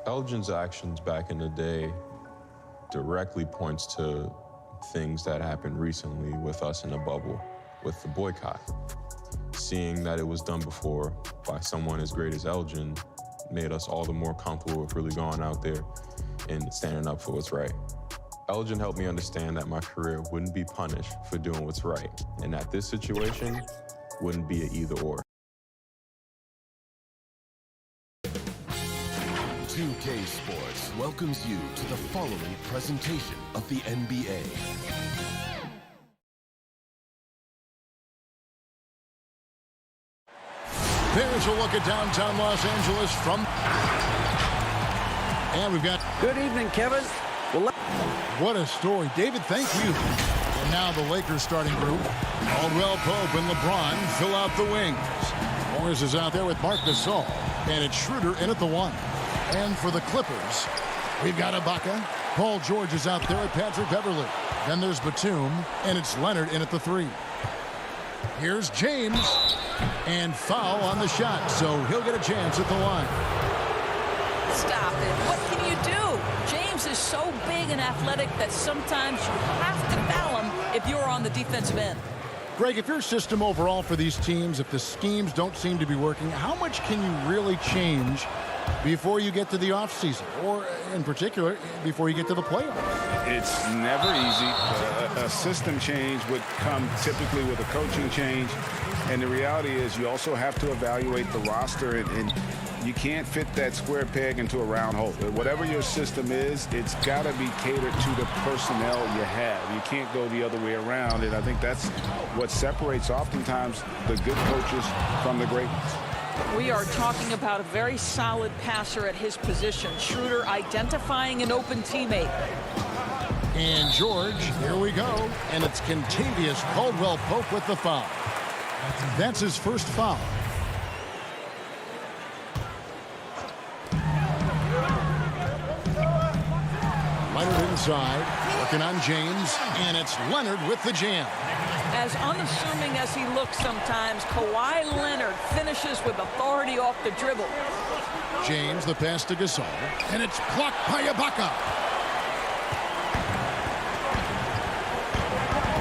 Elgin's actions back in the day directly points to things that happened recently with us in the bubble, with the boycott. Seeing that it was done before by someone as great as Elgin made us all the more comfortable with really going out there and standing up for what's right. Elgin helped me understand that my career wouldn't be punished for doing what's right, and that this situation wouldn't be an either or. 2K Sports welcomes you to the following presentation of the NBA. There's a look at downtown Los Angeles from... And we've got... Good evening, Kevin. What a story. David, thank you. And now the Lakers starting group. Caldwell Pope and LeBron fill out the wings. Morris is out there with Marc Gasol. And it's Schroeder in at the 1. And for the Clippers, we've got Ibaka. Paul George is out there at Patrick Beverley. Then there's Batum, and it's Leonard in at the 3. Here's James, and foul on the shot, so he'll get a chance at the line. Stop it. What can you do? James is so big and athletic that sometimes you have to foul him if you're on the defensive end. Greg, if your system overall for these teams, if the schemes don't seem to be working, how much can you really change before you get to the offseason, or in particular, before you get to the playoffs? It's never easy. A system change would come typically with a coaching change, and the reality is you also have to evaluate the roster, and you can't fit that square peg into a round hole. Whatever your system is, it's got to be catered to the personnel you have. You can't go the other way around, and I think that's what separates oftentimes the good coaches from the great ones. We are talking about a very solid passer at his position. Schroeder identifying an open teammate. And George, here we go. And it's Kentavious Caldwell Pope with the foul. That's his first foul. Leonard inside, working on James, and it's Leonard with the jam. As unassuming as he looks sometimes, Kawhi Leonard finishes with authority off the dribble. James, the pass to Gasol, and it's blocked by Ibaka.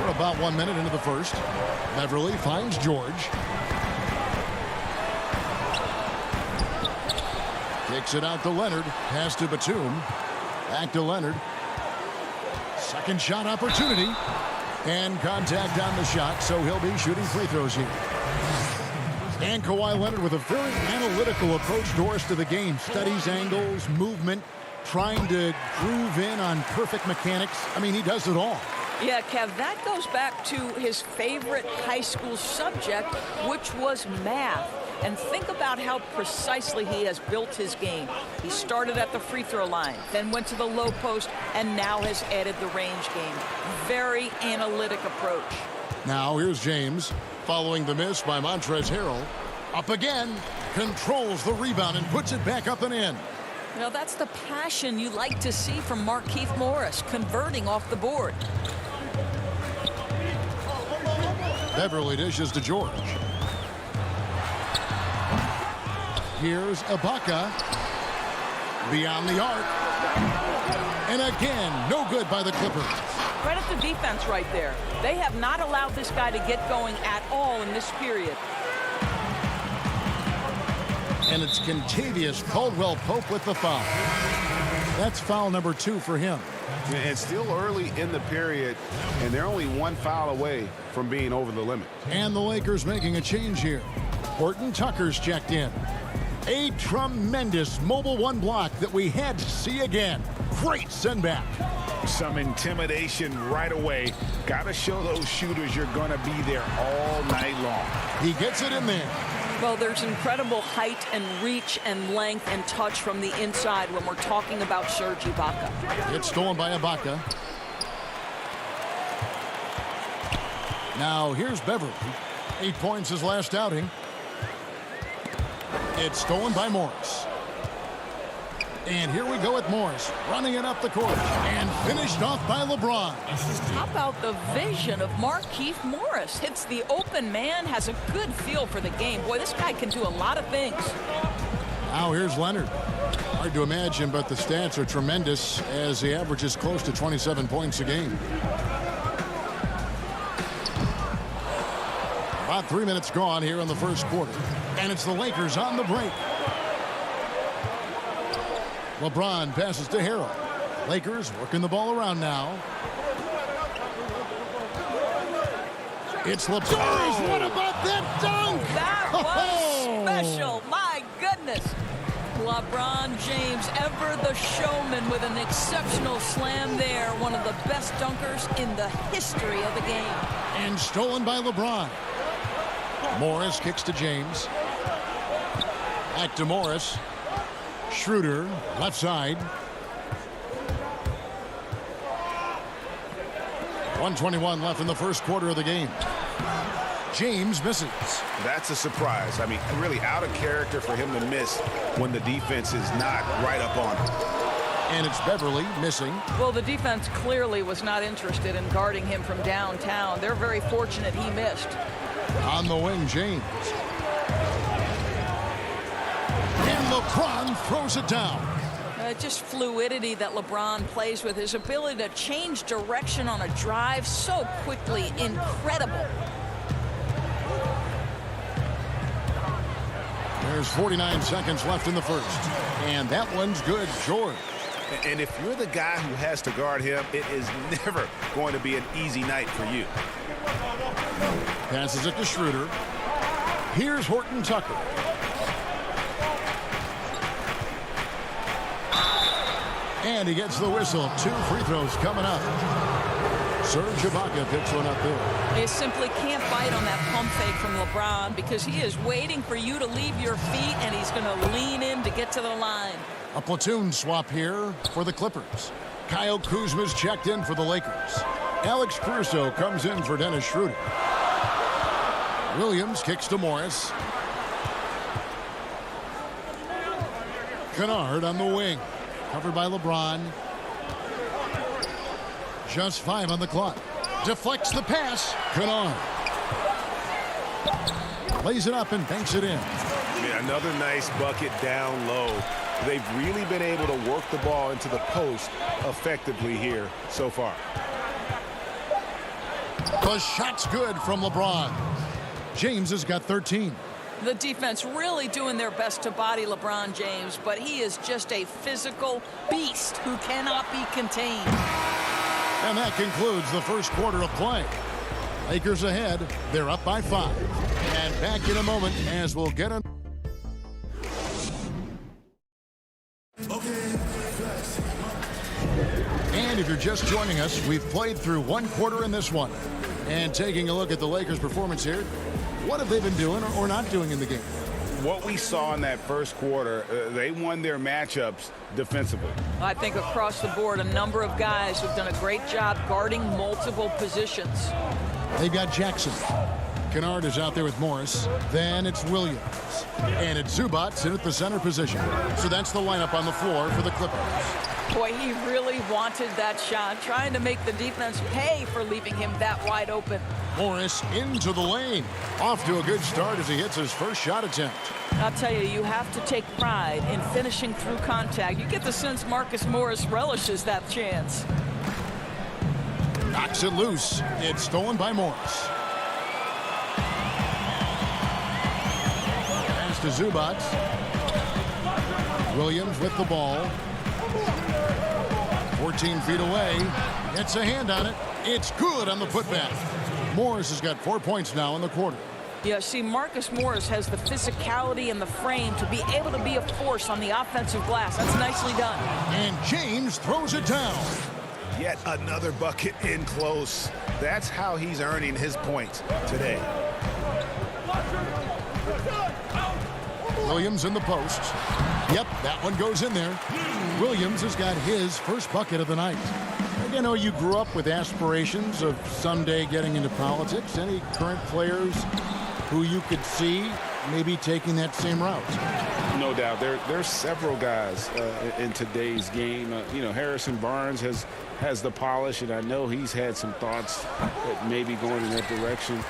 We're about 1 minute into the first. Beverly finds George. Kicks it out to Leonard. Pass to Batum. Back to Leonard. Second shot opportunity. And contact on the shot, so he'll be shooting free throws here. And Kawhi Leonard with a very analytical approach to the game. Studies angles, movement, trying to groove in on perfect mechanics. I mean, he does it all. Yeah, Kev, that goes back to his favorite high school subject, which was math. And think about how precisely he has built his game. He started at the free throw line, then went to the low post, and now has added the range game. Very analytic approach. Now here's James, following the miss by Montrezl Harrell. Up again, controls the rebound and puts it back up and in. You know, that's the passion you like to see from Markieff Morris, converting off the board. Beverly dishes to George. Here's Ibaka. Beyond the arc. And again, no good by the Clippers. Credit the defense right there. They have not allowed this guy to get going at all in this period. And it's Kentavious Caldwell Pope with the foul. That's foul number 2 for him. It's still early in the period, and they're only one foul away from being over the limit. And the Lakers making a change here. Horton Tucker's checked in. A tremendous mobile 1 block that we had to see again. Great send back. Some intimidation right away. Got to show those shooters you're going to be there all night long. He gets it in there. Well, there's incredible height and reach and length and touch from the inside when we're talking about Serge Ibaka. It's stolen by Ibaka. Now here's Beverly. 8 points his last outing. It's stolen by Morris. And here we go with Morris running it up the court and finished off by LeBron. How about the vision of Markieff Morris? Hits the open man, has a good feel for the game. Boy, this guy can do a lot of things. Now here's Leonard. Hard to imagine, but the stats are tremendous as he averages close to 27 points a game. About 3 minutes gone here in the first quarter. And it's the Lakers on the break. LeBron passes to Harrell. Lakers working the ball around now. It's LeBron. What about that dunk? That was special. My goodness. LeBron James, ever the showman, with an exceptional slam there. One of the best dunkers in the history of the game. And stolen by LeBron. Morris kicks to James. Back to Morris. Schroeder, left side. 1:21 left in the first quarter of the game. James misses. That's a surprise. I mean, really out of character for him to miss when the defense is not right up on him. And it's Beverly missing. Well, the defense clearly was not interested in guarding him from downtown. They're very fortunate he missed. On the wing, James. And LeBron throws it down. Just fluidity that LeBron plays with. His ability to change direction on a drive so quickly. Incredible. There's 49 seconds left in the first. And that one's good, George. And if you're the guy who has to guard him, it is never going to be an easy night for you. Passes it to Schroeder. Here's Horton Tucker. And he gets the whistle. 2 free throws coming up. Serge Ibaka picks one up there. You simply can't bite on that pump fake from LeBron because he is waiting for you to leave your feet, and he's going to lean in to get to the line. A platoon swap here for the Clippers. Kyle Kuzma's checked in for the Lakers. Alex Caruso comes in for Dennis Schroeder. Williams kicks to Morris. Kennard on the wing. Covered by LeBron. Just 5 on the clock. Deflects the pass. Kennard. Lays it up and banks it in. Yeah, another nice bucket down low. They've really been able to work the ball into the post effectively here so far. The shot's good from LeBron. James has got 13. The defense really doing their best to body LeBron James, but he is just a physical beast who cannot be contained. And that concludes the first quarter of play. Lakers ahead. They're up by 5. And back in a moment as we'll get on. And if you're just joining us, we've played through 1 quarter in this one. And taking a look at the Lakers' performance here, what have they been doing or not doing in the game? What we saw in that first quarter, they won their matchups defensively. I think across the board, a number of guys have done a great job guarding multiple positions. They've got Jackson. Kennard is out there with Morris. Then it's Williams. And it's Zubac in at the center position. So that's the lineup on the floor for the Clippers. Boy, he really wanted that shot, trying to make the defense pay for leaving him that wide open. Morris into the lane. Off to a good start as he hits his first shot attempt. I'll tell you, you have to take pride in finishing through contact. You get the sense Marcus Morris relishes that chance. Knocks it loose. It's stolen by Morris. Pass to Zubac. Williams with the ball. 14 feet away. Gets a hand on it. It's good on the putback. Morris has got 4 points now in the quarter. Yeah, see, Marcus Morris has the physicality and the frame to be able to be a force on the offensive glass. That's nicely done. And James throws it down. Yet another bucket in close. That's how he's earning his points today. Williams in the post. Yep, that one goes in there. Williams has got his first bucket of the night. You know, you grew up with aspirations of someday getting into politics. Any current players who you could see maybe taking that same route. No doubt. There's several guys in today's game. Harrison Barnes has the polish, and I know he's had some thoughts that maybe going in that direction.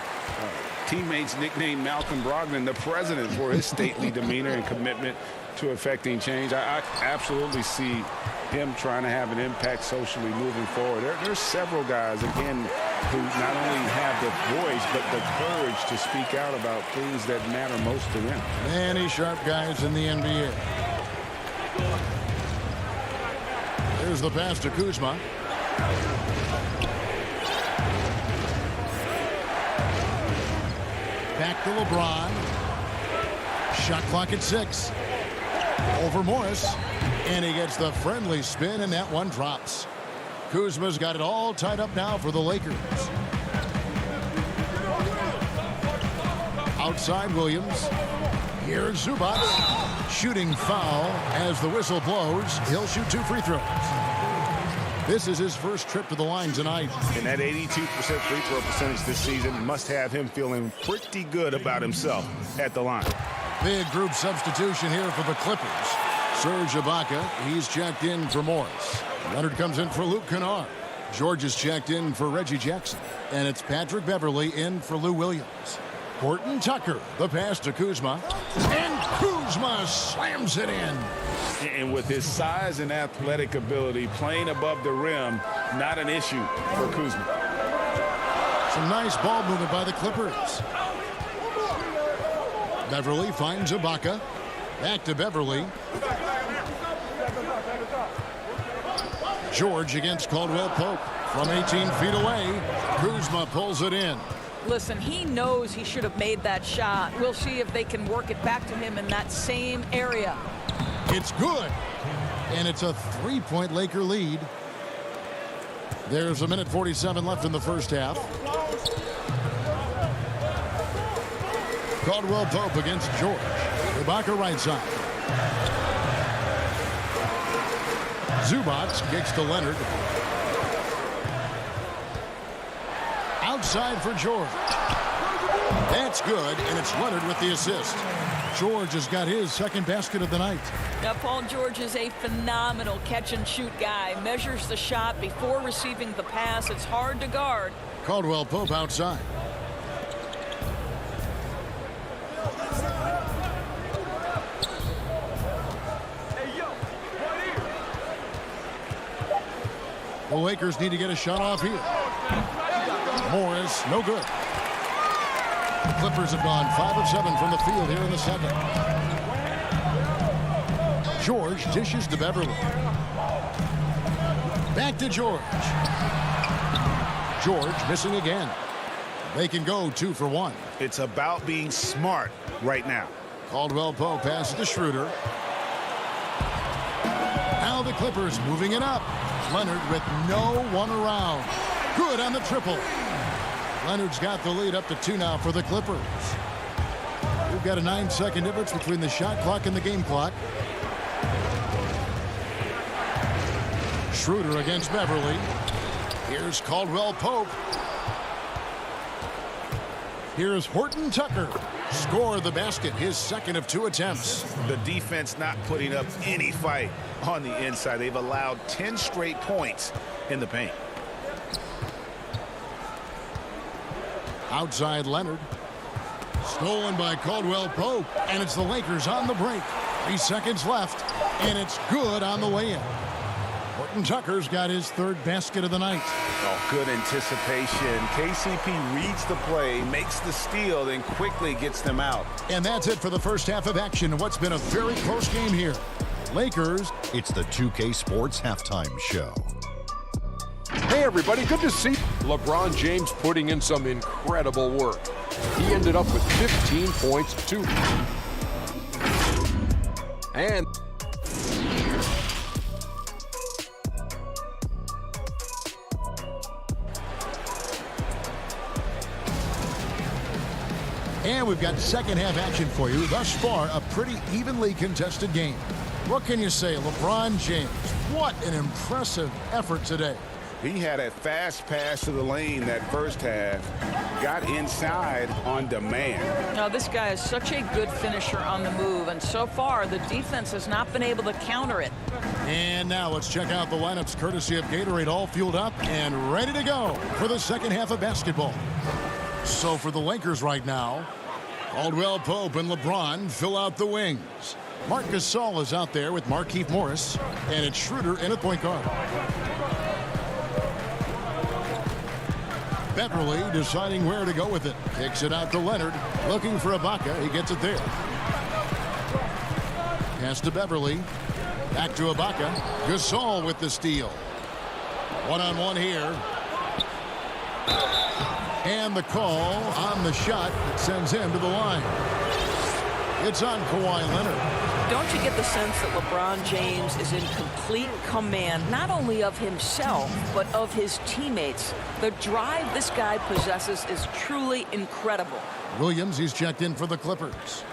Teammates nicknamed Malcolm Brogdon the president for his stately demeanor and commitment to affecting change. I absolutely see him trying to have an impact socially moving forward. There's several guys, again, who not only have the voice, but the courage to speak out about things that matter most to them. Many sharp guys in the NBA. There's the pass to Kuzma. Back to LeBron. Shot clock at 6. Over Morris. And he gets the friendly spin, and that one drops. Kuzma's got it all tied up now for the Lakers. Outside Williams. Here's Zubac. Shooting foul as the whistle blows. He'll shoot 2 free throws. This is his first trip to the line tonight. And that 82% free throw percentage this season must have him feeling pretty good about himself at the line. Big group substitution here for the Clippers. Serge Ibaka, he's checked in for Morris. Leonard comes in for Luke Kennard. George is checked in for Reggie Jackson. And it's Patrick Beverley in for Lou Williams. Horton Tucker, the pass to Kuzma. And Kuzma slams it in. And with his size and athletic ability, playing above the rim, not an issue for Kuzma. Some nice ball movement by the Clippers. Beverley finds Ibaka. Back to Beverley. George against Caldwell Pope. From 18 feet away, Kuzma pulls it in. Listen, he knows he should have made that shot. We'll see if they can work it back to him in that same area. It's good. And it's a 3-point Laker lead. There's a minute 47 left in the first half. Caldwell Pope against George. Ibaka right side. Zubac kicks to Leonard. Outside for George. That's good, and it's Leonard with the assist. George has got his second basket of the night. Now, Paul George is a phenomenal catch-and-shoot guy. Measures the shot before receiving the pass. It's hard to guard. Caldwell Pope outside. The Lakers need to get a shot off here. Morris, no good. The Clippers have gone 5 of 7 from the field here in the second. George dishes to Beverley. Back to George. George missing again. They can go 2 for 1. It's about being smart right now. Caldwell Pope passes to Schroeder. Now the Clippers moving it up. Leonard with no one around. Good on the triple. Leonard's got the lead up to 2 now for the Clippers. We've got a 9-second difference between the shot clock and the game clock. Schroeder against Beverley. Here's Caldwell Pope. Here's Horton Tucker. Score the basket, his second of 2 attempts. The defense not putting up any fight on the inside. They've allowed 10 straight points in the paint. Outside Leonard. Stolen by Caldwell Pope. And it's the Lakers on the break. 3 seconds left. And it's good on the way in. Horton Tucker's got his 3rd basket of the night. Oh, good anticipation. KCP reads the play, makes the steal, then quickly gets them out. And that's it for the first half of action in what's been a very close game here. Lakers. It's the 2K Sports Halftime Show. Hey everybody, good to see LeBron James putting in some incredible work. He ended up with 15 points too. And we've got second half action for you. Thus far, a pretty evenly contested game. What can you say? LeBron James, what an impressive effort today. He had a fast pass to the lane that first half. got inside on demand. Now, this guy is such a good finisher on the move, and so far the defense has not been able to counter it. And now let's check out the lineups courtesy of Gatorade, all fueled up and ready to go for the second half of basketball. So for the Lakers right now, Caldwell Pope and LeBron fill out the wings. Marc Gasol is out there with Markieff Morris, and it's Schroeder in at point guard. Beverly deciding where to go with it. Kicks it out to Leonard, looking for Ibaka. He gets it there. Pass to Beverly. Back to Ibaka. Gasol with the steal. One-on-one here. And the call on the shot that sends him to the line. It's on Kawhi Leonard. Don't you get the sense that LeBron James is in complete command, not only of himself, but of his teammates? The drive this guy possesses is truly incredible. Williams, he's checked in for the Clippers.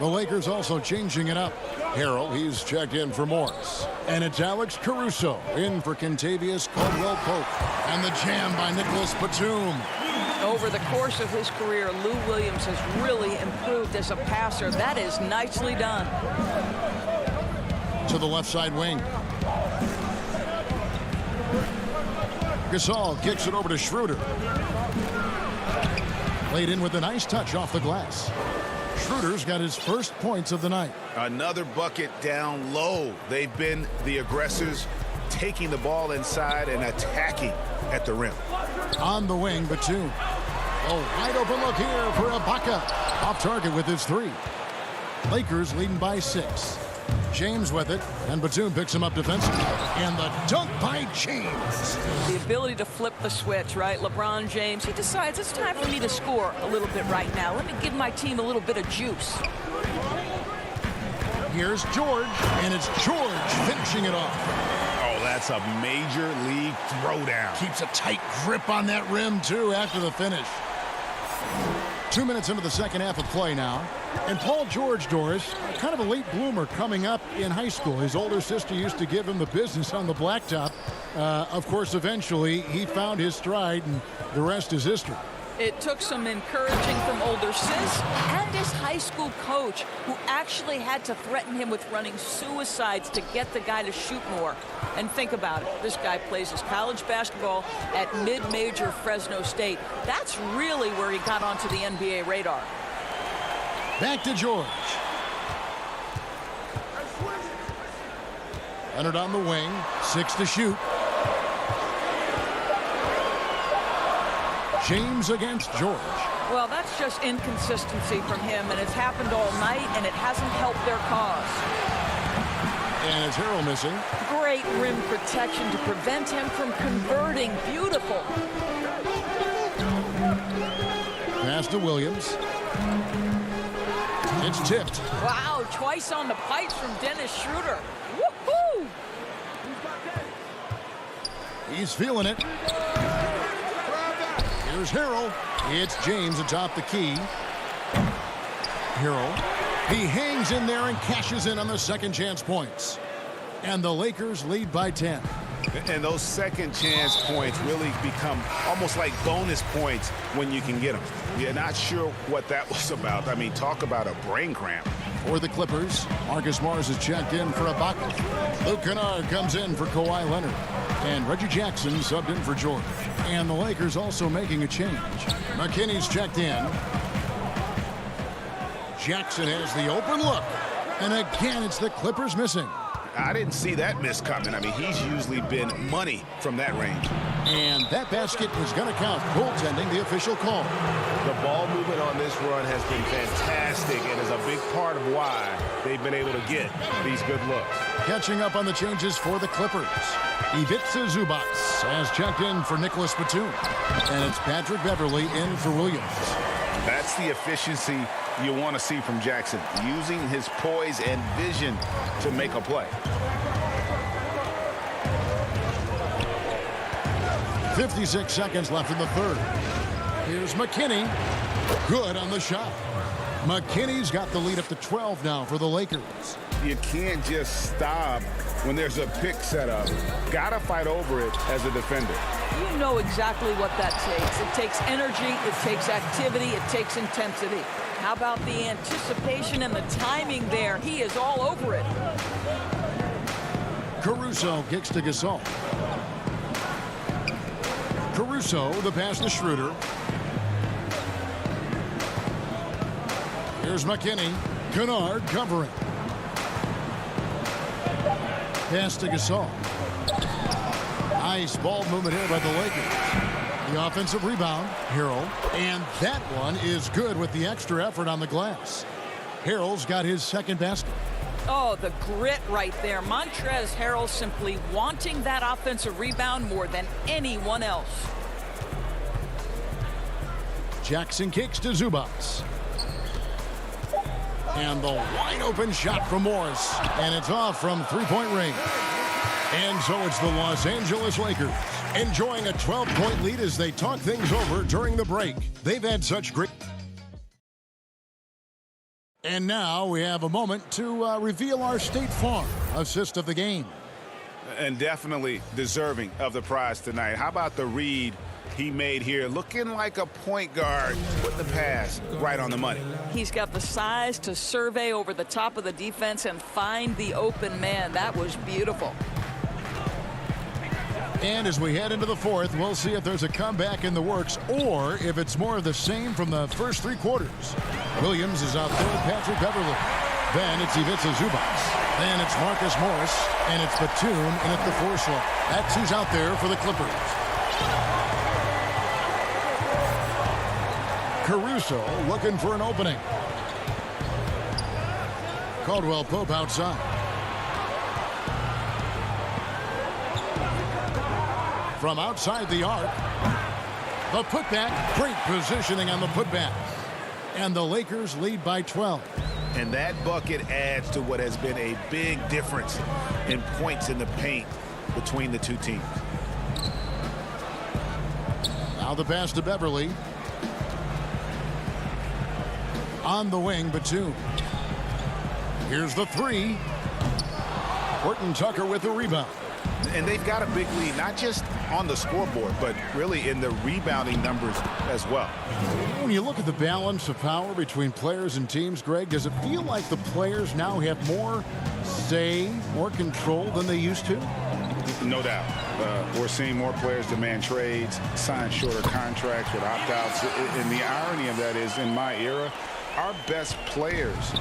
The Lakers also changing it up. Harrell, he's checked in for Morris. And it's Alex Caruso in for Kentavious Caldwell-Pope. And the jam by Nicholas Batum. Over the course of his career, Lou Williams has really improved as a passer. That is nicely done. To the left side wing. Gasol kicks it over to Schroeder. Laid in with a nice touch off the glass. Schroeder's got his first points of the night. Another bucket down low. They've been the aggressors, taking the ball inside and attacking at the rim. On the wing, Batum. A wide open look here for Ibaka. Off target with his three. Lakers leading by 6. James with it, and Batum picks him up defensively. And the dunk by James. The ability to flip the switch, right? LeBron James, he decides it's time for me to score a little bit right now. Let me give my team a little bit of juice. Here's George, and it's George finishing it off. Oh, that's a major league throwdown. Keeps a tight grip on that rim, too, after the finish. 2 minutes into the second half of play now. And Paul George, Doris, kind of a late bloomer coming up in high school. His older sister used to give him the business on the blacktop. Of course, eventually, he found his stride, and the rest is history. It took some encouraging from older sis and his high school coach, who actually had to threaten him with running suicides to get the guy to shoot more. And think about it. This guy plays his college basketball at mid-major Fresno State. That's really where he got onto the NBA radar. Back to George. Leonard on the wing. 6 to shoot. James against George. Well, that's just inconsistency from him, and it's happened all night, and it hasn't helped their cause. And it's Harrell missing. Great rim protection to prevent him from converting. Beautiful. Pass to Williams. It's tipped. Wow, twice on the pipes from Dennis Schroeder. Woohoo! He's feeling it. Here's Harrell. It's James atop the key. Harrell. He hangs in there and cashes in on the second chance points. And the Lakers lead by 10. And those second chance points really become almost like bonus points when you can get them. You're not sure what that was about. I mean, talk about a brain cramp. For the Clippers, Marcus Morris is checked in for Ibaka. Luke Kennard comes in for Kawhi Leonard. And Reggie Jackson subbed in for George. And the Lakers also making a change. McKinney's checked in. Jackson has the open look. And again, it's the Clippers missing. I didn't see that miss coming. I mean, he's usually been money from that range. And that basket is going to count. Goaltending, the official call. The ball movement on this run has been fantastic and is a big part of why they've been able to get these good looks. Catching up on the changes for the Clippers. Ivica Zubac has checked in for Nicholas Batum. And it's Patrick Beverly in for Williams. That's the efficiency you want to see from Jackson, using his poise and vision to make a play. 56 seconds left in the third. Here's McKinney. Good on the shot. McKinney's got the lead up to 12 now for the Lakers. You can't just stop when there's a pick set up. Got to fight over it as a defender. You know exactly what that takes. It takes energy, it takes activity, it takes intensity. How about the anticipation and the timing there? He is all over it. Caruso kicks to Gasol. Caruso, the pass to Schroeder. Here's McKinney. Kennard covering. Pass to Gasol. Nice ball movement here by the Lakers. The offensive rebound, Harrell. And that one is good with the extra effort on the glass. Harrell's got his second basket. Oh, the grit right there. Montrezl Harrell simply wanting that offensive rebound more than anyone else. Jackson kicks to Zubac. And the wide open shot from Morris. And it's off from three-point range. And so it's the Los Angeles Lakers enjoying a 12-point lead as they talk things over during the break. They've had such great... And now we have a moment to reveal our State Farm assist of the game. And definitely deserving of the prize tonight. How about the read he made here? Looking like a point guard with the pass right on the money. He's got the size to survey over the top of the defense and find the open man. That was beautiful. And as we head into the fourth, we'll see if there's a comeback in the works or if it's more of the same from the first three quarters. Williams is out there with Patrick Beverly. Then it's Ivica Zubac. Then it's Marcus Morris. And it's Batum in at the 4 slot. That's who's out there for the Clippers. Caruso looking for an opening. Caldwell Pope outside. From outside the arc, the putback, great positioning on the putback. And the Lakers lead by 12. And that bucket adds to what has been a big difference in points in the paint between the two teams. Now the pass to Beverly. On the wing, Batum. Here's the three. Horton Tucker with the rebound. And they've got a big lead, not just on the scoreboard, but really in the rebounding numbers as well. When you look at the balance of power between players and teams, Greg, does it feel like the players now have more say, more control than they used to? No doubt. We're seeing more players demand trades, sign shorter contracts with opt-outs. And the irony of that is, in my era, our best players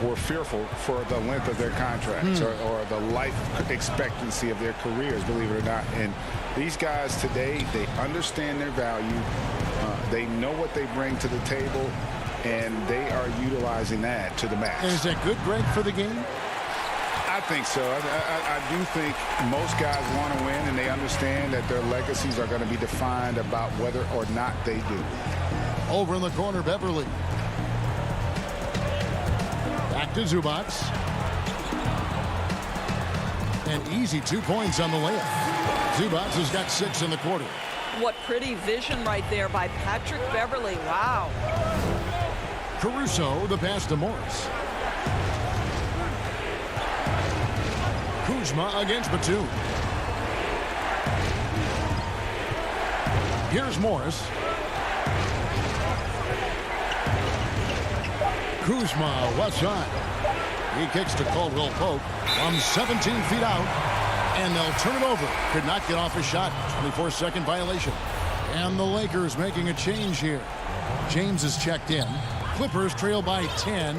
were fearful for the length of their contracts or the life expectancy of their careers, believe it or not. And these guys today, they understand their value. They know what they bring to the table, and they are utilizing that to the max. And is that good, Greg, for the game? I think so. I do think most guys want to win, and they understand that their legacies are going to be defined about whether or not they do. Over in the corner, Beverly. Back to Zubac. And easy 2 points on the layup. Zubac has got 6 in the quarter. What pretty vision right there by Patrick Beverly. Wow. Caruso, the pass to Morris. Kuzma against Batum. Here's Morris. Kuzma, left side. He kicks to Caldwell Pope from 17 feet out. And they'll turn it over. Could not get off a shot. 24-second violation. And the Lakers making a change here. James is checked in. Clippers trail by 10.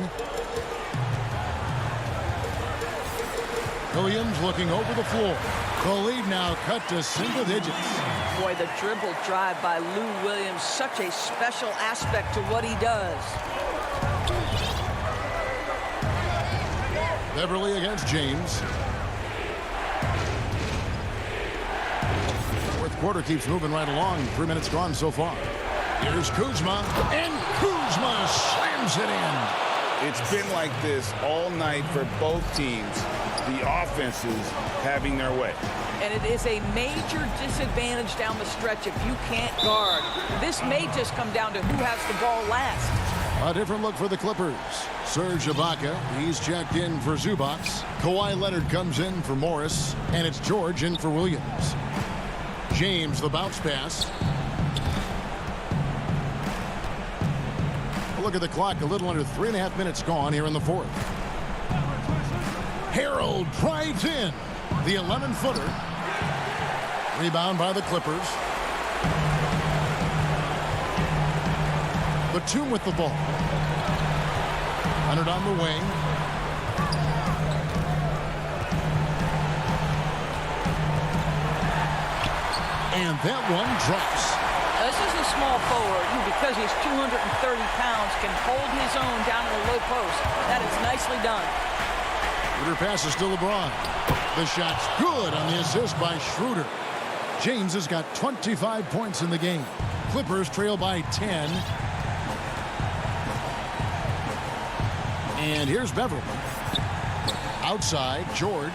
Williams looking over the floor. The lead now cut to single digits. Boy, the dribble drive by Lou Williams, such a special aspect to what he does. Beverly against James. Fourth quarter keeps moving right along. 3 minutes gone so far. Here's Kuzma, and Kuzma slams it in. It's been like this all night for both teams. The offenses having their way. And it is a major disadvantage down the stretch if you can't guard. This may just come down to who has the ball last. A different look for the Clippers. Serge Ibaka, he's checked in for Zubac. Kawhi Leonard comes in for Morris, and it's George in for Williams. James, the bounce pass. Look at the clock, a little under 3.5 minutes gone here in the fourth. Harold drives in. The 11-footer. Rebound by the Clippers. Batum with the ball. Leonard on the wing. And that one drops. This is a small forward who, because he's 230 pounds, can hold his own down in the low post. That is nicely done. Schroeder passes to LeBron. The shot's good on the assist by Schroeder. James has got 25 points in the game. Clippers trail by 10. And here's Beverly. Outside, George.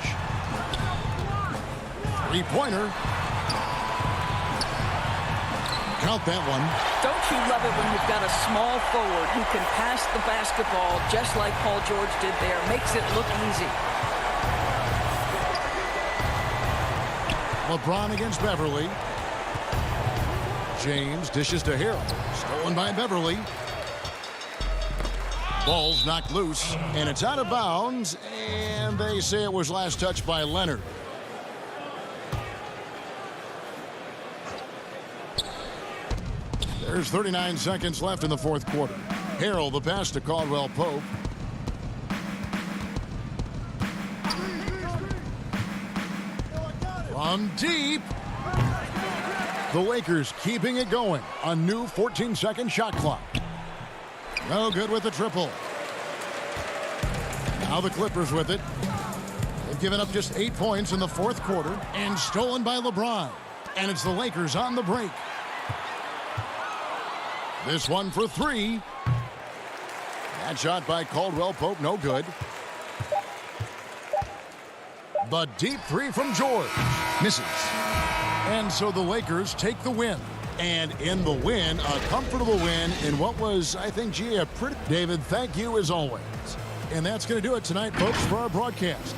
Three-pointer. Count that one. Don't you love it when you've got a small forward who can pass the basketball just like Paul George did there? Makes it look easy. LeBron against Beverly. James dishes to Harold. Stolen by Beverly. Ball's knocked loose, and it's out of bounds, and they say it was last touched by Leonard. There's 39 seconds left in the fourth quarter. Harold, the pass to Caldwell Pope. From deep. The Lakers keeping it going. A new 14-second shot clock. No good with the triple. Now the Clippers with it. They've given up just 8 points in the fourth quarter and stolen by LeBron. And it's the Lakers on the break. This one for three. That shot by Caldwell Pope, no good. The deep three from George. Misses. And so the Lakers take the win. And in the win, a comfortable win in what was, I think, gee, a pretty... David, thank you as always. And that's going to do it tonight, folks, for our broadcast.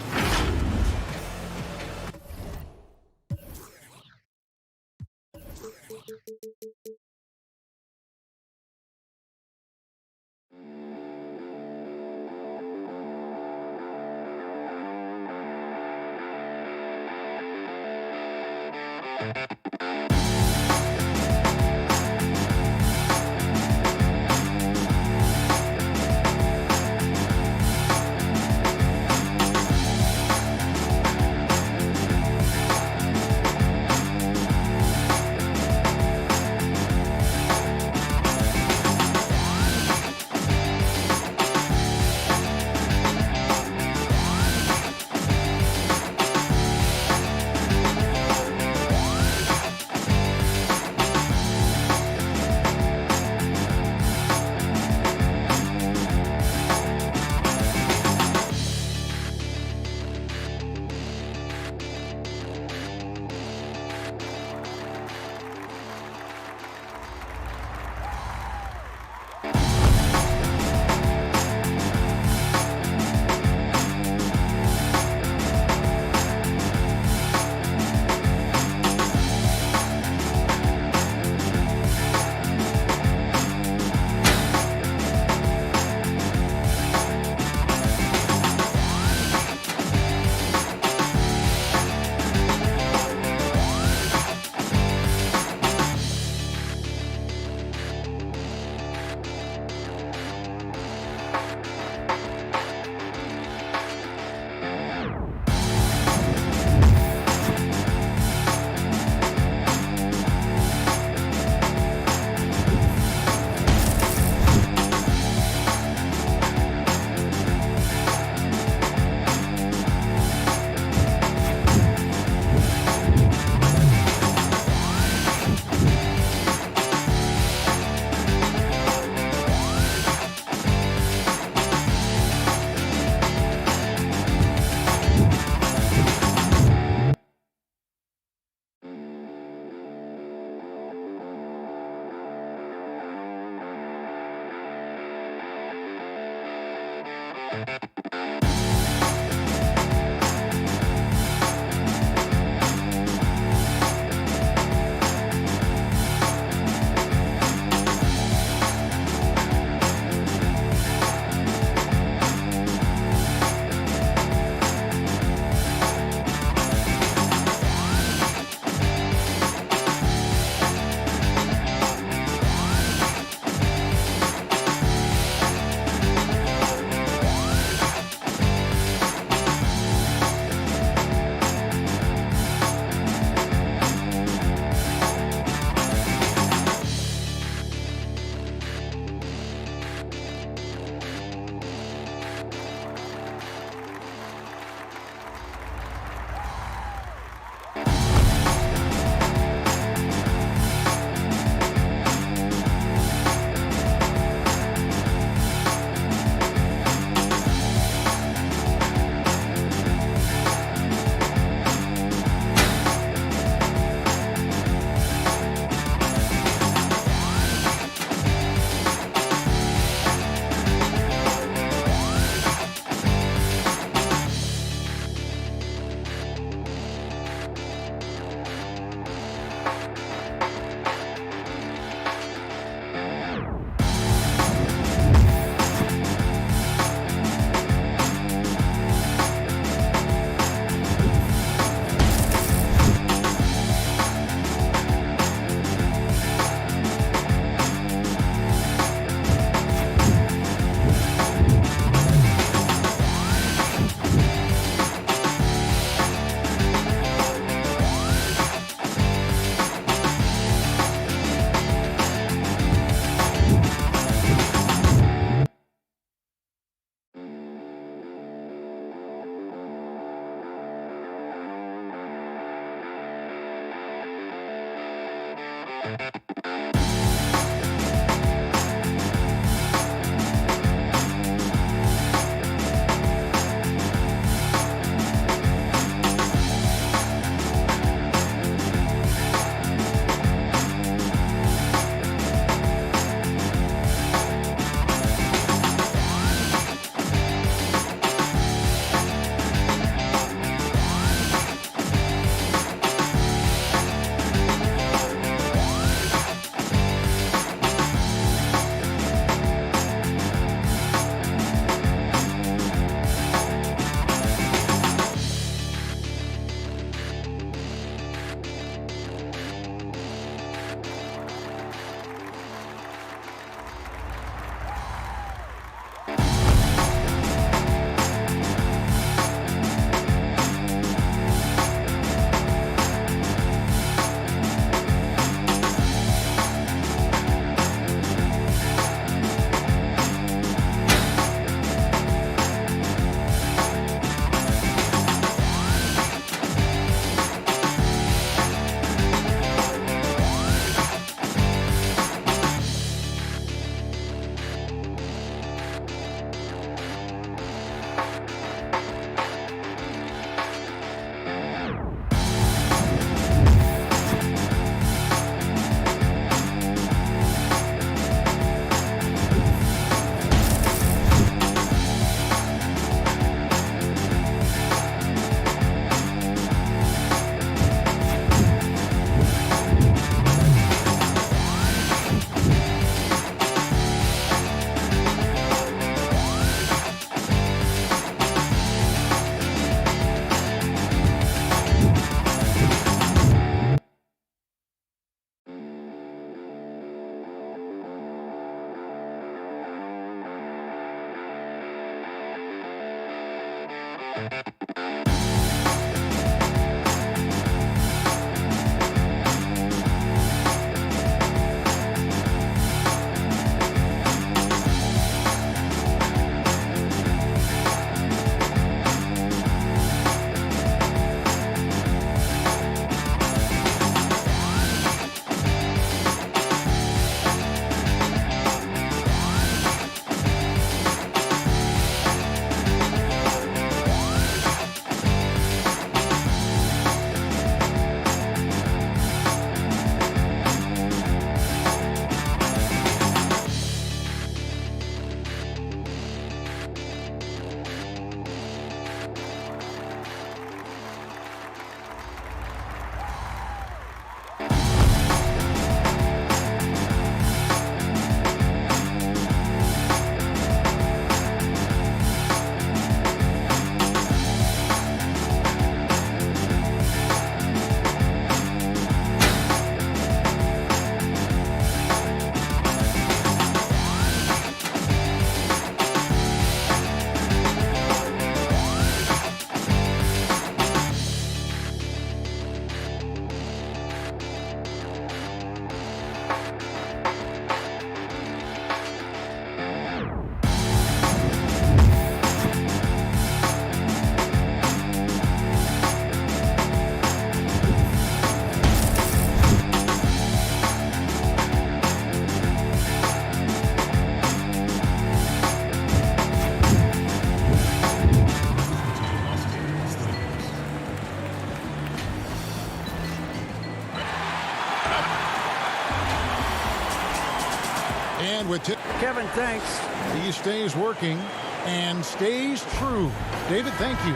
And with Kevin, thanks. He stays working and stays true. David, thank you.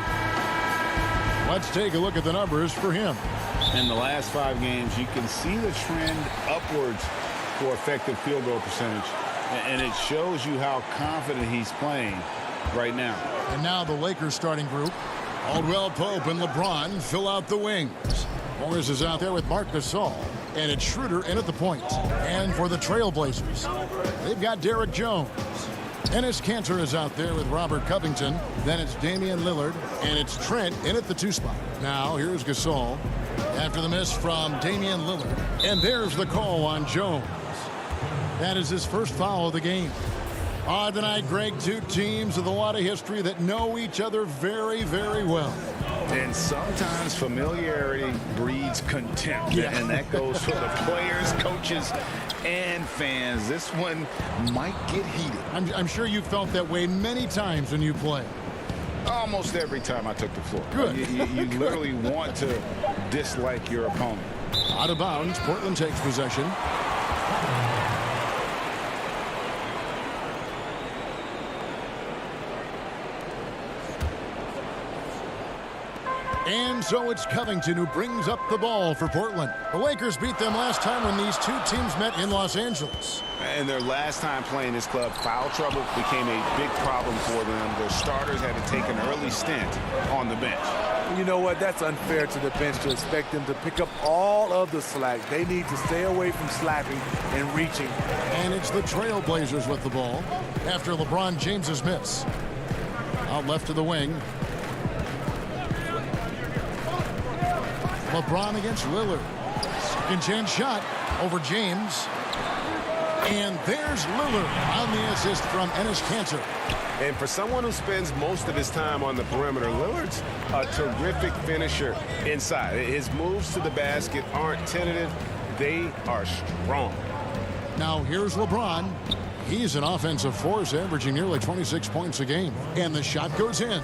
Let's take a look at the numbers for him. In the last 5 games, you can see the trend upwards for effective field goal percentage. And it shows you how confident he's playing right now. And now the Lakers starting group. Caldwell Pope and LeBron fill out the wings. Morris is out there with Marc Gasol. And it's Schroeder in at the point. And for the Trailblazers, they've got Derek Jones. Enes Kanter is out there with Robert Covington. Then it's Damian Lillard. And it's Trent in at the 2 spot. Now here's Gasol after the miss from Damian Lillard. And there's the call on Jones. That is his first foul of the game. Tonight, Greg, 2 teams with a lot of history that know each other very, very well. And sometimes familiarity breeds contempt. Yeah. And that goes for the players, coaches, and fans. This one might get heated. I'm sure you felt that way many times when you play. Almost every time I took the floor. Good. You literally want to dislike your opponent. Out of bounds, Portland takes possession. And so it's Covington who brings up the ball for Portland. The Lakers beat them last time when these 2 teams met in Los Angeles. And their last time playing this club, foul trouble became a big problem for them. Their starters had to take an early stint on the bench. You know what? That's unfair to the bench to expect them to pick up all of the slack. They need to stay away from slapping and reaching. And it's the Trailblazers with the ball after LeBron James's miss. Out left to the wing. LeBron against Lillard. Second chance shot over James. And there's Lillard on the assist from Enes Kanter. And for someone who spends most of his time on the perimeter, Lillard's a terrific finisher inside. His moves to the basket aren't tentative. They are strong. Now here's LeBron. He's an offensive force, averaging nearly 26 points a game. And the shot goes in.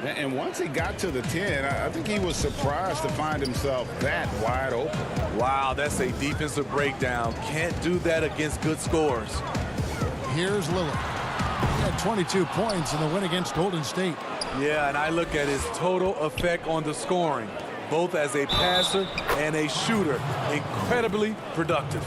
And once he got to the 10, I think he was surprised to find himself that wide open. Wow, that's a defensive breakdown. Can't do that against good scores. Here's Lillard. He had 22 points in the win against Golden State. Yeah, and I look at his total effect on the scoring, both as a passer and a shooter. Incredibly productive.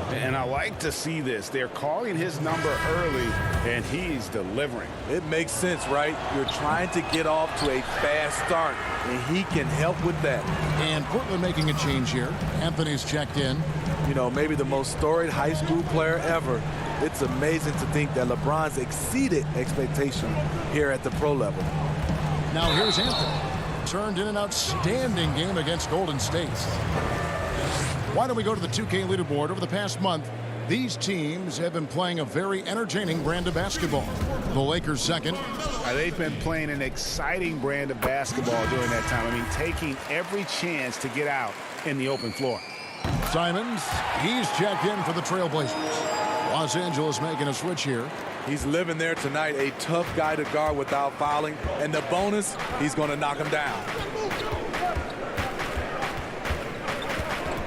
And I like to see this. They're calling his number early, and he's delivering. It makes sense, right? You're trying to get off to a fast start, and he can help with that. And Portland making a change here. Anthony's checked in. You know, maybe the most storied high school player ever. It's amazing to think that LeBron's exceeded expectation here at the pro level. Now here's Anthony. Turned in an outstanding game against Golden State. Why don't we go to the 2K leaderboard? Over the past month, these teams have been playing a very entertaining brand of basketball. The Lakers second. They've been playing an exciting brand of basketball during that time. I mean, taking every chance to get out in the open floor. Simons, he's checked in for the Trailblazers. Los Angeles making a switch here. He's living there tonight, a tough guy to guard without fouling. And the bonus, he's going to knock him down.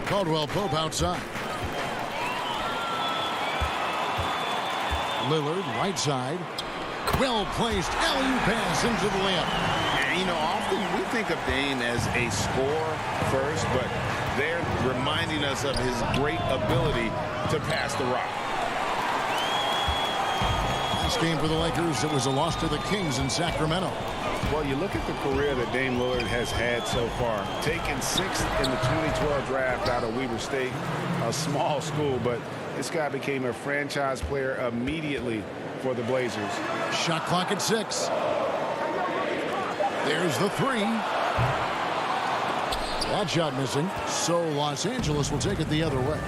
Caldwell Pope outside. Lillard right side. Well-placed alley-oop pass into the layup. And, you know, often we think of Dane as a scorer first, but they're reminding us of his great ability to pass the rock. Last game for the Lakers, it was a loss to the Kings in Sacramento. Well, you look at the career that Dame Lillard has had so far. Taken 6th in the 2012 draft out of Weber State, a small school, but this guy became a franchise player immediately for the Blazers. Shot clock at 6. There's the 3. That shot missing, so Los Angeles will take it the other way.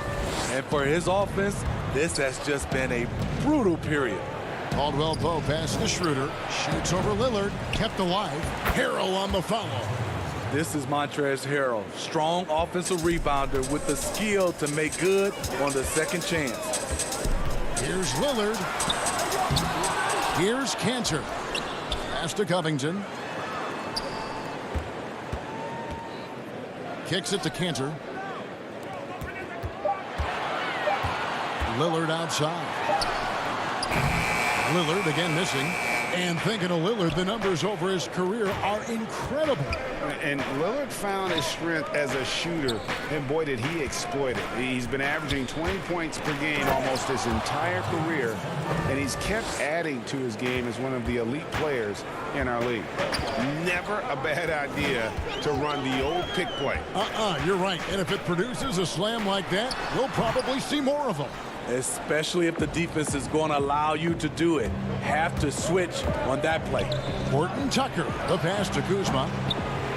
And for his offense, this has just been a brutal period. Caldwell Pope pass to Schroeder. Shoots over Lillard. Kept alive. Harrell on the follow. This is Montrezl Harrell. Strong offensive rebounder with the skill to make good on the second chance. Here's Lillard. Here's Cantor. Pass to Covington. Kicks it to Cantor. Lillard outside. Lillard again missing. And thinking of Lillard, the numbers over his career are incredible. And Lillard found his strength as a shooter, and boy, did he exploit it. He's been averaging 20 points per game almost his entire career, and he's kept adding to his game as one of the elite players in our league. Never a bad idea to run the old pick play. You're right. And if it produces a slam like that, we'll probably see more of them. Especially if the defense is going to allow you to do it. Have to switch on that play. Horton Tucker, the pass to Kuzma.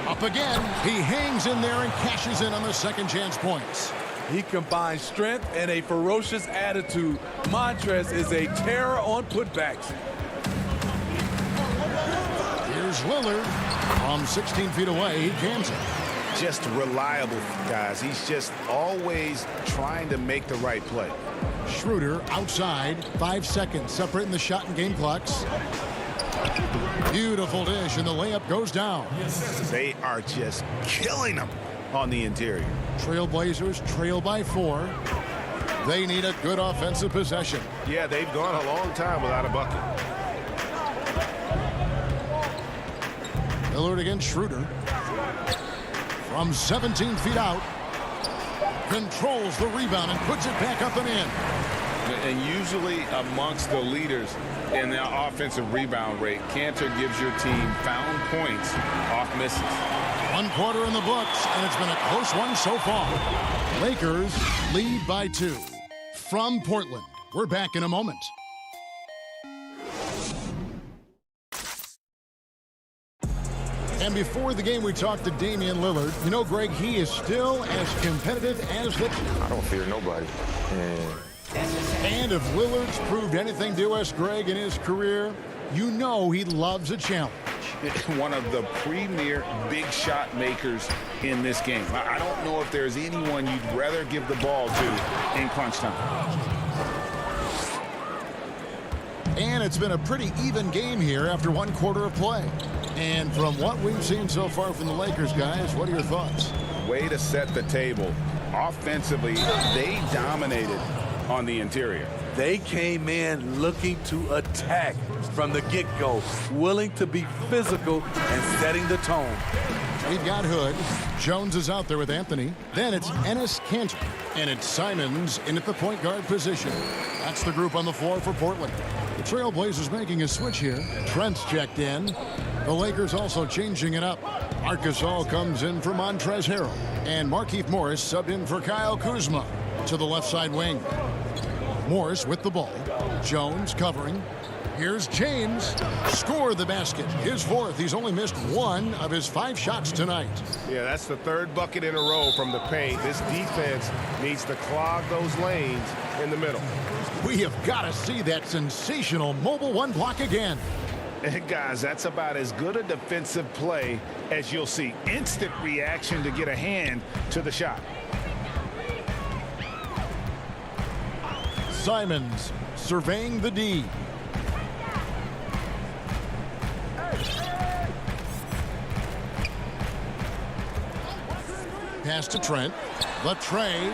Up again. He hangs in there and cashes in on the second chance points. He combines strength and a ferocious attitude. Montrez is a terror on putbacks. Here's Lillard. From 16 feet away, he cans it. Just reliable, guys. He's just always trying to make the right play. Schroeder outside. 5 seconds separating the shot and game clocks. Beautiful dish, and the layup goes down. They are just killing them on the interior. Trailblazers trail by 4. They need a good offensive possession. Yeah, they've gone a long time without a bucket. Lillard against Schroeder. From 17 feet out. Controls the rebound and puts it back up and in. And usually amongst the leaders in the offensive rebound rate, Cantor gives your team found points off misses. 1 quarter in the books, and it's been a close one so far. Lakers lead by 2. From Portland, we're back in a moment. And before the game, we talked to Damian Lillard. You know, Greg, he is still as competitive as the... I don't fear nobody. And if Lillard's proved anything to us, Greg, in his career, you know he loves a challenge. One of the premier big shot makers in this game. I don't know if there's anyone you'd rather give the ball to in crunch time. And it's been a pretty even game here after 1 quarter of play. And from what we've seen so far from the Lakers, guys, what are your thoughts? Way to set the table. Offensively, they dominated on the interior. They came in looking to attack from the get-go, willing to be physical and setting the tone. We've got Hood. Jones is out there with Anthony. Then it's Enes Kanter. And it's Simons in at the point guard position. That's the group on the floor for Portland. The Trailblazers making a switch here. Trent's checked in. The Lakers also changing it up. Marcus Gasol comes in for Montrezl Harrell. And Markieff Morris subbed in for Kyle Kuzma to the left side wing. Morris with the ball. Jones covering. Here's James. Score the basket. His fourth. He's only missed 1 of his 5 shots tonight. Yeah, that's the 3rd bucket in a row from the paint. This defense needs to clog those lanes in the middle. We have got to see that sensational mobile 1 block again. And guys, that's about as good a defensive play as you'll see. Instant reaction to get a hand to the shot. Simons surveying the D. Pass to Trent. Latrey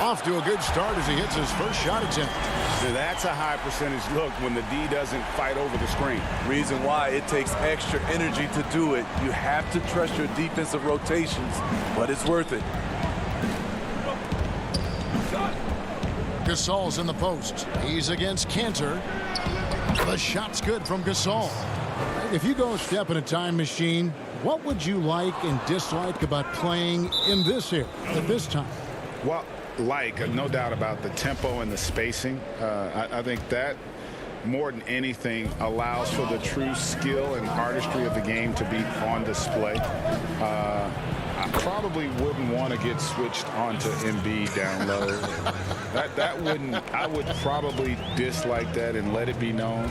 off to a good start as he hits his first shot attempt. So that's a high percentage look when the D doesn't fight over the screen. Reason why it takes extra energy to do it. You have to trust your defensive rotations, but it's worth it. Gasol's in the post. He's against Cantor. The shot's good from Gasol. If you go a step in a time machine, what would you like and dislike about playing in this area at this time? Well, no doubt about the tempo and the spacing. I think that more than anything allows for the true skill and artistry of the game to be on display. I probably wouldn't want to get switched onto Embiid down low. that wouldn't. I would probably dislike that and let it be known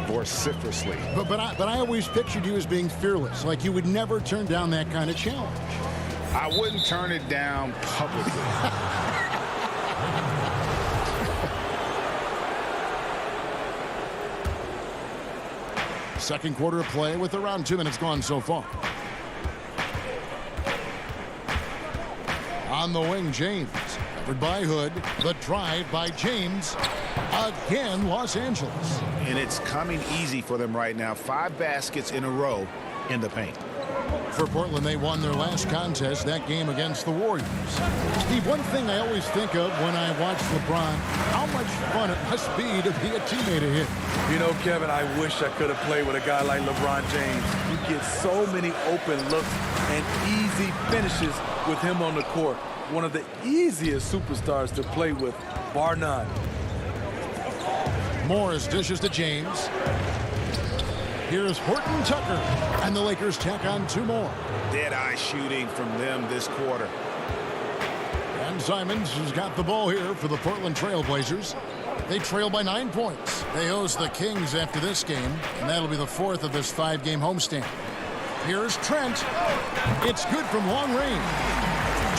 vociferously. But I always pictured you as being fearless, like you would never turn down that kind of challenge. I wouldn't turn it down publicly. Second quarter of play with around 2 minutes gone so far. On the wing, James. Covered by Hood. The drive by James. Again, Los Angeles. And it's coming easy for them right now. 5 baskets in a row in the paint. For Portland, they won their last contest, that game against the Warriors. Steve, one thing I always think of when I watch LeBron, how much fun it must be to be a teammate of his. You know, Kevin, I wish I could have played with a guy like LeBron James. You get so many open looks and easy finishes with him on the court. One of the easiest superstars to play with, bar none. Morris dishes to James. Here's Horton Tucker, and the Lakers tack on 2 more. Dead-eye shooting from them this quarter. And Simons has got the ball here for the Portland Trail Blazers. They trail by 9 points. They host the Kings after this game, and that'll be the 4th of this 5-game homestand. Here's Trent. It's good from long range.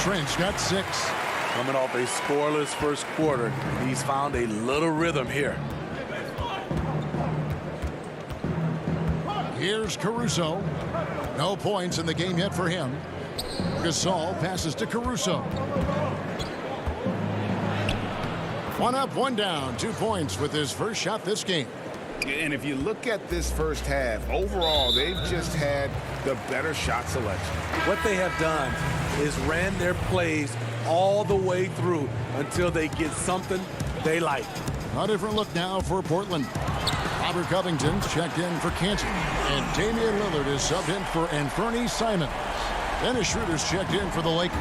Trent's got 6. Coming off a scoreless first quarter, he's found a little rhythm here. Here's Caruso. No points in the game yet for him. Gasol passes to Caruso. 1 up, 1 down. 2 points with his first shot this game. And if you look at this first half, overall, they've just had the better shot selection. What they have done is ran their plays all the way through until they get something they like. A different look now for Portland. Robert Covington's checked in for Cantor. And Damian Lillard is subbed in for Anthony Simons. Dennis Schroeder's checked in for the Lakers.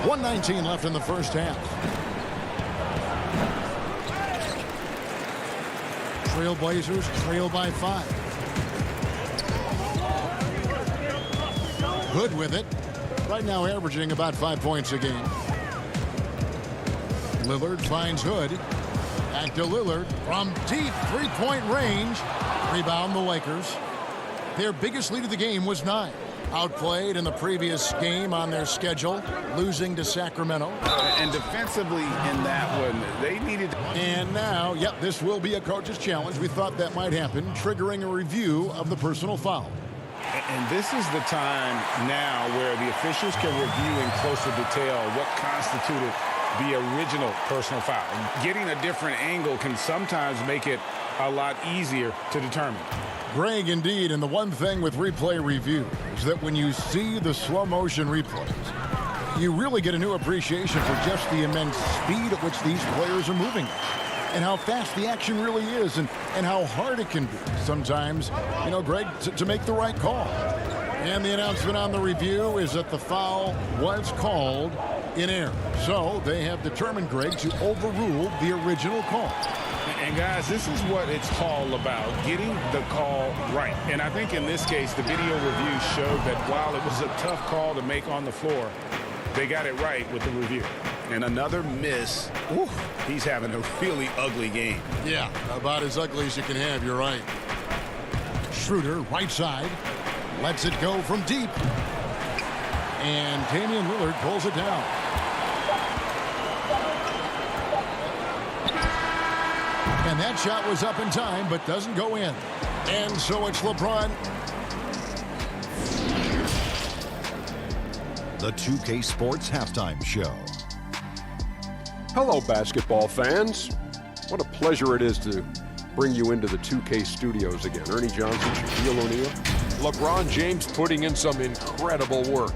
1:19 left in the first half. Trailblazers trail by 5. Hood with it. Right now averaging about 5 points a game. Lillard finds Hood. Back to Lillard from deep 3-point range. Rebound the Lakers. Their biggest lead of the game was 9. Outplayed in the previous game on their schedule, losing to Sacramento. And defensively in that one, they needed... And now, this will be a coach's challenge. We thought that might happen, triggering a review of the personal foul. And this is the time now where the officials can review in closer detail what constituted the original personal foul. Getting a different angle can sometimes make it a lot easier to determine. Greg, indeed, and the one thing with replay review is that when you see the slow motion replays, you really get a new appreciation for just the immense speed at which these players are moving and how fast the action really is and how hard it can be sometimes, Greg, to make the right call. And the announcement on the review is that the foul was called in air. So they have determined, Greg, to overrule the original call. And guys, this is what it's all about, getting the call right. And I think in this case, the video review showed that while it was a tough call to make on the floor, they got it right with the review. And another miss. Ooh, he's having a really ugly game. Yeah, about as ugly as you can have, you're right. Schroeder, right side, lets it go from deep. And Damian Lillard pulls it down. And that shot was up in time, but doesn't go in. And so it's LeBron. The 2K Sports Halftime Show. Hello, basketball fans. What a pleasure it is to bring you into the 2K studios again. Ernie Johnson, Shaquille O'Neal. LeBron James putting in some incredible work.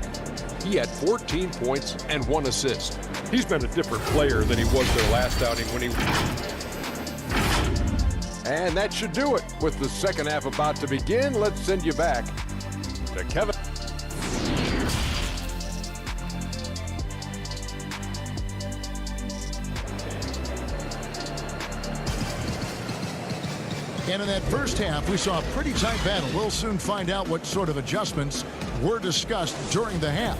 He had 14 points and 1 assist. He's been a different player than he was their last outing when he... And that should do it. With the second half about to begin, let's send you back to Kevin. And in that first half, we saw a pretty tight battle. We'll soon find out what sort of adjustments were discussed during the half.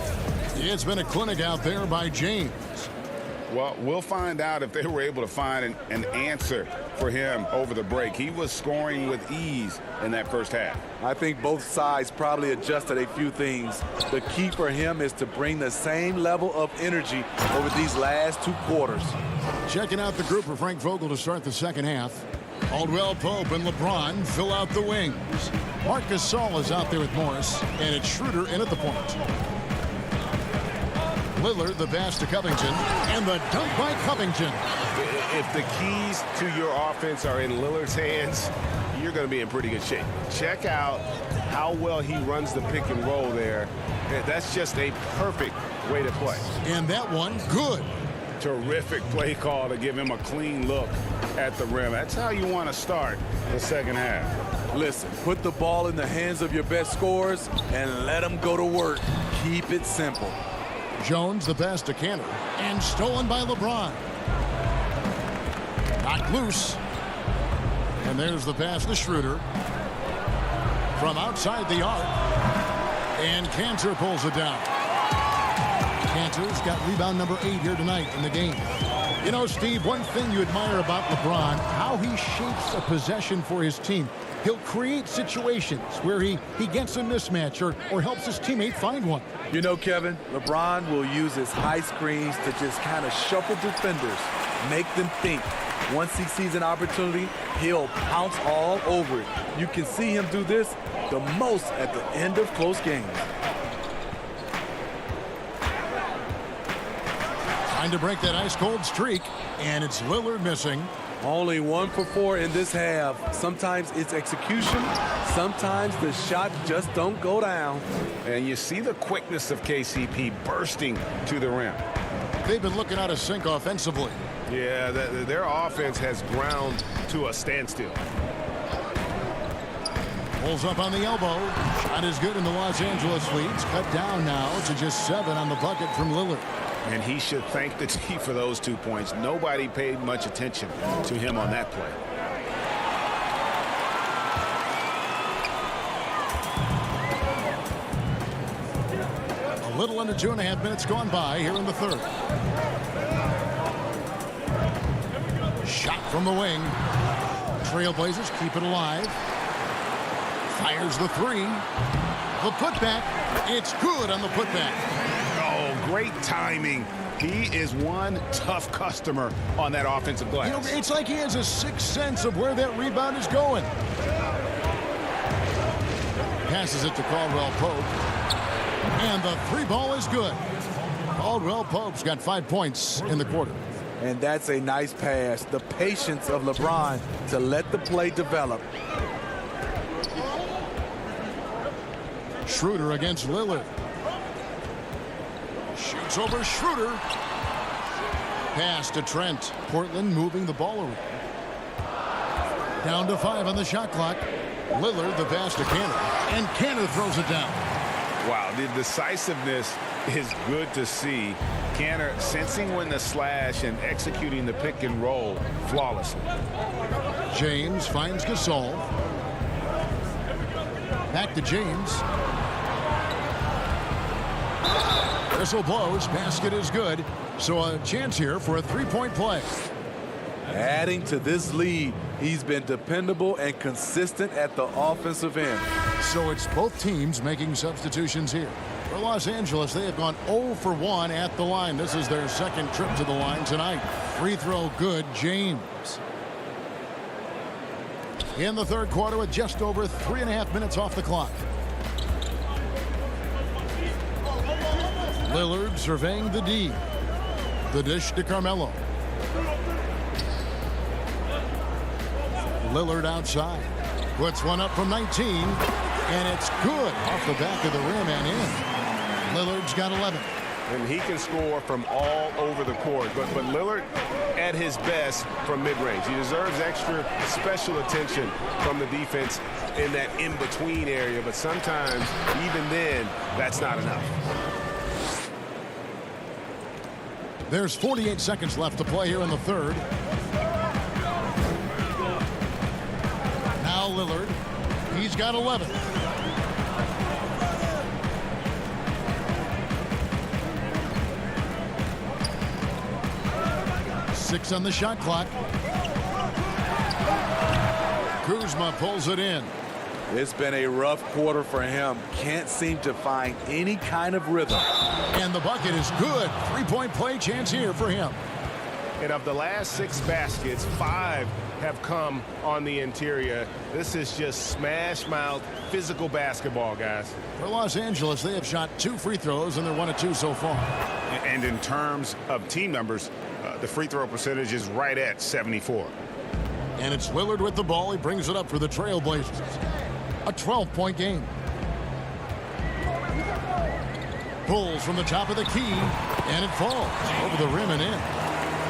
It's been a clinic out there by James. Well, we'll find out if they were able to find an answer for him over the break. He was scoring with ease in that first half. I think both sides probably adjusted a few things. The key for him is to bring the same level of energy over these last 2 quarters. Checking out the group for Frank Vogel to start the second half. Caldwell Pope and LeBron fill out the wings. Marc Gasol is out there with Morris, and it's Schroeder in at the point. Lillard, the pass to Covington, and the dunk by Covington. If the keys to your offense are in Lillard's hands, you're going to be in pretty good shape. Check out how well he runs the pick and roll there. That's just a perfect way to play. And that one, good. Terrific play call to give him a clean look at the rim. That's how you want to start the second half. Listen, put the ball in the hands of your best scorers and let them go to work. Keep it simple. Jones, the pass to Cantor, and stolen by LeBron. Knocked loose. And there's the pass to Schroeder. From outside the arc. And Cantor pulls it down. Cantor's got rebound number 8 here tonight in the game. You know, Steve, one thing you admire about LeBron, how he shapes a possession for his team. He'll create situations where he gets a mismatch or helps his teammate find one. You know, Kevin, LeBron will use his high screens to just kind of shuffle defenders, make them think. Once he sees an opportunity, he'll pounce all over it. You can see him do this the most at the end of close games. Trying to break that ice-cold streak, and it's Lillard missing. Only 1 for 4 in this half. Sometimes it's execution. Sometimes the shot just don't go down. And you see the quickness of KCP bursting to the rim. They've been looking out of sync offensively. Yeah, their offense has ground to a standstill. Pulls up on the elbow. Shot is good, and the Los Angeles leads cut down now to just 7 on the bucket from Lillard. And he should thank the team for those 2 points. Nobody paid much attention to him on that play. A little under 2.5 minutes gone by here in the third. Shot from the wing. Trailblazers keep it alive. Fires the 3. The putback. It's good on the putback. Great timing. He is one tough customer on that offensive glass. You know, it's like he has a sixth sense of where that rebound is going. Passes it to Caldwell Pope. And the 3 ball is good. Caldwell Pope's got 5 points in the quarter. And that's a nice pass. The patience of LeBron to let the play develop. Schroeder against Lillard. Shoots over Schroeder. Pass to Trent. Portland moving the ball around. Down to 5 on the shot clock. Lillard the pass to Cantor. And Cantor throws it down. Wow, the decisiveness is good to see. Canner sensing when to slash and executing the pick and roll flawlessly. James finds Gasol. Back to James. Whistle blows. Basket is good. So a chance here for a three-point play. Adding to this lead, he's been dependable and consistent at the offensive end. So it's both teams making substitutions here. For Los Angeles, they have gone 0 for 1 at the line. This is their second trip to the line tonight. Free throw good, James. In the third quarter with just over 3.5 minutes off the clock. Lillard surveying the D. The dish to Carmelo. Lillard outside. Puts one up from 19. And it's good off the back of the rim and in. Lillard's got 11. And he can score from all over the court. But Lillard at his best from mid-range. He deserves extra special attention from the defense in that in-between area. But sometimes, even then, that's not enough. There's 48 seconds left to play here in the third. Now Lillard. He's got 11. Six on the shot clock. Kuzma pulls it in. It's been a rough quarter for him. Can't seem to find any kind of rhythm. And the bucket is good. Three-point play chance here for him. And of the last 6 baskets, 5 have come on the interior. This is just smash-mouth physical basketball, guys. For Los Angeles, they have shot 2 free throws, and they're 1 of 2 so far. And in terms of team numbers, the free throw percentage is right at 74. And it's Lillard with the ball. He brings it up for the Trailblazers. A 12-point game. Pulls from the top of the key, and it falls over the rim and in.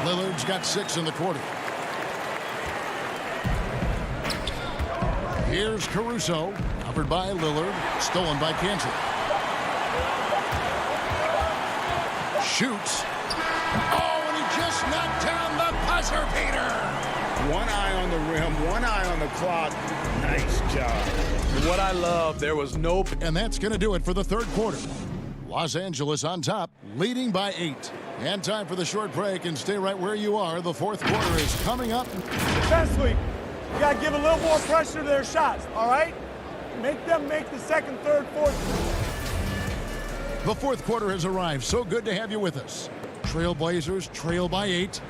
Lillard's got 6 in the quarter. Here's Caruso, covered by Lillard, stolen by Cantor. Shoots. Oh, and he just knocked down the buzzer beater. One eye on the rim, one eye on the clock. Nice job. What I love, there was no... And that's going to do it for the third quarter. Los Angeles on top, leading by 8. And time for the short break, and stay right where you are. The fourth quarter is coming up. Defensively, you got to give a little more pressure to their shots, all right? Make them make the second, third, fourth. The fourth quarter has arrived. So good to have you with us. Trailblazers trail by 8.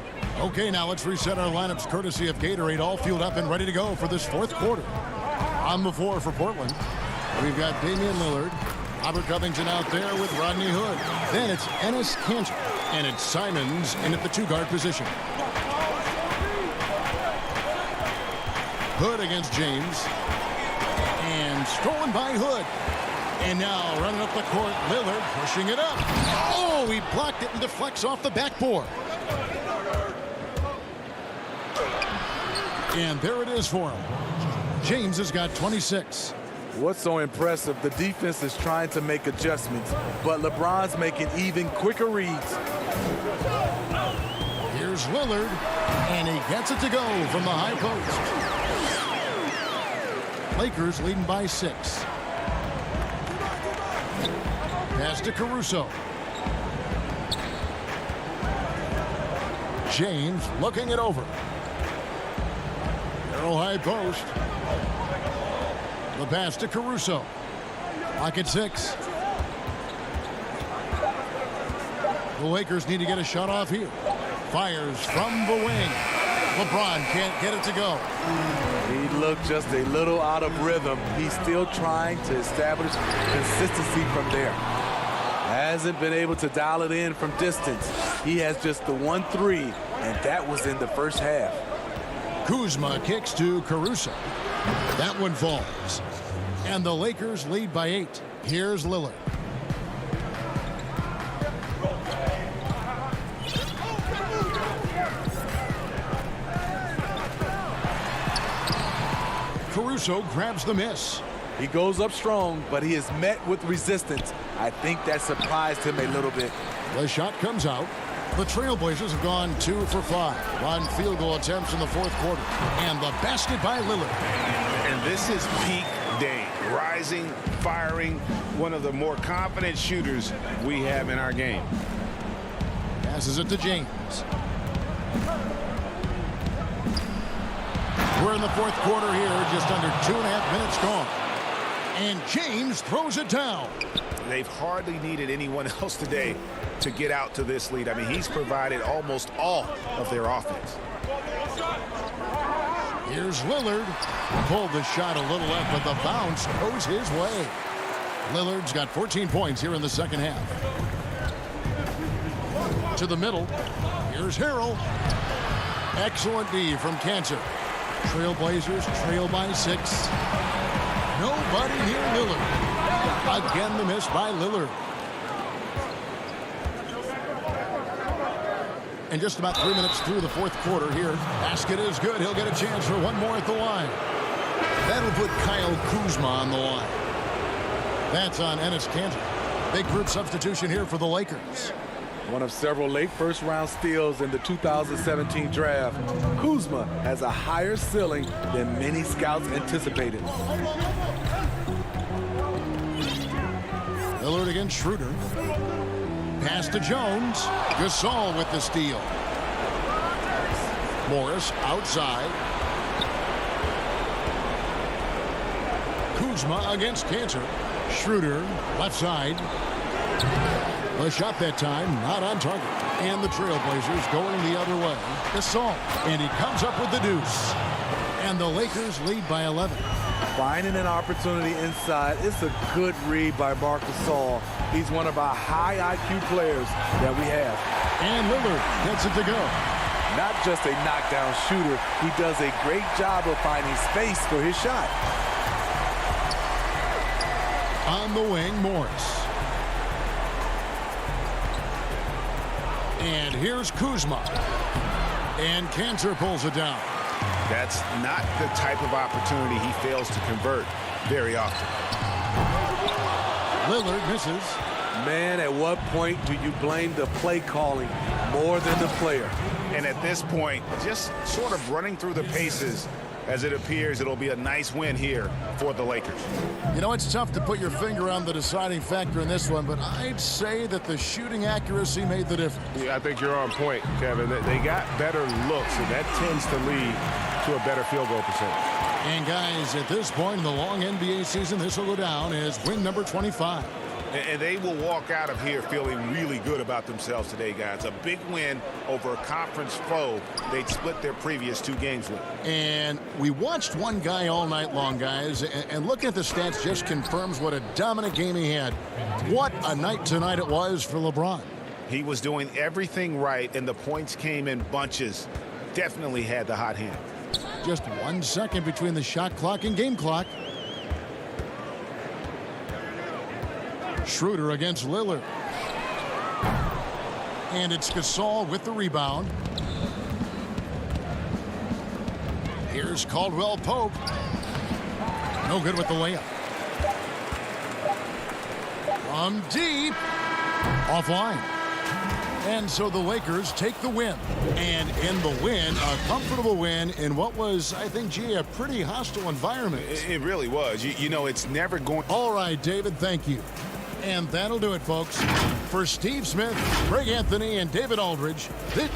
Okay, now let's reset our lineups courtesy of Gatorade, all fueled up and ready to go for this fourth quarter. On the floor for Portland, we've got Damian Lillard, Robert Covington out there with Rodney Hood. Then it's Enes Kanter, and it's Simons in at the 2-guard position. Hood against James. And stolen by Hood. And now running up the court, Lillard pushing it up. Oh, he blocked it and deflects off the backboard. And there it is for him. James has got 26. What's so impressive, the defense is trying to make adjustments, but LeBron's making even quicker reads. Here's Lillard, and he gets it to go from the high post. Lakers leading by 6. Pass to Caruso. James looking it over. Narrow high post. The pass to Caruso. Lock at 6. The Lakers need to get a shot off here. Fires from the wing. LeBron can't get it to go. He looked just a little out of rhythm. He's still trying to establish consistency from there. Hasn't been able to dial it in from distance. He has just the 1-3, and that was in the first half. Kuzma kicks to Caruso. That one falls. And the Lakers lead by 8. Here's Lillard. Caruso grabs the miss. He goes up strong, but he is met with resistance. I think that surprised him a little bit. The shot comes out. The Trailblazers have gone 2 for 5 on field goal attempts in the fourth quarter. And the basket by Lillard. And this is peak Dame. Rising, firing, one of the more confident shooters we have in our game. Passes it to James. We're in the fourth quarter here, just under 2.5 minutes gone. And James throws it down. They've hardly needed anyone else today to get out to this lead. I mean, he's provided almost all of their offense. Here's Lillard. Pulled the shot a little left, but the bounce goes his way. Lillard's got 14 points here in the second half. To the middle. Here's Harrell. Excellent D from Cancer. Trailblazers trail by 6. Nobody near Lillard. Again, the miss by Lillard. And just about 3 minutes through the fourth quarter here. Basket is good. He'll get a chance for one more at the line. That'll put Kyle Kuzma on the line. That's on Enes Kanter. Big group substitution here for the Lakers. One of several late first-round steals in the 2017 draft, Kuzma has a higher ceiling than many scouts anticipated. Lillard against Schroeder. Pass to Jones. Gasol with the steal. Morris outside. Kuzma against Cantor. Schroeder left side. A shot that time, not on target. And the Trailblazers going the other way. Gasol, and he comes up with the deuce. And the Lakers lead by 11. Finding an opportunity inside, it's a good read by Marc Gasol. He's one of our high IQ players that we have. And Lillard gets it to go. Not just a knockdown shooter, he does a great job of finding space for his shot. On the wing, Morris. And here's Kuzma. And Cantor pulls it down. That's not the type of opportunity he fails to convert very often. Lillard misses. Man, at what point do you blame the play calling more than the player? And at this point, just sort of running through the paces, as it appears it'll be a nice win here for the Lakers. You know, it's tough to put your finger on the deciding factor in this one, but I'd say that the shooting accuracy made the difference. Yeah, I think you're on point, Kevin. They got better looks, and that tends to lead to a better field goal percentage. And guys, at this point in the long NBA season, this will go down as win number 25. And they will walk out of here feeling really good about themselves today, guys. A big win over a conference foe they'd split their previous 2 games with. And we watched one guy all night long, guys, and looking at the stats just confirms what a dominant game he had. What a night tonight it was for LeBron. He was doing everything right, and the points came in bunches. Definitely had the hot hand. Just 1 second between the shot clock and game clock. Schroeder against Lillard. And it's Gasol with the rebound. Here's Caldwell Pope. No good with the layup. From deep. Offline. And so the Lakers take the win. And in the win, a comfortable win in what was, I think, gee, a pretty hostile environment. It really was. You know, it's never going... All right, David, thank you. And that'll do it, folks. For Steve Smith, Greg Anthony, and David Aldridge, this...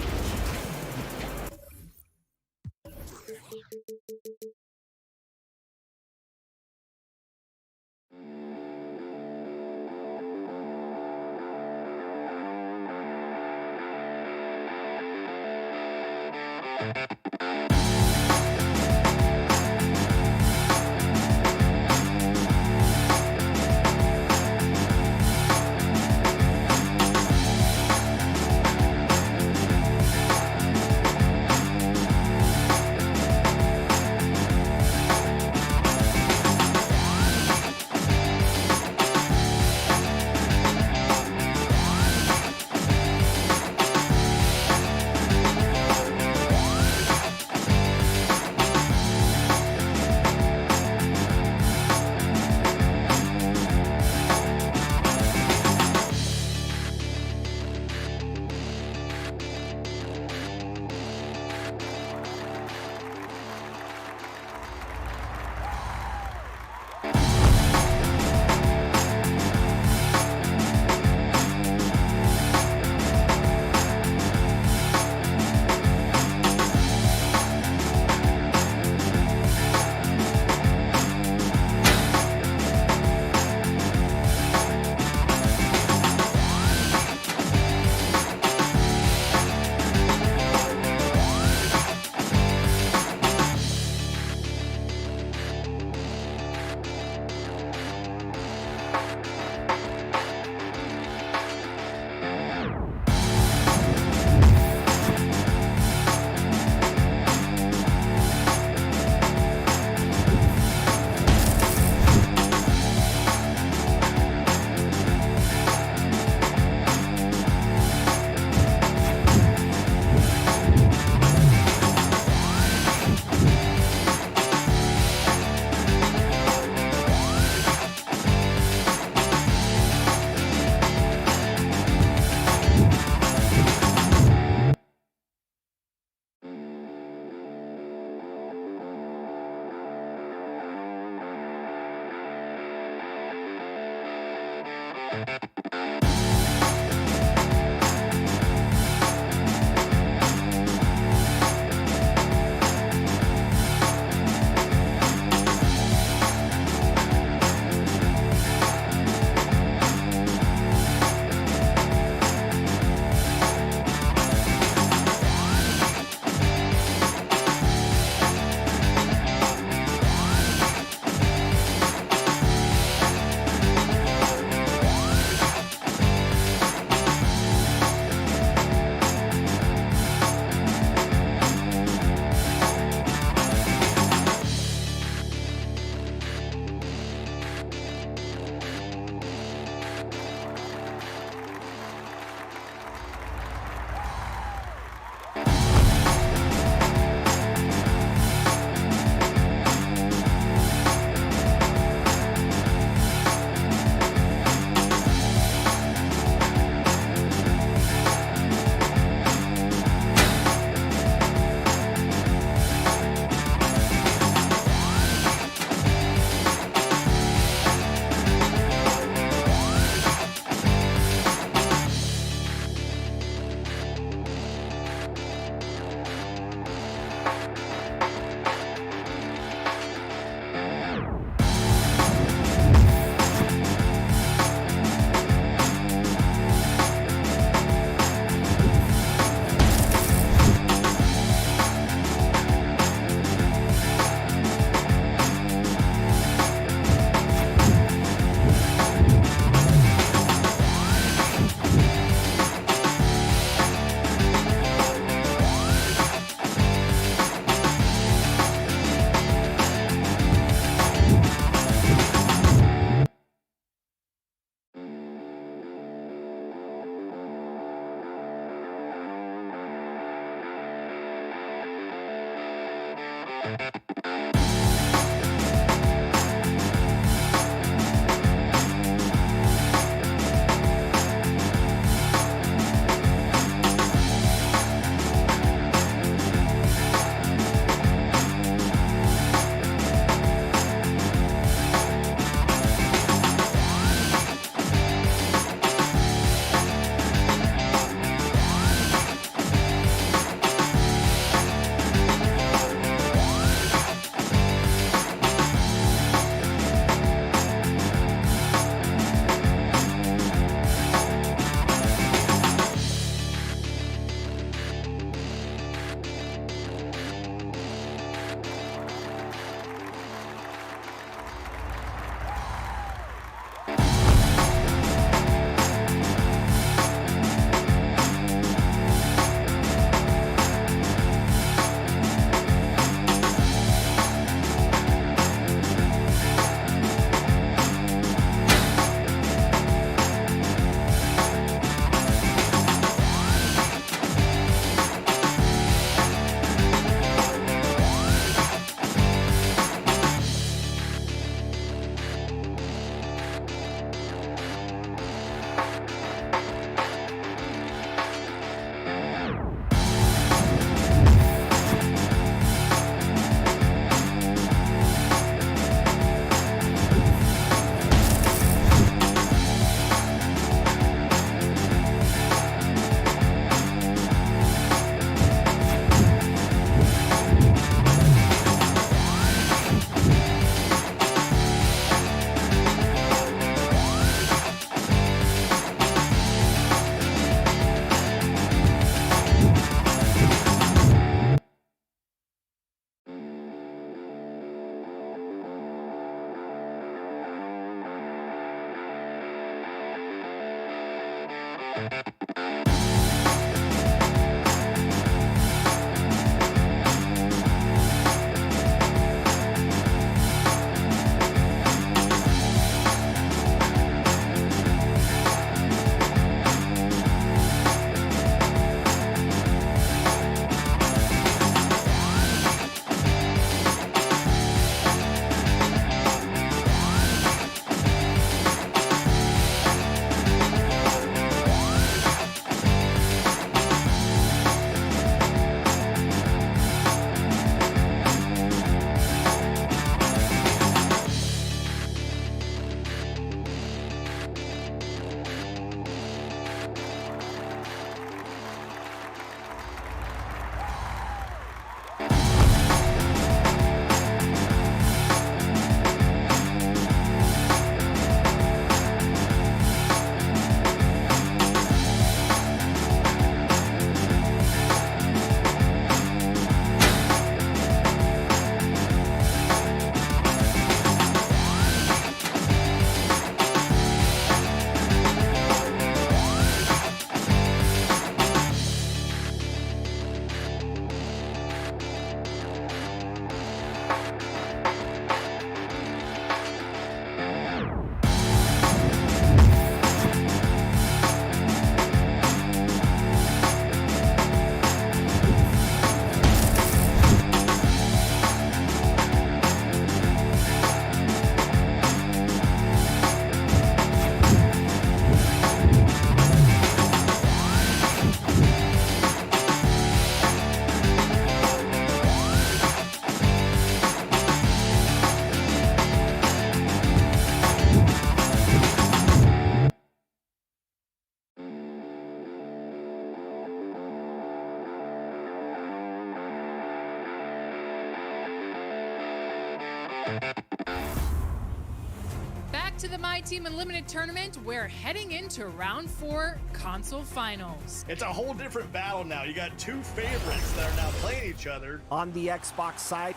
Back to the My Team Unlimited tournament. We're heading into round 4 console finals. It's a whole different battle now. You got two favorites that are now playing each other. On the Xbox side,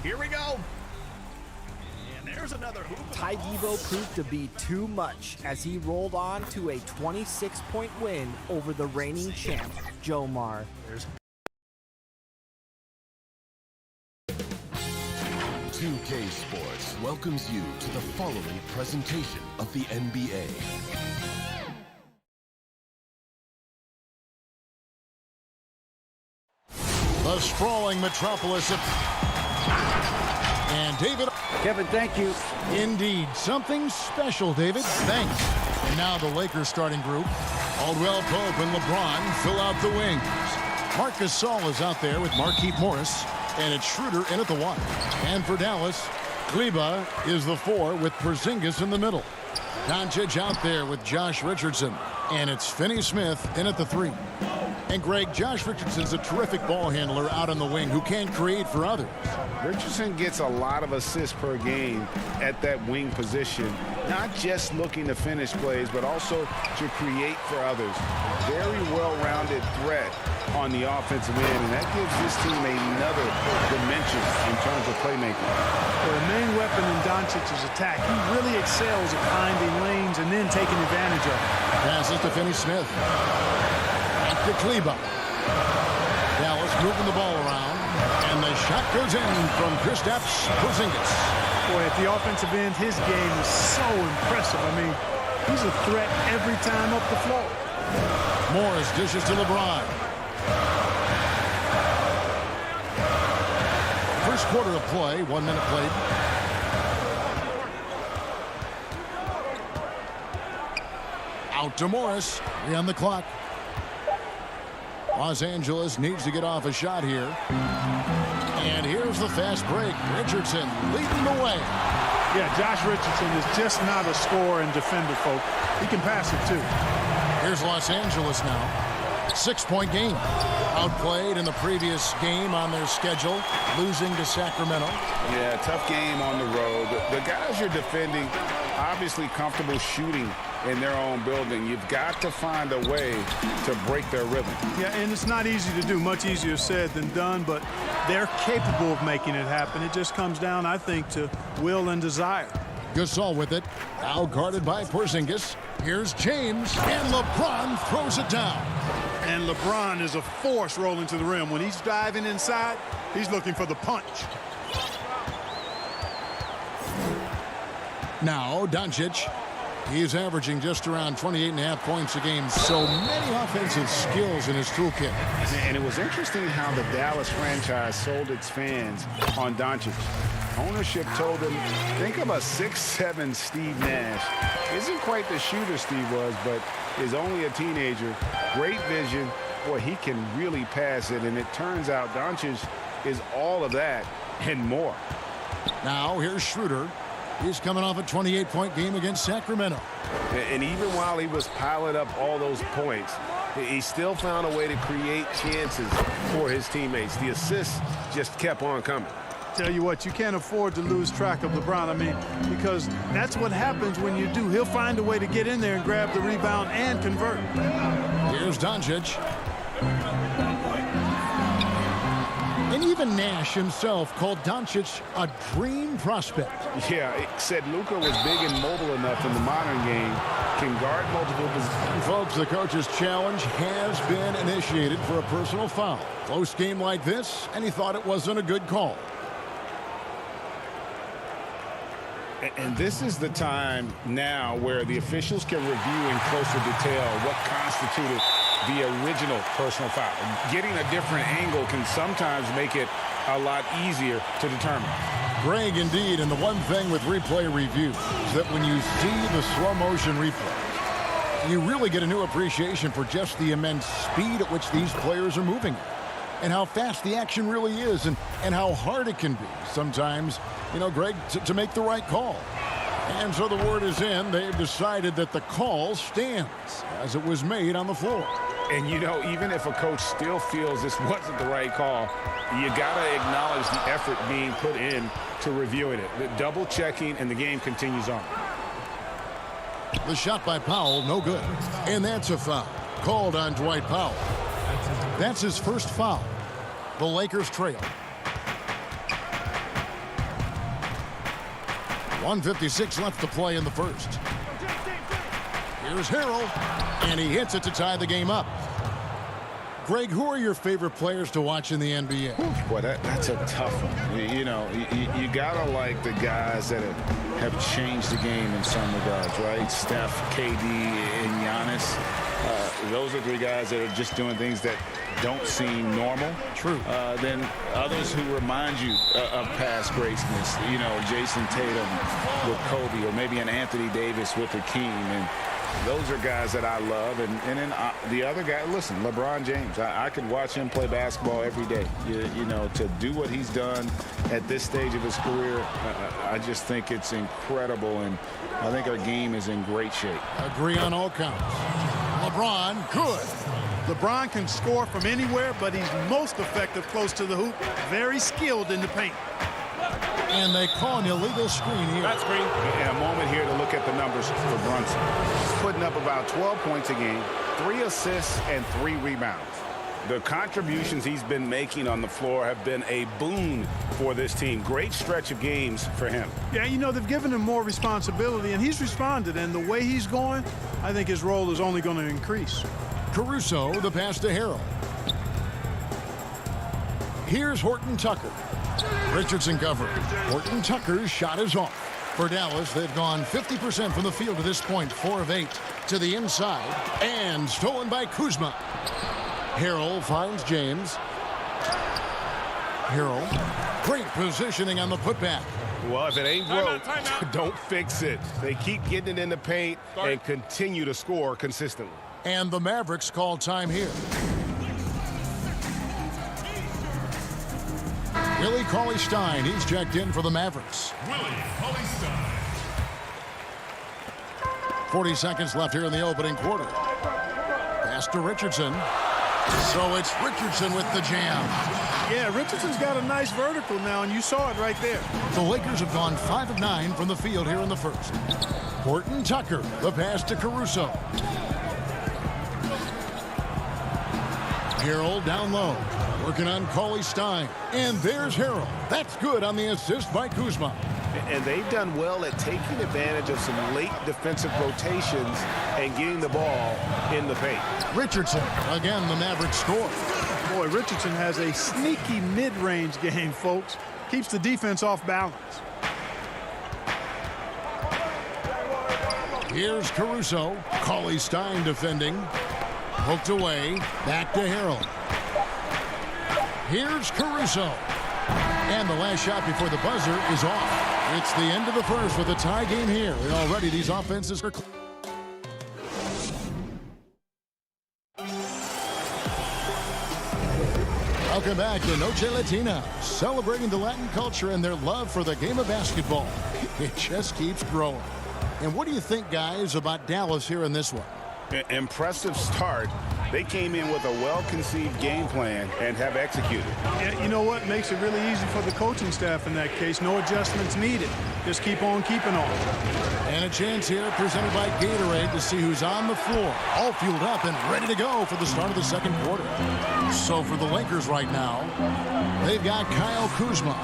here we go. And there's another hoop. Ty Devo proved to be too much as he rolled on to a 26-point win over the reigning champ, Jomar. 2K Sports welcomes you to the following presentation of the NBA. The sprawling metropolis of... And David... Kevin, thank you. Indeed. Something special, David. Thanks. And now the Lakers starting group. Caldwell Pope and LeBron fill out the wings. Marc Gasol is out there with Markieff Morris. And it's Schroeder in at the 1. And for Dallas, Kleba is the 4 with Porzingis in the middle. Doncic out there with Josh Richardson. And it's Finney-Smith in at the 3. And Greg, Josh Richardson's a terrific ball handler out on the wing who can create for others. Richardson gets a lot of assists per game at that wing position, not just looking to finish plays, but also to create for others. Very well-rounded threat on the offensive end, and that gives this team another dimension in terms of playmaking. Well, the main weapon in Doncic's attack, he really excels at finding lanes and then taking advantage of it. Passes to Finney-Smith. To Kleba. Dallas moving the ball around, and the shot goes in from Kristaps Porzingis. Boy, at the offensive end, his game is so impressive. I mean, he's a threat every time up the floor. Morris dishes to LeBron. First quarter of play, 1 minute played. Out to Morris, 3 on the clock. Los Angeles needs to get off a shot here. And here's the fast break. Richardson leading the way. Yeah, Josh Richardson is just not a scorer and defender, folks. He can pass it, too. Here's Los Angeles now. 6-point game. Outplayed in the previous game on their schedule, losing to Sacramento. Yeah, tough game on the road. The guys you're defending, obviously comfortable shooting in their own building. You've got to find a way to break their rhythm. Yeah, and it's not easy to do. Much easier said than done, but they're capable of making it happen. It just comes down, I think, to will and desire. Gasol with it. Now guarded by Porzingis. Here's James, and LeBron throws it down. And LeBron is a force rolling to the rim. When he's diving inside, he's looking for the punch. Now Doncic. He's averaging just around 28.5 points a game. So many offensive skills in his toolkit. And it was interesting how the Dallas franchise sold its fans on Doncic. Ownership told them, think of a 6'7" Steve Nash. Isn't quite the shooter Steve was, but is only a teenager. Great vision. Boy, he can really pass it. And it turns out Doncic is all of that and more. Now here's Schroeder. He's coming off a 28-point game against Sacramento. And even while he was piling up all those points, he still found a way to create chances for his teammates. The assists just kept on coming. Tell you what, you can't afford to lose track of LeBron. I mean, because that's what happens when you do. He'll find a way to get in there and grab the rebound and convert. Here's Doncic. And even Nash himself called Doncic a dream prospect. Yeah, it said Luka was big and mobile enough in the modern game, can guard multiple positions. Folks, the coach's challenge has been initiated for a personal foul. Close game like this, and he thought it wasn't a good call. And this is the time now where the officials can review in closer detail what constituted the original personal foul. Getting a different angle can sometimes make it a lot easier to determine. Greg, indeed, and the one thing with replay review is that when you see the slow motion replay, you really get a new appreciation for just the immense speed at which these players are moving and how fast the action really is and how hard it can be sometimes, you know, Greg, to make the right call. And so the word is in. They've decided that the call stands as it was made on the floor. And, you know, even if a coach still feels this wasn't the right call, you got to acknowledge the effort being put in to reviewing it. The double checking, and the game continues on. The shot by Powell, no good. And that's a foul called on Dwight Powell. That's his first foul. The Lakers trail. 1:56 left to play in the first. Here's Harrell, and he hits it to tie the game up. Greg, who are your favorite players to watch in the NBA? Boy, that's a tough one. You know, you gotta like the guys that have changed the game in some regards, right? Steph, KD, and Giannis. Those are three guys that are just doing things that don't seem normal. True. Then others who remind you of past greatness. You know, Jason Tatum with Kobe, or maybe an Anthony Davis with Hakeem. And those are guys that I love. And then the other guy, listen, LeBron James. I could watch him play basketball every day. You know, to do what he's done at this stage of his career, I just think it's incredible. And I think our game is in great shape. Agree on all counts. LeBron, good. LeBron can score from anywhere, but he's most effective close to the hoop. Very skilled in the paint. And they call an illegal screen here. That screen. And a moment here to look at the numbers for Brunson. He's putting up about 12 points a game, 3 assists, and 3 rebounds. The contributions he's been making on the floor have been a boon for this team. Great stretch of games for him. Yeah, you know, they've given him more responsibility, and he's responded. And the way he's going, I think his role is only going to increase. Caruso, the pass to Harrell. Here's Horton Tucker. Richardson covered. Horton Tucker's shot is off. For Dallas, they've gone 50% from the field to this point, 4 of 8 to the inside, and stolen by Kuzma. Harrell finds James. Harrell, great positioning on the putback. Well, if it ain't broke, don't fix it. They keep getting it in the paint and continue to score consistently. And the Mavericks call time here. Willie Cauley-Stein, he's checked in for the Mavericks. Willie Cauley-Stein. 40 seconds left here in the opening quarter. Pass to Richardson. So it's Richardson with the jam. Yeah, Richardson's got a nice vertical now, and you saw it right there. The Lakers have gone 5 of 9 from the field here in the first. Horton Tucker, the pass to Caruso. Harrell down low, working on Cauley-Stein. And there's Harrell. That's good on the assist by Kuzma. And they've done well at taking advantage of some late defensive rotations and getting the ball in the paint. Richardson, again, the Mavericks score. Boy, Richardson has a sneaky mid-range game, folks. Keeps the defense off balance. Here's Caruso. Cauley-Stein defending. Poked away. Back to Harrell. Here's Caruso. And the last shot before the buzzer is off. It's the end of the first with a tie game here. And already these offenses are... Welcome back to Noche Latina, celebrating the Latin culture and their love for the game of basketball. It just keeps growing. And what do you think, guys, about Dallas here in this one? Impressive start. They came in with a well-conceived game plan and have executed. Yeah, you know what makes it really easy for the coaching staff in that case? No adjustments needed. Just keep on keeping on. And a chance here presented by Gatorade to see who's on the floor, all fueled up and ready to go for the start of the second quarter. So for the Lakers right now, they've got Kyle Kuzma.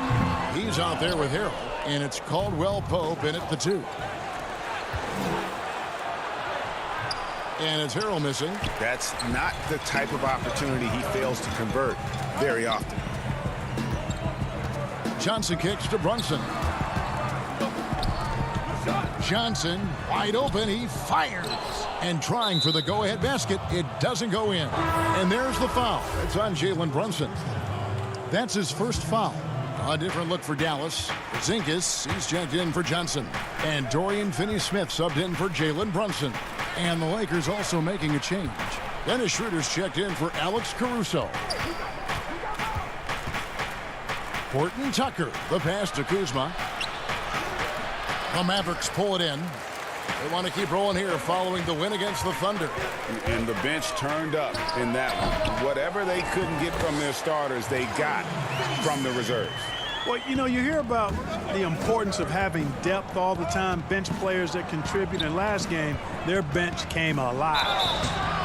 He's out there with Harrell, and it's Caldwell Pope in at the 2. And it's Harrell missing. That's not the type of opportunity he fails to convert very often. Johnson kicks to Brunson. Johnson wide open. He fires. And trying for the go-ahead basket. It doesn't go in. And there's the foul. It's on Jalen Brunson. That's his first foul. A different look for Dallas. Zinkas, he's checked in for Johnson. And Dorian Finney-Smith subbed in for Jalen Brunson. And the Lakers also making a change. Dennis Schroeder's checked in for Alex Caruso. Horton Tucker, the pass to Kuzma. The Mavericks pull it in. They want to keep rolling here following the win against the Thunder. And the bench turned up in that one. Whatever they couldn't get from their starters, they got from the reserves. Well, you know, you hear about the importance of having depth all the time, bench players that contribute. In last game, their bench came alive.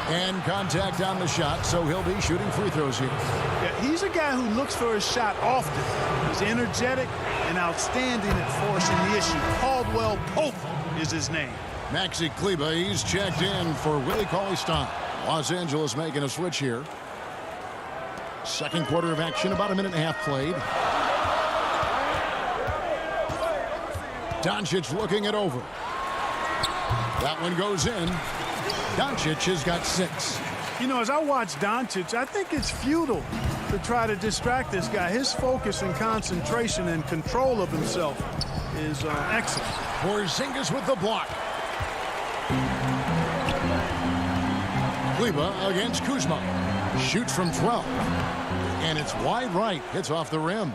And contact on the shot, so he'll be shooting free throws here. Yeah, he's a guy who looks for his shot often. He's energetic and outstanding at forcing the issue. Caldwell Pope is his name. Maxi Kleber, he's checked in for Willie Cauley-Stein. Los Angeles making a switch here. Second quarter of action, about a minute and a half played. Doncic looking it over. That one goes in. Doncic has got 6. You know, as I watch Doncic, I think it's futile to try to distract this guy. His focus and concentration and control of himself is excellent. Porzingis with the block. Kleber against Kuzma. Shoots from 12. And it's wide right. Hits off the rim.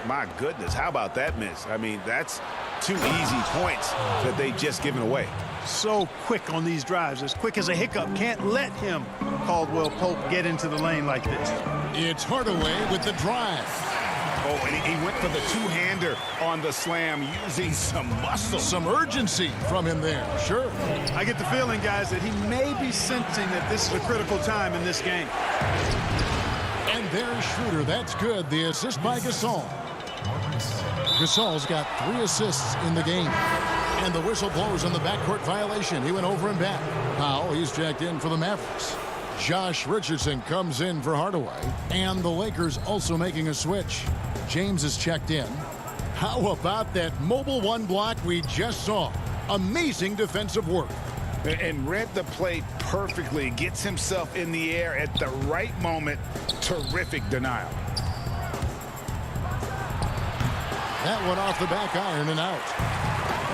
My goodness, how about that miss? I mean, that's 2 easy points that they've just given away. So quick on these drives, as quick as a hiccup. Can't let him, Caldwell Pope, get into the lane like this. It's Hardaway with the drive. Oh, and he went for the two-hander on the slam using some muscle. Some urgency from him there, sure. I get the feeling, guys, that he may be sensing that this is a critical time in this game. And there's Schroeder. That's good. The assist by Gasol. Gasol's got 3 assists in the game. And the whistle blows on the backcourt violation. He went over and back. Powell, he's checked in for the Mavericks. Josh Richardson comes in for Hardaway. And the Lakers also making a switch. James is checked in. How about that mobile 1 block we just saw? Amazing defensive work. And read the play perfectly. Gets himself in the air at the right moment. Terrific denial. That one off the back iron and out.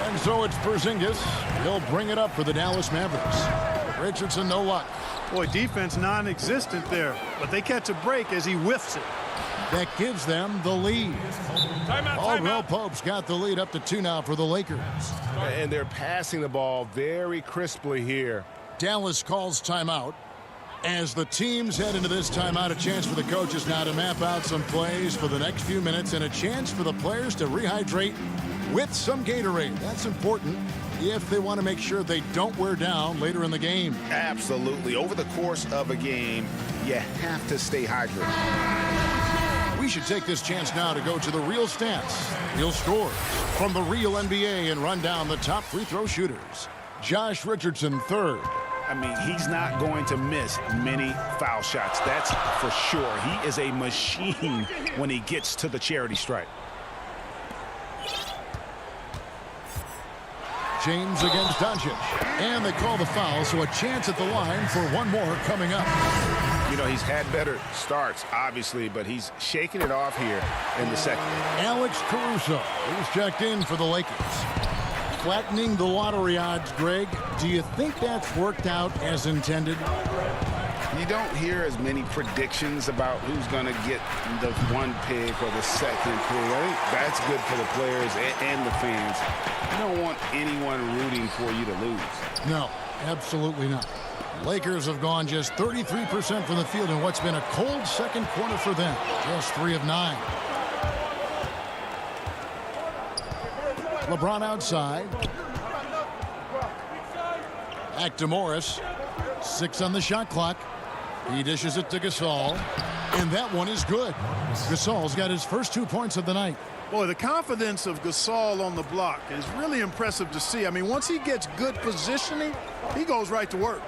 And so it's Porzingis. He'll bring it up for the Dallas Mavericks. Richardson, no luck. Boy, defense non-existent there, but they catch a break as he whiffs it. That gives them the lead. Caldwell Pope's got the lead up to 2 now for the Lakers. And they're passing the ball very crisply here. Dallas calls timeout. As the teams head into this timeout, a chance for the coaches now to map out some plays for the next few minutes and a chance for the players to rehydrate with some Gatorade. That's important if they want to make sure they don't wear down later in the game. Absolutely. Over the course of a game, you have to stay hydrated. We should take this chance now to go to the real stats, real scores from the real NBA and run down the top free throw shooters. Josh Richardson, 3rd. I mean, he's not going to miss many foul shots. That's for sure. He is a machine when he gets to the charity stripe. James against Doncic. And they call the foul, so a chance at the line for one more coming up. You know, he's had better starts, obviously, but he's shaking it off here in the second. Alex Caruso, who's checked in for the Lakers. Flattening the lottery odds, Greg. Do you think that's worked out as intended? You don't hear as many predictions about who's going to get the 1 pick or the 2nd pick. I think that's good for the players and the fans. You don't want anyone rooting for you to lose. No, absolutely not. Lakers have gone just 33% from the field in what's been a cold second quarter for them. Just 3 of 9. LeBron outside. Back to Morris. 6 on the shot clock. He dishes it to Gasol. And that one is good. Gasol's got his first 2 points of the night. Boy, the confidence of Gasol on the block is really impressive to see. I mean, once he gets good positioning, he goes right to work.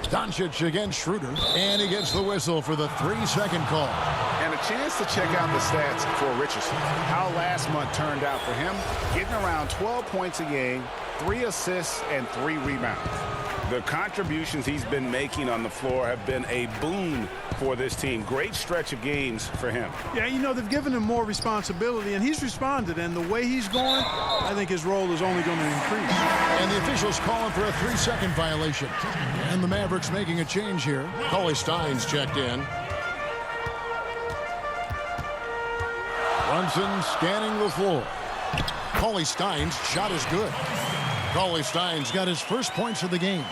Doncic against Schroeder. And he gets the whistle for the 3-second call. And a chance to check out the stats for Richardson. How last month turned out for him. Getting around 12 points a game, 3 assists, and 3 rebounds. The contributions he's been making on the floor have been a boon for this team. Great stretch of games for him. Yeah, you know, they've given him more responsibility, and he's responded. And the way he's going, I think his role is only going to increase. And the officials calling for a 3-second violation. And the Mavericks making a change here. Cauley-Stein's checked in. Brunson scanning the floor. Cauley-Stein's shot is good. Cauley-Stein's got his first points of the game.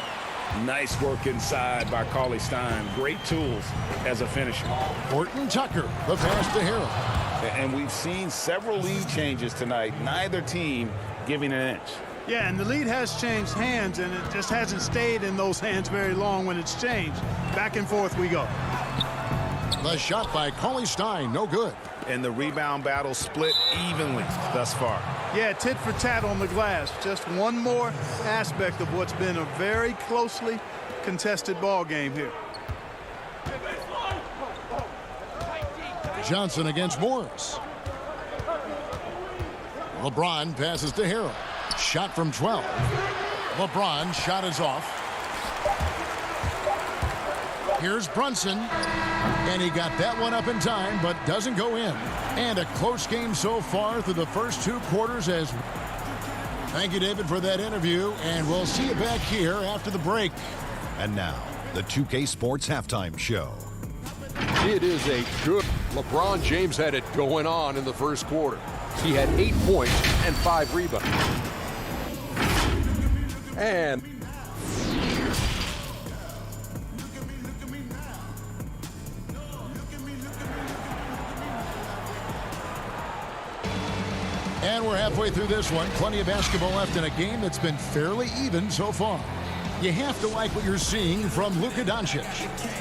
Nice work inside by Cauley-Stein. Great tools as a finisher. Horton Tucker, the pass to Harrell. And we've seen several lead changes tonight. Neither team giving an inch. Yeah, and the lead has changed hands, and it just hasn't stayed in those hands very long when it's changed. Back and forth we go. The shot by Cauley-Stein, no good. And the rebound battle split evenly thus far. Yeah, tit for tat on the glass. Just one more aspect of what's been a very closely contested ball game here. Johnson against Morris. LeBron passes to Harrell. Shot from 12. LeBron shot is off. Here's Brunson. And he got that one up in time, but doesn't go in. And a close game so far through the first 2 quarters. Thank you, David, for that interview. And we'll see you back here after the break. And now, the 2K Sports Halftime Show. It is a good. LeBron James had it going on in the first quarter. He had 8 points and 5 rebounds. And we're halfway through this one. Plenty of basketball left in a game that's been fairly even so far. You have to like what you're seeing from Luka Doncic.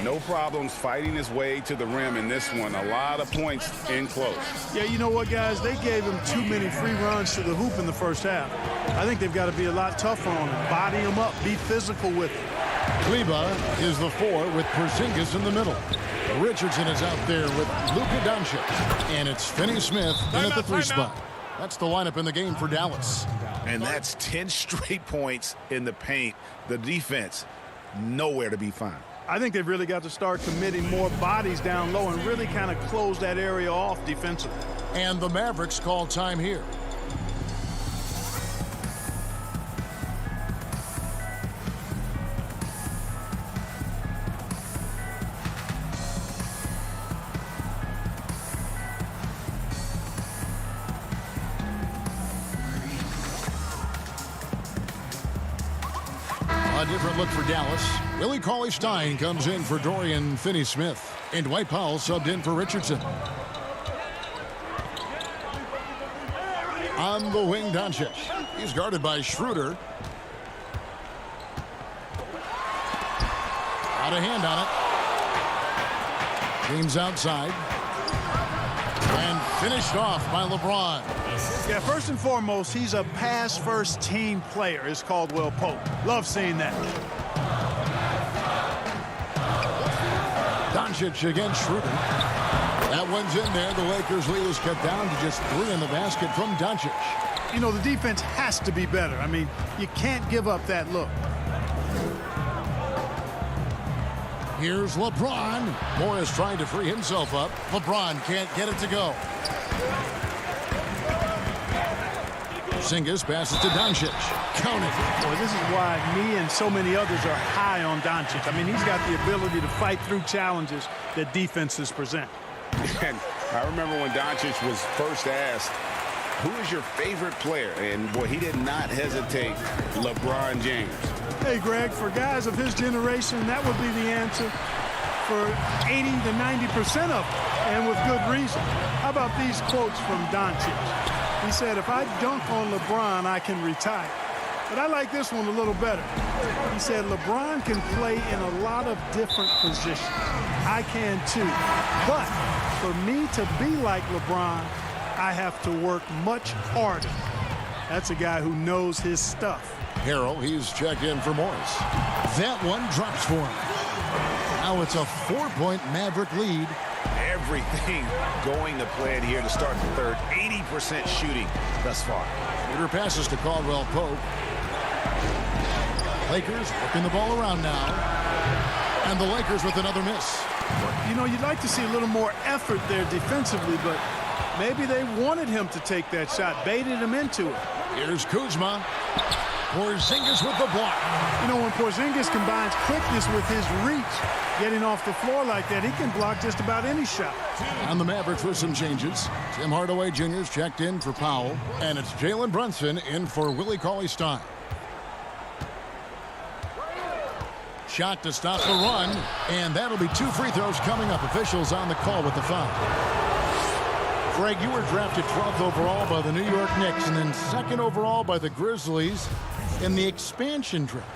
No problems fighting his way to the rim in this one. A lot of points in close. Yeah, you know what, guys? They gave him too many free runs to the hoop in the first half. I think they've got to be a lot tougher on him. Body him up. Be physical with him. Kleba is the 4 with Porzingis in the middle. Richardson is out there with Luka Doncic. And it's Finney-Smith in at the 3 spot. That's the lineup in the game for Dallas. And that's 10 straight points in the paint. The defense, nowhere to be found. I think they've really got to start committing more bodies down low and really kind of close that area off defensively. And the Mavericks call time here. A different look for Dallas. Willie Cauley-Stein comes in for Dorian Finney-Smith. And Dwight Powell subbed in for Richardson. On the wing, Doncic. He's guarded by Schroeder. Out of hand on it. James outside. And finished off by LeBron. Yeah, first and foremost, he's a pass-first team player, is Caldwell Pope. Love seeing that. Doncic against Schroeder. That one's in there. The Lakers' lead is cut down to just 3 in the basket from Doncic. You know, the defense has to be better. I mean, you can't give up that look. Here's LeBron. Morris trying to free himself up. LeBron can't get it to go. Porzingis passes to Doncic. Count it. Boy, this is why me and so many others are high on Doncic. I mean, he's got the ability to fight through challenges that defenses present. And I remember when Doncic was first asked, who is your favorite player? And, boy, he did not hesitate. LeBron James. Hey, Greg, for guys of his generation, that would be the answer for 80 to 90% of them, and with good reason. How about these quotes from Doncic? He said, if I dunk on LeBron, I can retire. But I like this one a little better. He said, LeBron can play in a lot of different positions. I can too. But for me to be like LeBron, I have to work much harder. That's a guy who knows his stuff. Harrell, he's checked in for Morris. That one drops for him. Now it's a 4-point Maverick lead. Everything going to plan here to start the third. 80% shooting thus far. Shooter passes to Caldwell Pope. Lakers working the ball around now. And the Lakers with another miss. You know, you'd like to see a little more effort there defensively, but maybe they wanted him to take that shot, baited him into it. Here's Kuzma. Porzingis with the block. You know, when Porzingis combines quickness with his reach, getting off the floor like that, he can block just about any shot. On the Mavericks with some changes. Tim Hardaway Jr.'s checked in for Powell, and it's Jalen Brunson in for Willie Cauley-Stein. Shot to stop the run, and that'll be 2 free throws coming up. Officials on the call with the foul. Greg, you were drafted 12th overall by the New York Knicks and then 2nd overall by the Grizzlies in the expansion draft.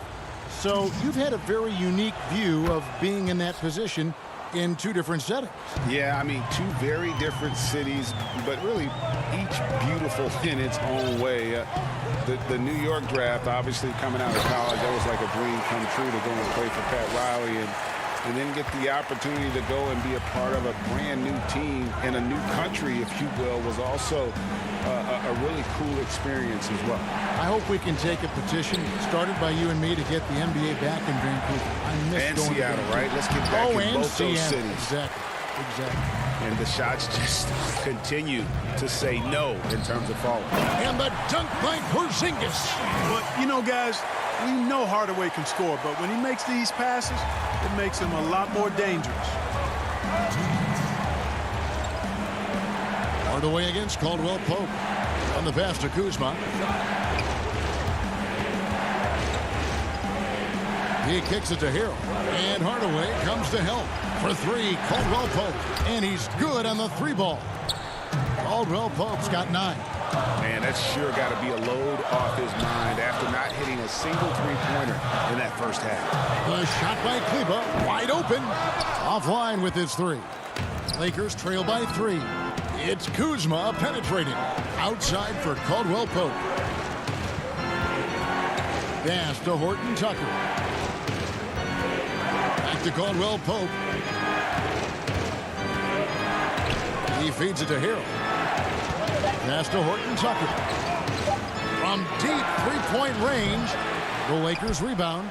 So you've had a very unique view of being in that position in 2 different settings. Yeah, I mean, 2 very different cities, but really each beautiful in its own way. The New York draft, obviously coming out of college, that was like a dream come true to go and play for Pat Riley and then get the opportunity to go and be a part of a brand new team in a new country, if you will, was also a really cool experience as well. I hope we can take a petition started by you and me to get the NBA back in Vancouver. I miss and going Seattle, to right? Let's get back in both Seattle. those cities. Exactly. And the shots just continue to say no in terms of falling. And the dunk by Porzingis. But, you know, guys, we know Hardaway can score, but when he makes these passes, it makes him a lot more dangerous. Hardaway against Caldwell Pope. On the pass to Kuzma. He kicks it to Hero. And Hardaway comes to help. For 3, Caldwell Pope. And he's good on the 3-ball. Caldwell Pope's got 9. Man, that's sure got to be a load off his mind after not hitting a single three-pointer in that first half. The shot by Kleba, wide open. Offline with his 3. Lakers trail by 3. It's Kuzma penetrating. Outside for Caldwell Pope. Pass to Horton Tucker. Back to Caldwell Pope. He feeds it to Hero. Pass to Horton Tucker. From deep 3-point range, the Lakers rebound.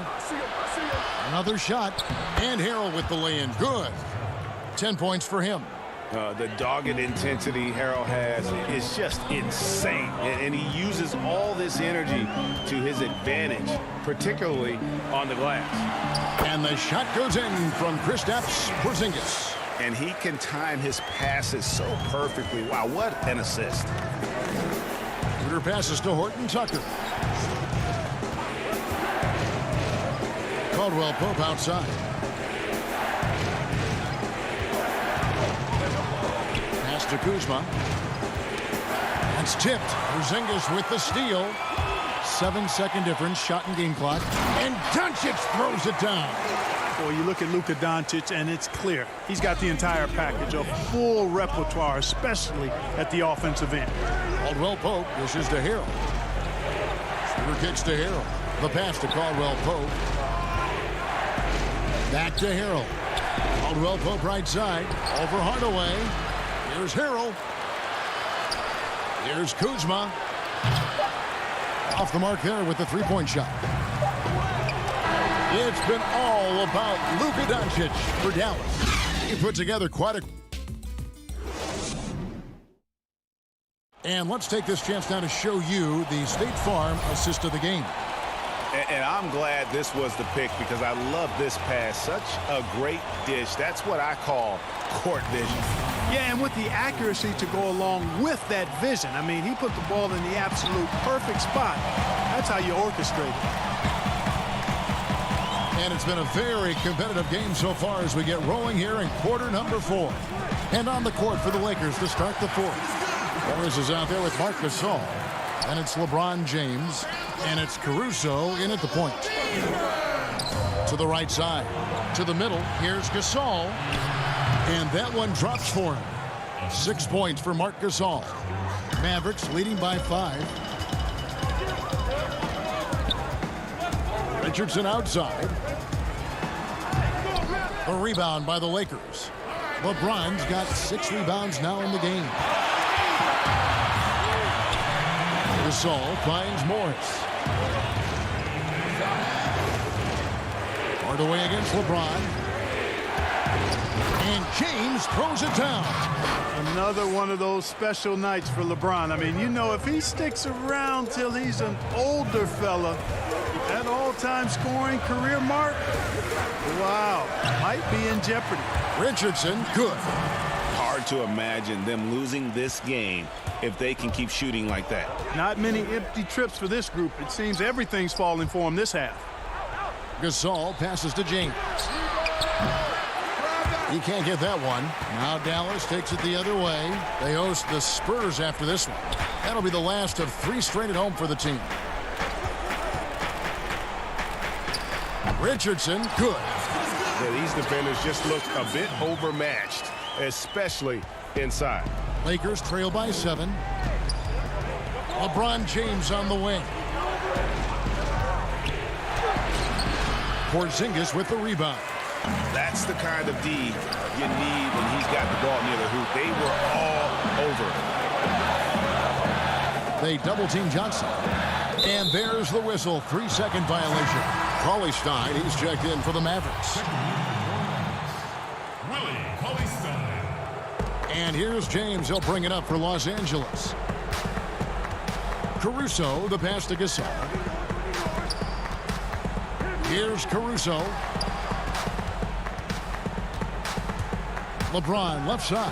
Another shot, and Harrell with the lay-in. Good. 10 points for him. The dogged intensity Harrell has is just insane. And he uses all this energy to his advantage, particularly on the glass. And the shot goes in from Kristaps Porzingis. And he can time his passes so perfectly. Wow, what an assist. Shooter passes to Horton Tucker. Caldwell Pope outside. Pass to Kuzma. That's tipped. Porzingis with the steal. 7-second difference, shot and game clock. And Doncic throws it down. Boy, you look at Luka Doncic, and it's clear. He's got the entire package, a full repertoire, especially at the offensive end. Caldwell Pope dishes to Harrell. Shooter kicks to Harrell. The pass to Caldwell Pope. Back to Harrell. Caldwell Pope right side. Over Hardaway. Here's Harrell. Here's Kuzma. Off the mark there with the 3-point shot. It's been all about Luka Doncic for Dallas. He put together quite a... And let's take this chance now to show you the State Farm assist of the game. And I'm glad this was the pick because I love this pass. Such a great dish. That's what I call court vision. Yeah, and with the accuracy to go along with that vision. I mean, he put the ball in the absolute perfect spot. That's how you orchestrate it. And it's been a very competitive game so far as we get rolling here in quarter number 4. And on the court for the Lakers to start the 4th. Morris is out there with Marc Gasol. And it's LeBron James. And it's Caruso in at the point. To the right side. To the middle. Here's Gasol. And that one drops for him. 6 points for Marc Gasol. Mavericks leading by 5. Richardson outside. A rebound by the Lakers. LeBron's got 6 rebounds now in the game. Gasol finds Morris. Hardaway against LeBron. And James throws it down. Another one of those special nights for LeBron. I mean, you know, if he sticks around till he's an older fella, that all-time scoring career mark, wow, might be in jeopardy. Richardson, good. Hard to imagine them losing this game if they can keep shooting like that. Not many empty trips for this group. It seems everything's falling for him this half. Gasol passes to James. He can't get that one. Now Dallas takes it the other way. They host the Spurs after this one. That'll be the last of 3 straight at home for the team. Richardson, good. Yeah, these defenders just look a bit overmatched, especially inside. Lakers trail by 7. LeBron James on the wing. Porzingis with the rebound. That's the kind of D you need when he's got the ball near the hoop. They were all over. They double-team Johnson. And there's the whistle. 3-second violation. Cauley Stein, he's checked in for the Mavericks. And here's James. He'll bring it up for Los Angeles. Caruso, the pass to Gasol. Here's Caruso. LeBron left side.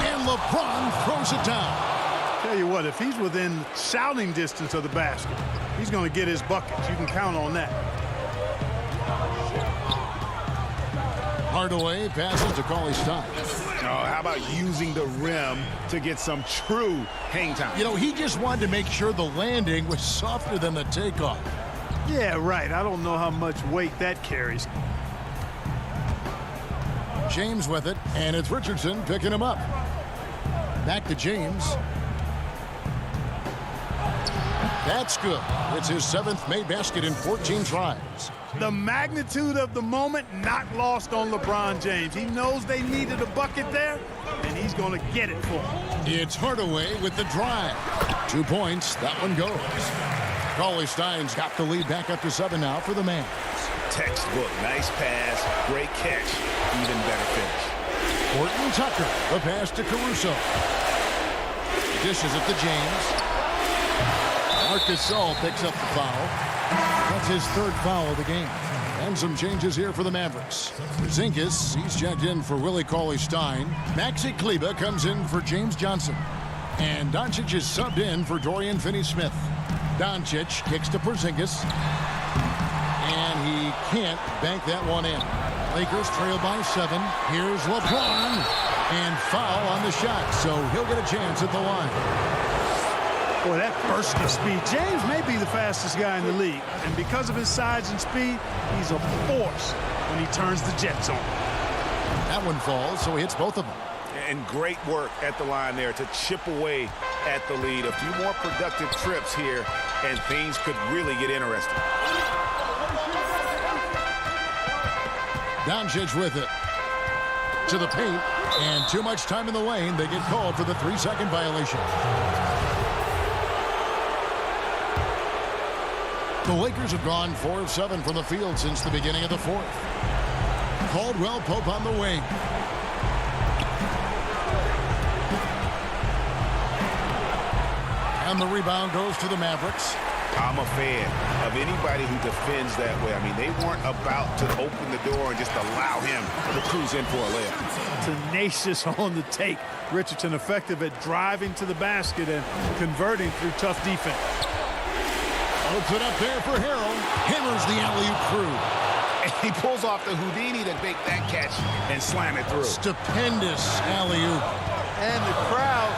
And LeBron throws it down. Tell you what, if he's within shouting distance of the basket, he's going to get his buckets. You can count on that. Hardaway passes to Cauley Stein. Oh, how about using the rim to get some true hang time? You know, he just wanted to make sure the landing was softer than the takeoff. Yeah, right. I don't know how much weight that carries. James with it, and it's Richardson picking him up. Back to James. That's good. It's his 7th made basket in 14 tries. The magnitude of the moment not lost on LeBron James. He knows they needed a bucket there, and he's going to get it for him. It's Hardaway with the drive. 2 points. That one goes. Cauley Stein's got the lead back up to 7 now for the Mavs. Textbook. Nice pass. Great catch. Even better finish. Horton Tucker. The pass to Caruso. Dishes it to James. Gasol picks up the foul. That's his 3rd foul of the game. And some changes here for the Mavericks. Porzingis, he's checked in for Willie Cauley-Stein. Maxi Kleber comes in for James Johnson. And Doncic is subbed in for Dorian Finney-Smith. Doncic kicks to Porzingis. And he can't bank that one in. Lakers trail by 7. Here's LeBron. And foul on the shot, so he'll get a chance at the line. Boy, that burst of speed. James may be the fastest guy in the league. And because of his size and speed, he's a force when he turns the jets on. That one falls, so he hits both of them. And great work at the line there to chip away at the lead. A few more productive trips here, and things could really get interesting. Doncic with it. To the paint, and too much time in the lane. They get called for the 3-second violation. The Lakers have gone 4 of 7 from the field since the beginning of the 4th. Caldwell Pope on the wing. And the rebound goes to the Mavericks. I'm a fan of anybody who defends that way. I mean, they weren't about to open the door and just allow him to cruise in for a layup. Tenacious on the take. Richardson effective at driving to the basket and converting through tough defense. Puts it up there for Harrell. Hammers the alley-oop through. And he pulls off the Houdini to make that catch and slam it through. Stupendous alley-oop. And the crowd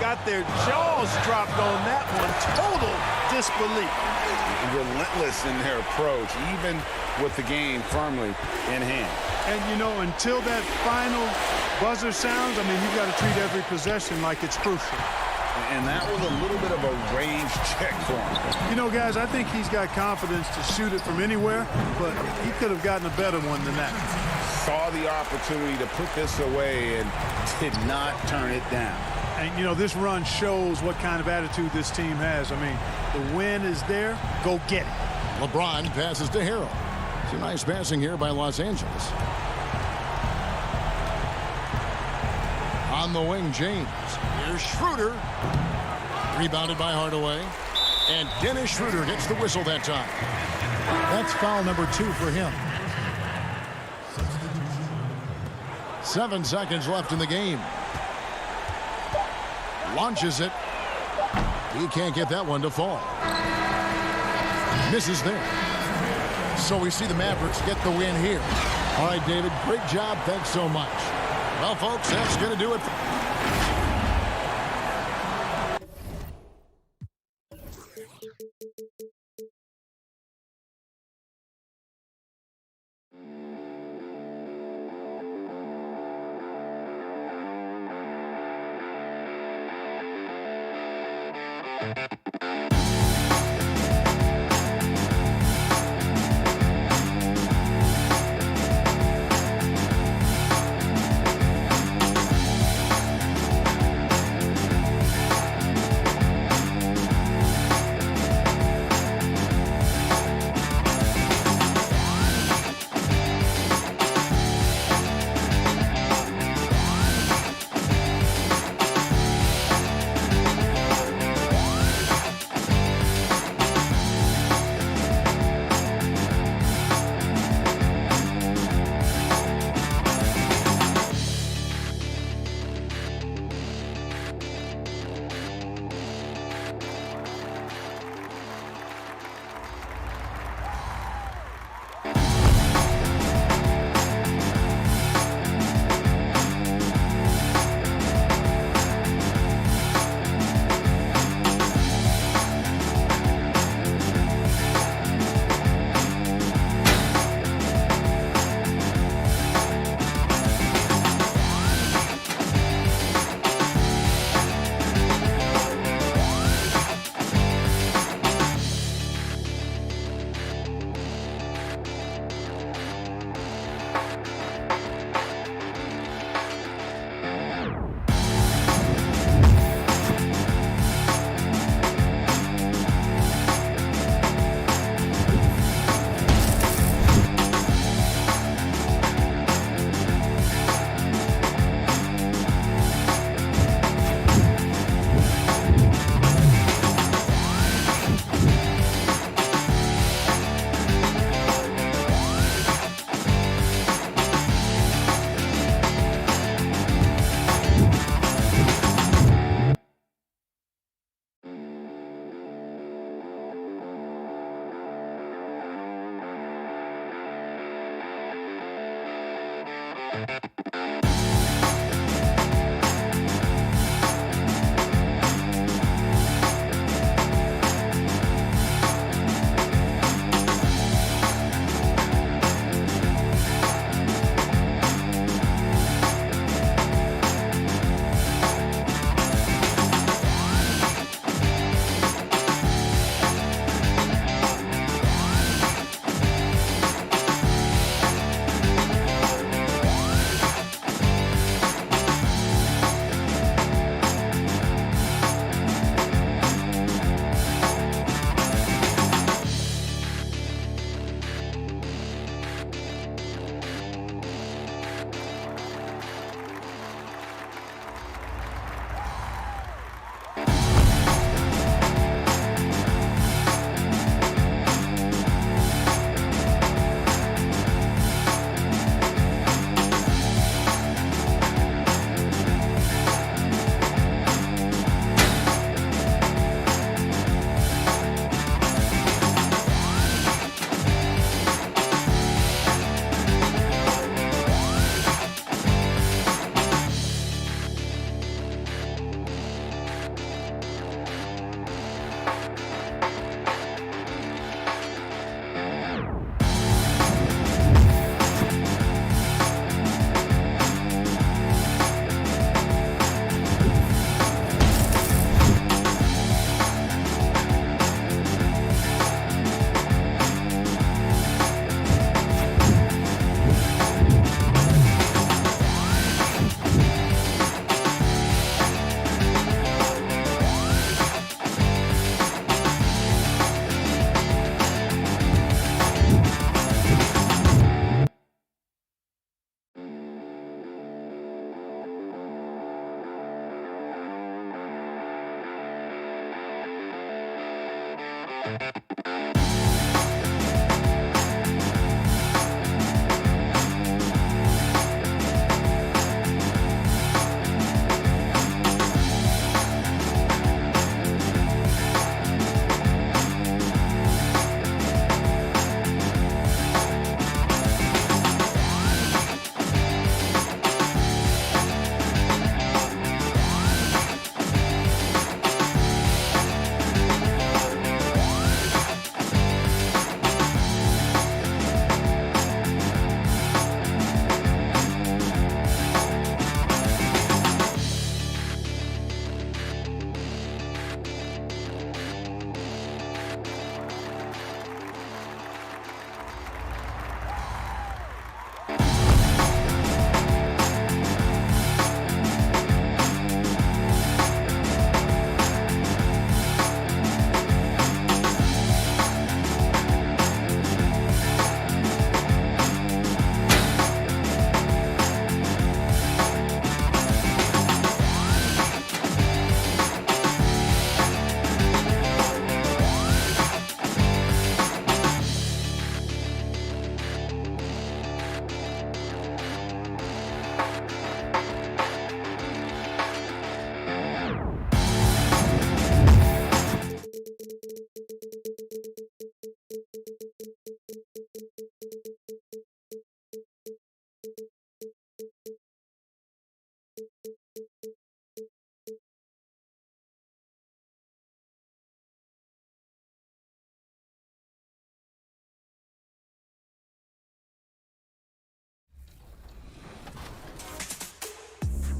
got their jaws dropped on that one. Total disbelief. Relentless in their approach, even with the game firmly in hand. And, you know, until that final buzzer sounds, I mean, you've got to treat every possession like it's crucial. And that was a little bit of a range check for him. You know, guys, I think he's got confidence to shoot it from anywhere, but he could have gotten a better one than that. Saw the opportunity to put this away and did not turn it down. And, you know, this run shows what kind of attitude this team has. I mean, the win is there. Go get it. LeBron passes to Harrell. Some nice passing here by Los Angeles. On the wing, James. Here's Schroeder. Rebounded by Hardaway. And Dennis Schroeder gets the whistle that time. That's foul number 2 for him. 7 seconds left in the game. Launches it. He can't get that one to fall. Misses there. So we see the Mavericks get the win here. All right, David, great job. Thanks so much. Well, folks, that's going to do it.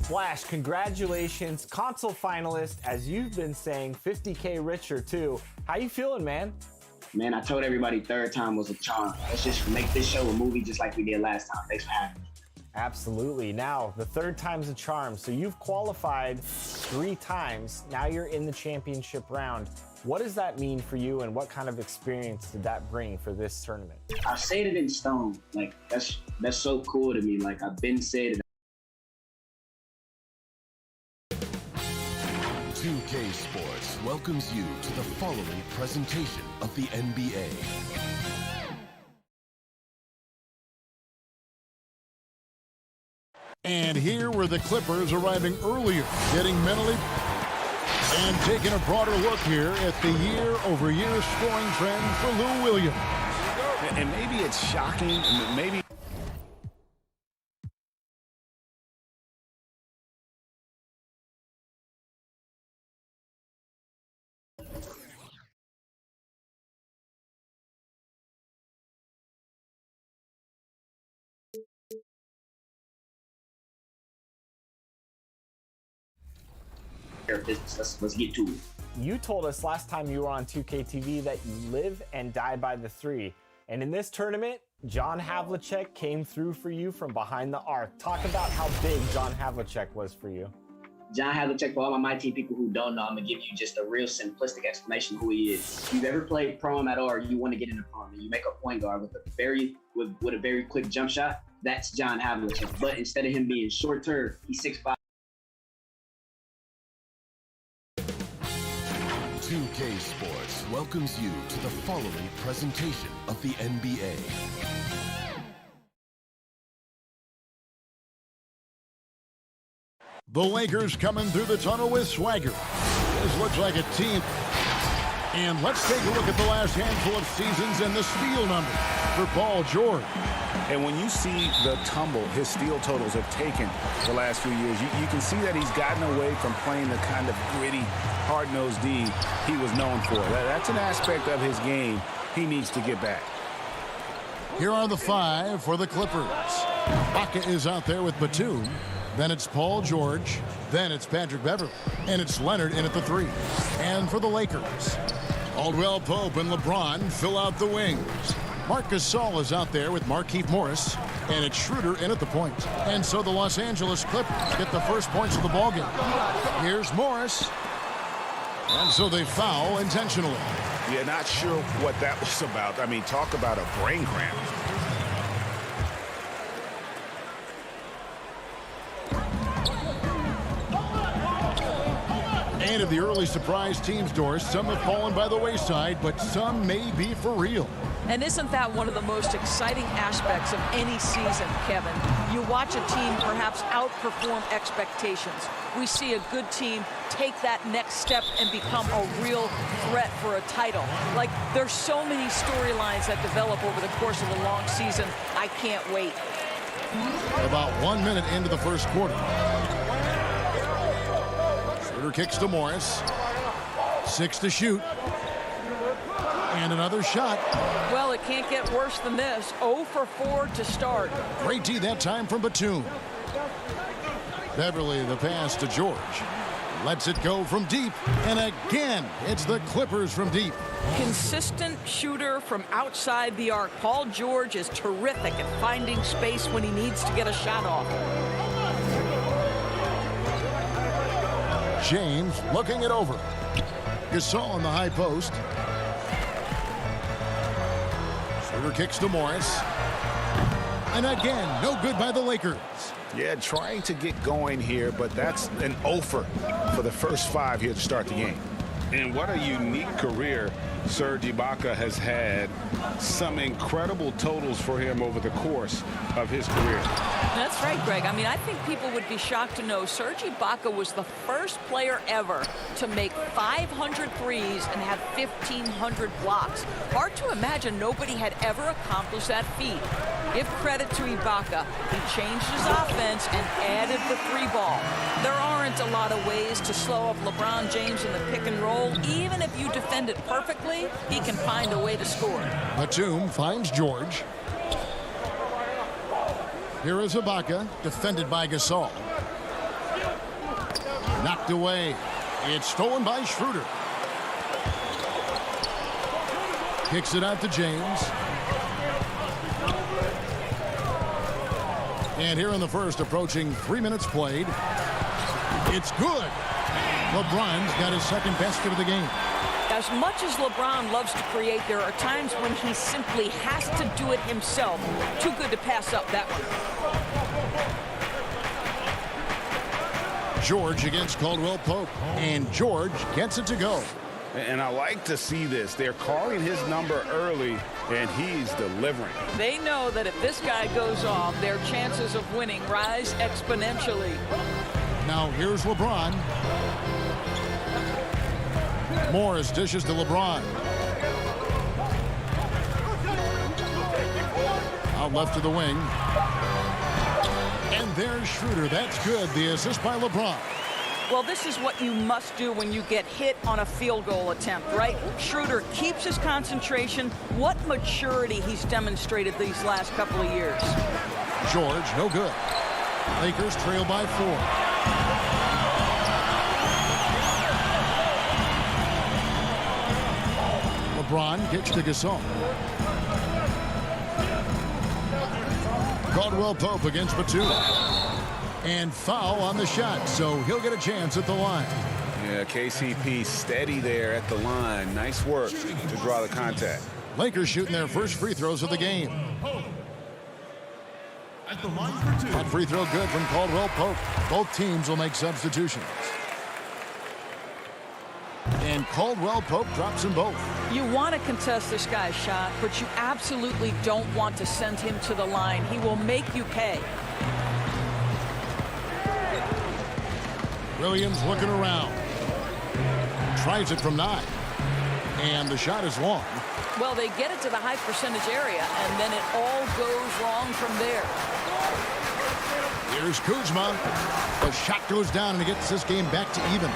Flash, congratulations, console finalist, as you've been saying, 50K richer too. How you feeling, man? Man, I told everybody third time was a charm. Let's just make this show a movie just like we did last time. Thanks for having me. Absolutely. Now, the third time's a charm. So you've qualified 3 times. Now you're in the championship round. What does that mean for you, and what kind of experience did that bring for this tournament? I've said it in stone. Like, that's so cool to me. Like, I've been said it. 2K Sports welcomes you to the following presentation of the NBA. And here were the Clippers arriving earlier, getting mentally and taking a broader look here at the year-over-year scoring trend for Lou Williams. And maybe it's shocking, maybe. Let's get to it. You told us last time you were on 2K TV that you live and die by the 3. And in this tournament, John Havlicek came through for you from behind the arc. Talk about how big John Havlicek was for you. John Havlicek, for all my team people who don't know, I'm going to give you just a real simplistic explanation of who he is. If you've ever played prom at all, or you want to get into prom, and you make a point guard with a very quick jump shot, that's John Havlicek. But instead of him being short-term, he's 6'5". 2K Sports welcomes you to the following presentation of the NBA. The Lakers coming through the tunnel with swagger. This looks like a team. And let's take a look at the last handful of seasons and the steal number for Paul George. And when you see the tumble his steal totals have taken the last few years, you can see that he's gotten away from playing the kind of gritty, hard-nosed D he was known for. That's an aspect of his game he needs to get back. Here are the 5 for the Clippers. Baca is out there with Batum. Then it's Paul George. Then it's Patrick Beverley. And it's Leonard in at the 3. And for the Lakers, Caldwell Pope and LeBron fill out the wings. Marc Gasol is out there with Markieff Morris. And it's Schroeder in at the point. And so the Los Angeles Clippers get the first points of the ballgame. Here's Morris. And so they foul intentionally. Yeah, not sure what that was about. I mean, talk about a brain cramp. And of the early surprise teams, Doris, some have fallen by the wayside, but some may be for real. And isn't that one of the most exciting aspects of any season, Kevin? You watch a team perhaps outperform expectations. We see a good team take that next step and become a real threat for a title. Like, there's so many storylines that develop over the course of a long season. I can't wait. About 1 minute into the first quarter. Schroeder kicks to Morris. 6 to shoot. And another shot. Well, it can't get worse than this. 0 for 4 to start. Great D that time from Batum. Beverly, the pass to George. Lets it go from deep. And again, it's the Clippers from deep. Consistent shooter from outside the arc. Paul George is terrific at finding space when he needs to get a shot off. James looking it over. Gasol on the high post. Schroeder kicks to Morris. And again, no good by the Lakers. Yeah, trying to get going here, but that's an offer for the first 5 here to start the game. And what a unique career Serge Ibaka has had. Some incredible totals for him over the course of his career. That's right, Greg. I mean, I think people would be shocked to know Serge Ibaka was the first player ever to make 500 threes and have 1,500 blocks. Hard to imagine nobody had ever accomplished that feat. Give credit to Ibaka. He changed his offense and added the 3-ball. There aren't a lot of ways to slow up LeBron James in the pick and roll. Even if you defend it perfectly, he can find a way to score. Batum finds George. Here is Ibaka, defended by Gasol. Knocked away. It's stolen by Schroeder. Kicks it out to James. And here in the first, approaching 3 minutes played. It's good. LeBron's got his second basket of the game. As much as LeBron loves to create, there are times when he simply has to do it himself. Too good to pass up that one. George against Caldwell Pope. And George gets it to go. And I like to see this. They're calling his number early, and he's delivering. They know that if this guy goes off, their chances of winning rise exponentially. Now here's LeBron. Morris dishes to LeBron. Out left to the wing. And there's Schroeder. That's good. The assist by LeBron. Well, this is what you must do when you get hit on a field goal attempt, right? Schroeder keeps his concentration. What maturity he's demonstrated these last couple of years. George, no good. Lakers trail by 4. LeBron gets to Gasol. Caldwell Pope against Batum. And foul on the shot, so he'll get a chance at the line. Yeah, KCP steady there at the line. Nice work to draw the contact. Lakers shooting their first free throws of the game. That free throw good from Caldwell Pope. Both teams will make substitutions. And Caldwell Pope drops them both. You want to contest this guy's shot, but you absolutely don't want to send him to the line. He will make you pay. Williams looking around. Tries it from 9. And the shot is long. Well, they get it to the high percentage area, and then it all goes wrong from there. Here's Kuzma. The shot goes down, and it gets this game back to even.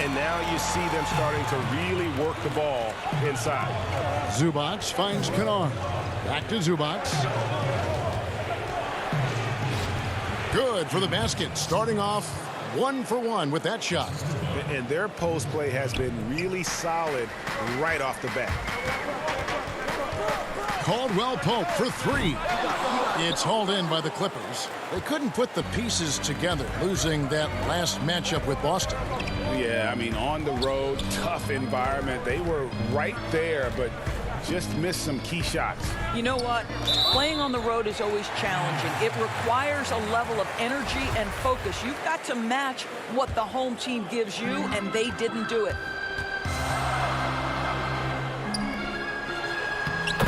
And now you see them starting to really work the ball inside. Zubac finds Kennard. Back to Zubac. Good for the basket. Starting off 1 for 1 with that shot. And their post play has been really solid right off the bat. Caldwell Pope for 3. It's hauled in by the Clippers. They couldn't put the pieces together, losing that last matchup with Boston. Yeah, I mean, on the road, tough environment. They were right there, but just missed some key shots. You know what? Playing on the road is always challenging. It requires a level of energy and focus. You've got to match what the home team gives you, and they didn't do it.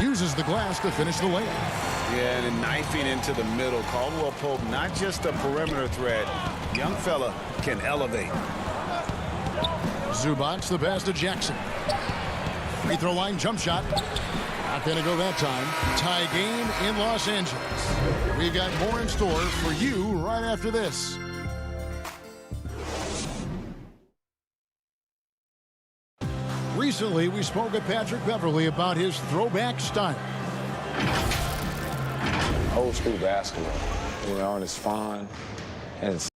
Uses the glass to finish the layup. Yeah, and then knifing into the middle. Caldwell Pope, not just a perimeter threat. Young fella can elevate. Zubac, the pass to Jackson. Free throw line jump shot. Not going to go that time. Tie game in Los Angeles. We got more in store for you right after this. Recently, we spoke with Patrick Beverley about his throwback style. Old school basketball. It's fun. And it's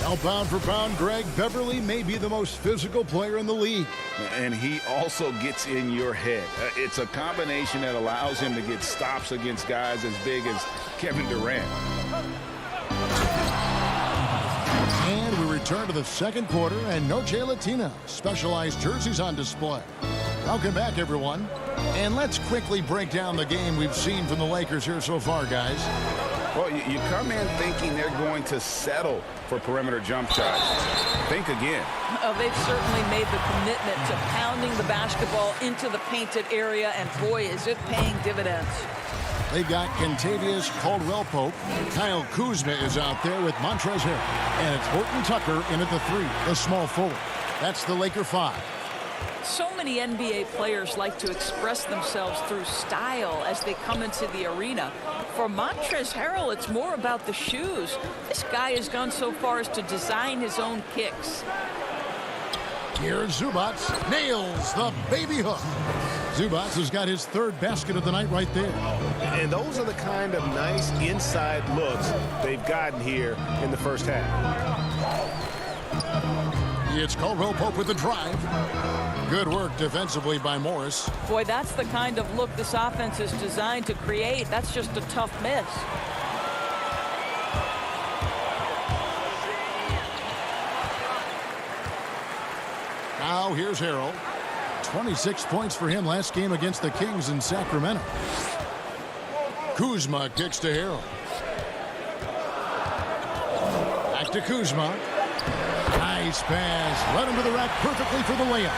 Now, pound for pound, Greg, Beverley may be the most physical player in the league. And he also gets in your head. It's a combination that allows him to get stops against guys as big as Kevin Durant. And we return to the second quarter, and Noche Latina specialized jerseys on display. Welcome back, everyone. And let's quickly break down the game we've seen from the Lakers here so far, guys. Well, you come in thinking they're going to settle for perimeter jump shots. Think again. They've certainly made the commitment to pounding the basketball into the painted area, and boy, is it paying dividends. They've got Kentavious Caldwell-Pope. Kyle Kuzma is out there with Montrezl Harrell. And it's Horton Tucker in at the 3, the small forward. That's the Laker 5. So many NBA players like to express themselves through style as they come into the arena. For Montrezl Harrell, it's more about the shoes. This guy has gone so far as to design his own kicks. Here's Zubac. Nails the baby hook. Zubac has got his 3rd basket of the night right there. And those are the kind of nice inside looks they've gotten here in the first half. It's Caldwell-Pope with the drive. Good work defensively by Morris. Boy, that's the kind of look this offense is designed to create. That's just a tough miss. Now here's Harrell. 26 points for him last game against the Kings in Sacramento. Kuzma kicks to Harrell. Back to Kuzma. Nice pass. Led him to the rack perfectly for the layup.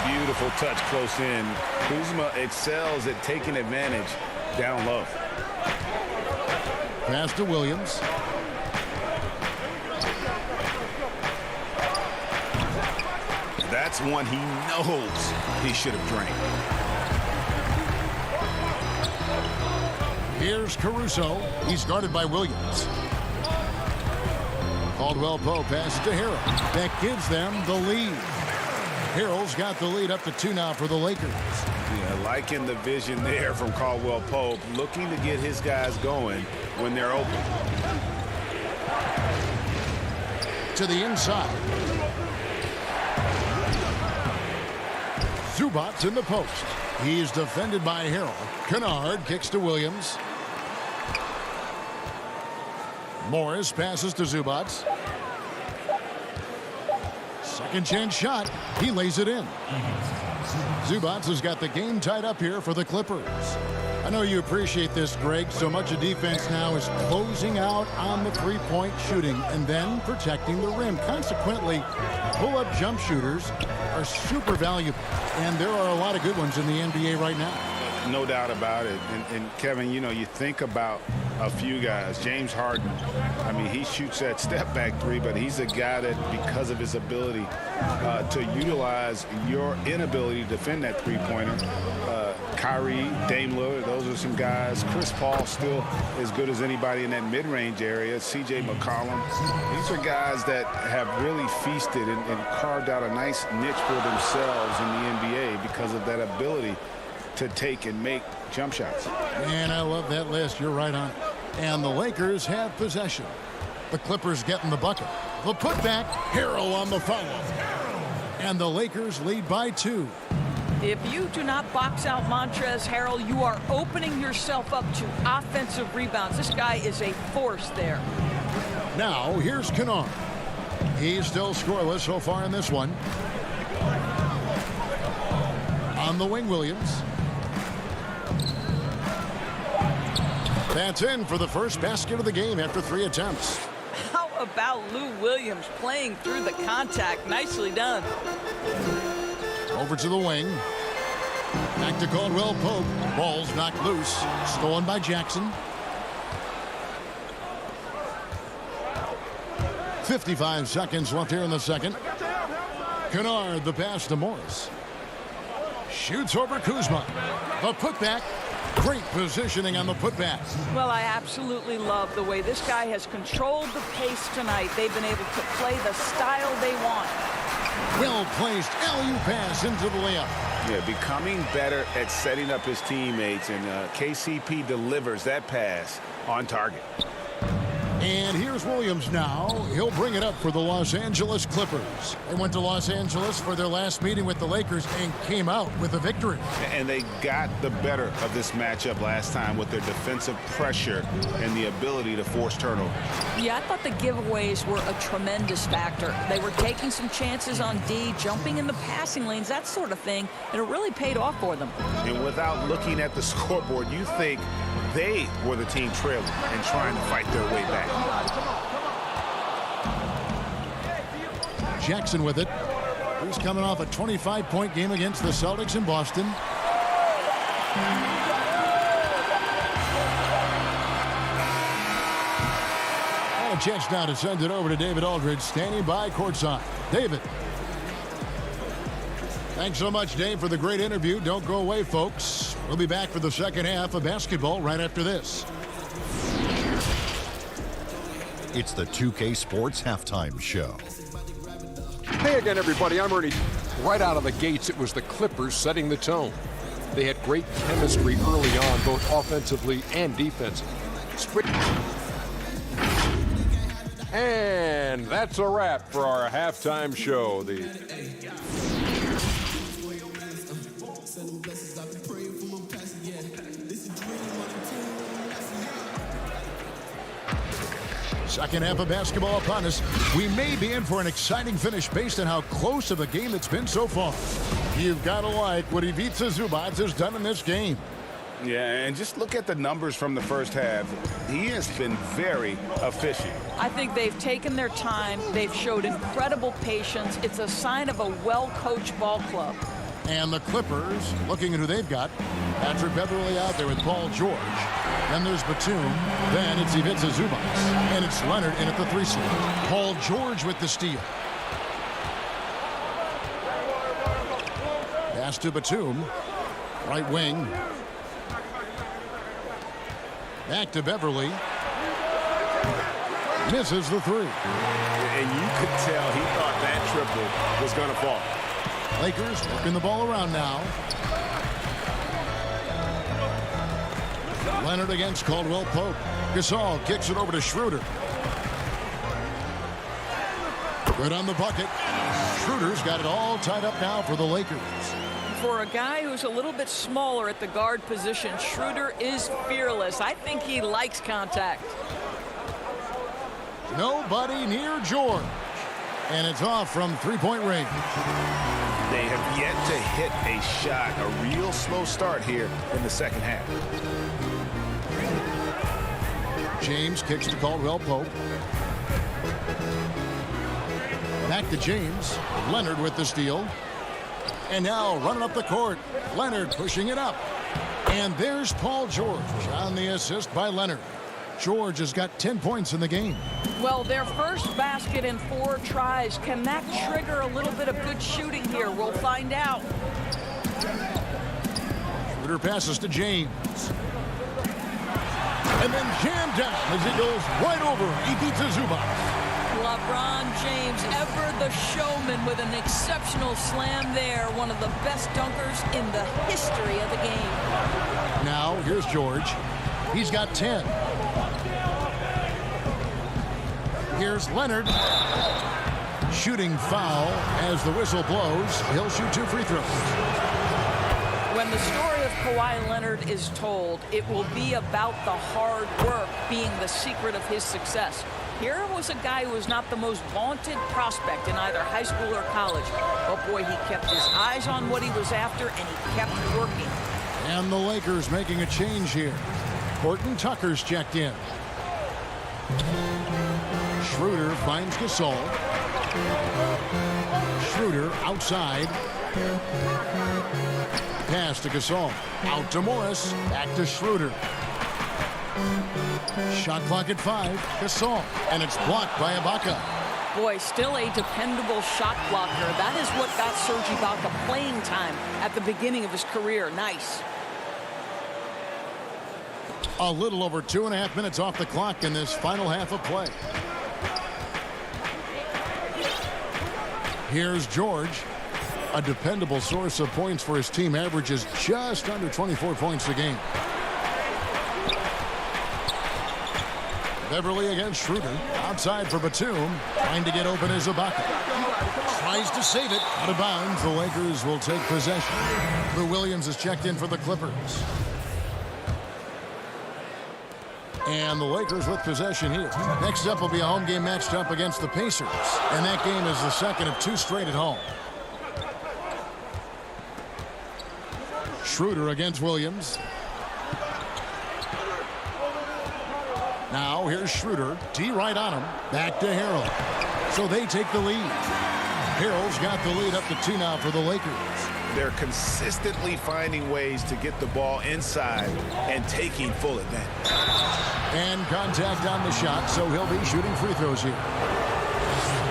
Beautiful touch close in. Kuzma excels at taking advantage down low. Pass to Williams. That's one he knows he should have drained. Here's Caruso. He's guarded by Williams. Caldwell-Pope passes to Harrell. That gives them the lead. Harrell's got the lead up to 2 now for the Lakers. Yeah, liking the vision there from Caldwell-Pope, looking to get his guys going when they're open. To the inside. Zubac in the post. He's defended by Harrell. Kennard kicks to Williams. Morris passes to Zubac. Second chance shot. He lays it in. Zubac has got the game tied up here for the Clippers. I know you appreciate this, Greg. So much of defense now is closing out on the three-point shooting and then protecting the rim. Consequently, pull-up jump shooters are super valuable, and there are a lot of good ones in the NBA right now. No doubt about it. And Kevin, you know, you think about a few guys. James Harden, I mean, he shoots that step-back 3, but he's a guy that, because of his ability to utilize your inability to defend that three-pointer, Kyrie, Dame Lillard, those are some guys. Chris Paul still as good as anybody in that mid-range area. C.J. McCollum. These are guys that have really feasted and carved out a nice niche for themselves in the NBA because of that ability to take and make jump shots. And I love that list. You're right on. And the Lakers have possession. The Clippers getting the bucket. The putback, Harrell on the follow. And the Lakers lead by 2. If you do not box out Montrezl Harrell, you are opening yourself up to offensive rebounds. This guy is a force there. Now, here's Kennard. He's still scoreless so far in this one. On the wing, Williams. That's in for the first basket of the game after 3 attempts. How about Lou Williams playing through the contact? Nicely done. Over to the wing. Back to Caldwell Pope. Ball's knocked loose. Stolen by Jackson. 55 seconds left here in the second. Kennard, the pass to Morris. Shoots over Kuzma. The putback. Great positioning on the putback. Well, I absolutely love the way this guy has controlled the pace tonight. They've been able to play the style they want. Well-placed alley-oop pass into the layup. Yeah, becoming better at setting up his teammates, and KCP delivers that pass on target. And here's Williams now. He'll bring it up for the Los Angeles Clippers. They went to Los Angeles for their last meeting with the Lakers and came out with a victory. And they got the better of this matchup last time with their defensive pressure and the ability to force turnovers. Yeah, I thought the giveaways were a tremendous factor. They were taking some chances on D, jumping in the passing lanes, that sort of thing, and it really paid off for them. And without looking at the scoreboard, you think they were the team trailing and trying to fight their way back. Jackson with it. He's coming off a 25-point game against the Celtics in Boston. And a chance now to send it over to David Aldridge, standing by courtside. David. Thanks so much, Dave, for the great interview. Don't go away, folks. We'll be back for the second half of basketball right after this. It's the 2K Sports Halftime Show. Hey again, everybody. I'm Ernie. Right out of the gates, it was the Clippers setting the tone. They had great chemistry early on, both offensively and defensively. And that's a wrap for our halftime show. Second half of basketball upon us. We may be in for an exciting finish based on how close of a game it's been so far. You've got to like what Ivica Zubac has done in this game. Yeah, and just look at the numbers from the first half. He has been very efficient. I think they've taken their time. They've showed incredible patience. It's a sign of a well-coached ball club. And the Clippers, looking at who they've got, Patrick Beverly out there with Paul George. Then there's Batum. Then it's Ivica Zubac. And it's Leonard in at the 3 slot. Paul George with the steal. Pass to Batum. Right wing. Back to Beverly. Misses the 3. And you could tell he thought that triple was going to fall. Lakers working the ball around now. Leonard against Caldwell Pope. Gasol kicks it over to Schroeder. Good on the bucket. Schroeder's got it all tied up now for the Lakers. For a guy who's a little bit smaller at the guard position, Schroeder is fearless. I think he likes contact. Nobody near George. And it's off from three-point range. They have yet to hit a shot, a real slow start here in the second half. James kicks to Caldwell Pope. Back to James. Leonard with the steal. And now running up the court. Leonard pushing it up. And there's Paul George on the assist by Leonard. George has got 10 points in the game. Well, their first basket in 4 tries. Can that trigger a little bit of good shooting here? We'll find out. Schroeder passes to James. And then jammed down as he goes right over Ivica Zubac. LeBron James, ever the showman, with an exceptional slam there. One of the best dunkers in the history of the game. Now, here's George. He's got 10. Here's Leonard. Shooting foul as the whistle blows. He'll shoot 2 free throws. When the story of Kawhi Leonard is told, it will be about the hard work being the secret of his success. Here was a guy who was not the most vaunted prospect in either high school or college. Oh boy, he kept his eyes on what he was after, and he kept working. And the Lakers making a change here. Horton Tucker's checked in. Schroeder finds Gasol. Schroeder outside. Pass to Gasol. Out to Morris. Back to Schroeder. Shot clock at 5. Gasol. And it's blocked by Ibaka. Boy, still a dependable shot blocker. That is what got Serge Ibaka playing time at the beginning of his career. Nice. A little over 2.5 minutes off the clock in this final half of play. Here's George. A dependable source of points for his team, averages just under 24 points a game. Beverly against Schroeder. Outside for Batum. Trying to get open is Ibaka. Tries to save it. Out of bounds. The Lakers will take possession. Lou Williams is checked in for the Clippers. And the Lakers with possession here. Next up will be a home game matched up against the Pacers. And that game is the second of 2 straight at home. Schroeder against Williams. Now here's Schroeder. D right on him. Back to Harrell. So they take the lead. Harrell's got the lead up to 2 now for the Lakers. They're consistently finding ways to get the ball inside and taking full advantage. And contact on the shot, so he'll be shooting free throws here.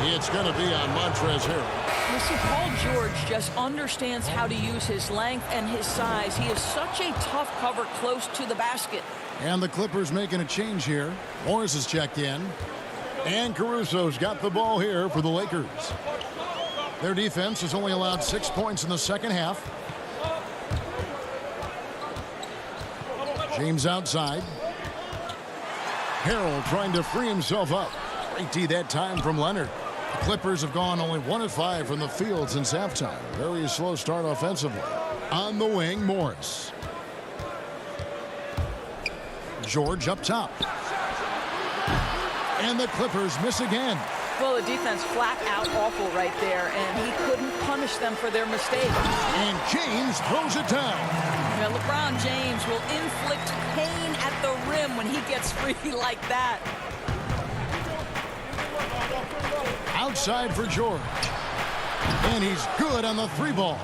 It's going to be on Montrezl Harrell. Listen, Paul George just understands how to use his length and his size. He is such a tough cover close to the basket. And the Clippers making a change here. Morris is checked in. And Caruso's got the ball here for the Lakers. Their defense has only allowed 6 points in the second half. James outside. Harrell trying to free himself up. Great D that time from Leonard. The Clippers have gone only 1 of 5 from the field since halftime. Very slow start offensively. On the wing, Morris. George up top. And the Clippers miss again. Well, the defense flat out awful right there, and he couldn't punish them for their mistake. And James throws it down. Now, LeBron James will inflict pain at the rim when he gets free like that. Outside for George. And he's good on the 3-ball.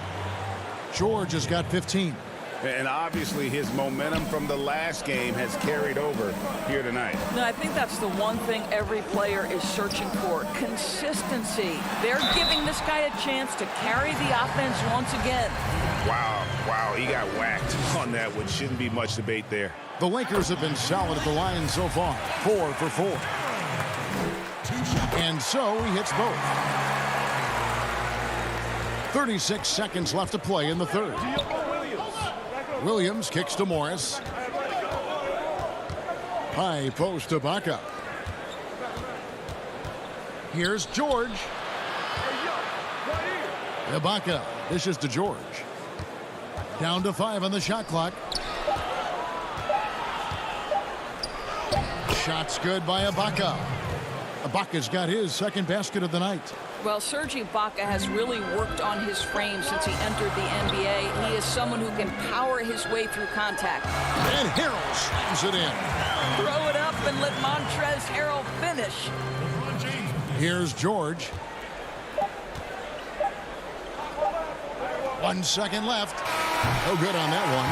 George has got 15. And obviously his momentum from the last game has carried over here tonight. No, I think that's the one thing every player is searching for. Consistency. They're giving this guy a chance to carry the offense once again. Wow, he got whacked on that one. Shouldn't be much debate there. The Lakers have been solid at the line so far. 4 for 4. And so he hits both. 36 seconds left to play in the third. Williams kicks to Morris. High post to Ibaka. Here's George. Ibaka dishes to George. Down to 5 on the shot clock. Shot's good by Ibaka. Ibaka's got his second basket of the night. Well, Serge Ibaka has really worked on his frame since he entered the NBA. He is someone who can power his way through contact. And Harrell slams it in. Throw it up and let Montrezl Harrell finish. Here's George. 1 second left. No good on that one.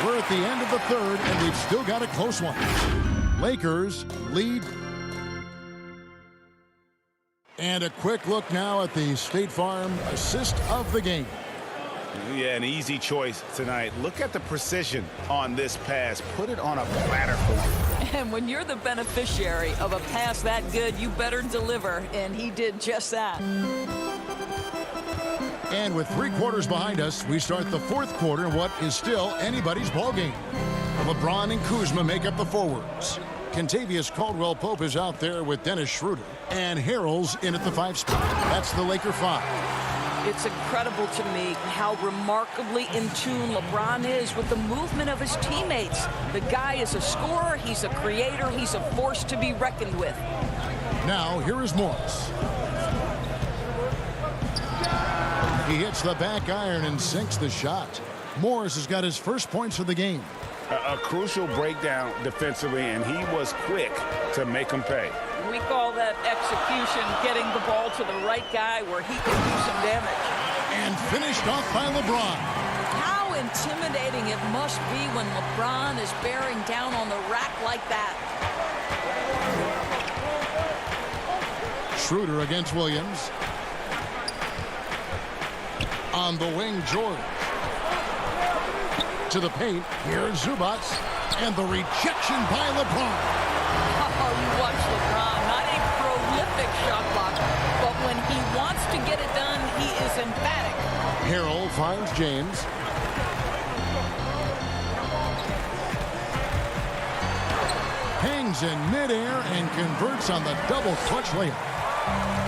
We're at the end of the third, and we've still got a close one. Lakers lead. And a quick look now at the State Farm assist of the game. Yeah, an easy choice tonight. Look at the precision on this pass. Put it on a platter for him. And when you're the beneficiary of a pass that good, you better deliver, and he did just that. And with 3 quarters behind us, we start the fourth quarter in what is still anybody's ball game. LeBron and Kuzma make up the forwards. Kentavious Caldwell-Pope is out there with Dennis Schroeder. And Harrell's in at the 5 spot. That's the Laker 5. It's incredible to me how remarkably in tune LeBron is with the movement of his teammates. The guy is a scorer, he's a creator, he's a force to be reckoned with. Now, here is Morris. He hits the back iron and sinks the shot. Morris has got his first points of the game. A crucial breakdown defensively, and he was quick to make him pay. We call that execution, getting the ball to the right guy where he can do some damage. And finished off by LeBron. How intimidating it must be when LeBron is bearing down on the rack like that. Schroeder against Williams. On the wing, George. To the paint. Here's Zubac. And the rejection by LeBron. Oh, you watch LeBron, not a prolific shot blocker, but when he wants to get it done, he is emphatic. Harrell finds James. Hangs in midair and converts on the double clutch layup.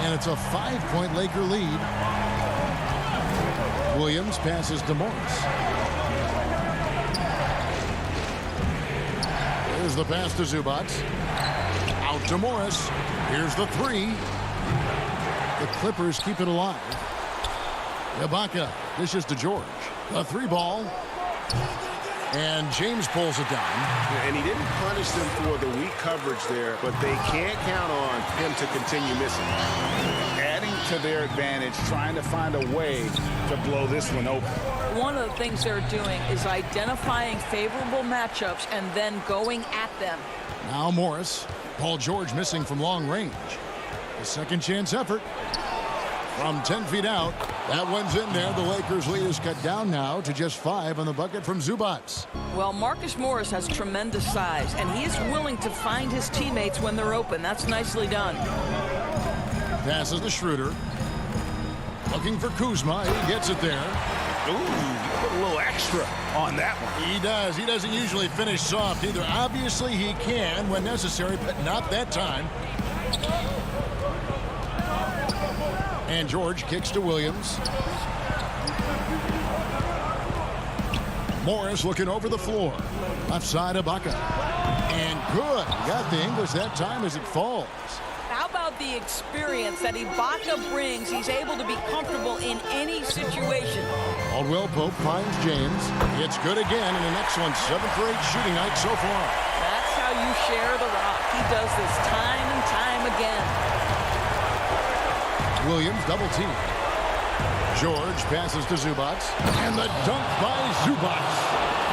And it's a 5-point Laker lead. Williams passes to Morris. Here's the pass to Zubac. Out to Morris. Here's the three. The Clippers keep it alive. Ibaka dishes to George. A three ball. And James pulls it down. And he didn't punish them for the weak coverage there, but they can't count on him to continue missing. Adding to their advantage, trying to find a way to blow this one open. One of the things they're doing is identifying favorable matchups and then going at them. Now Morris. Paul George missing from long range. A second chance effort. From 10 feet out. That one's in there. The Lakers' lead is cut down now to just 5 on the bucket from Zubac. Well, Marcus Morris has tremendous size, and he is willing to find his teammates when they're open. That's nicely done. Passes to Schroeder. Looking for Kuzma. He gets it there. Ooh, you put a little extra on that one. He does. He doesn't usually finish soft either. Obviously, he can when necessary, but not that time. And George kicks to Williams. Morris looking over the floor. Left side, Ibaka. And good. He got the English that time as it falls. How about the experience that Ibaka brings? He's able to be comfortable in any situation. Caldwell Pope finds James. It's good again in an excellent 7 for 8 shooting night so far. That's how you share the rock. He does this time and time again. Williams double team. George passes to Zubac. And the dunk by Zubac.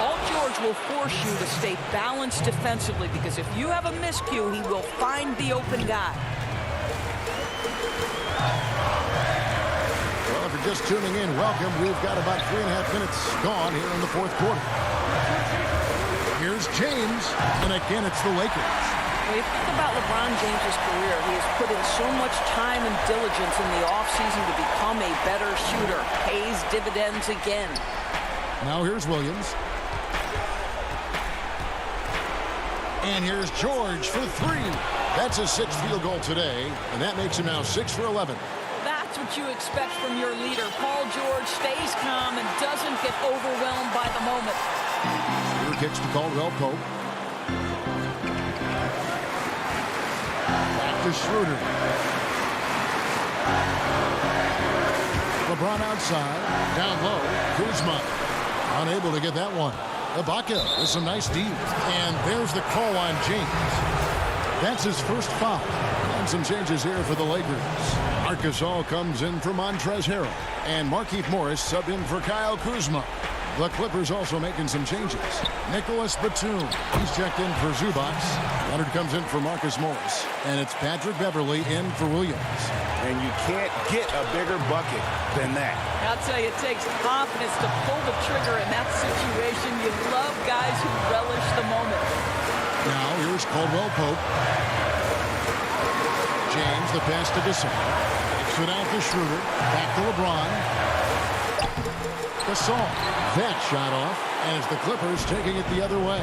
Paul George will force you to stay balanced defensively because if you have a miscue, he will find the open guy. Well, if you're just tuning in, welcome. We've got about 3.5 minutes gone here in the fourth quarter. Here's James. And again, it's the Lakers. When you think about LeBron James' career, he has put in so much time and diligence in the offseason to become a better shooter. Pays dividends again. Now here's Williams. And here's George for 3. That's his 6th field goal today, and that makes him now 6 for 11. That's what you expect from your leader. Paul George stays calm and doesn't get overwhelmed by the moment. Schroeder kicks to Caldwell Pope. To Schroeder. LeBron outside. Down low. Kuzma. Unable to get that one. Ibaka with some nice D. And there's the call on James. That's his first foul. And some changes here for the Lakers. Marcus All comes in for Montrezl Harrell. And Markieff Morris subbed in for Kyle Kuzma. The Clippers also making some changes. Nicholas Batum. He's checked in for Zubac. Leonard comes in for Marcus Morris. And it's Patrick Beverley in for Williams. And you can't get a bigger bucket than that. I'll tell you, it takes confidence to pull the trigger in that situation. You love guys who relish the moment. Now here's Caldwell Pope. James, the pass to Gasol. Kicks it out to Schroeder. Back to LeBron. Gasol. That shot off, and it's the Clippers taking it the other way.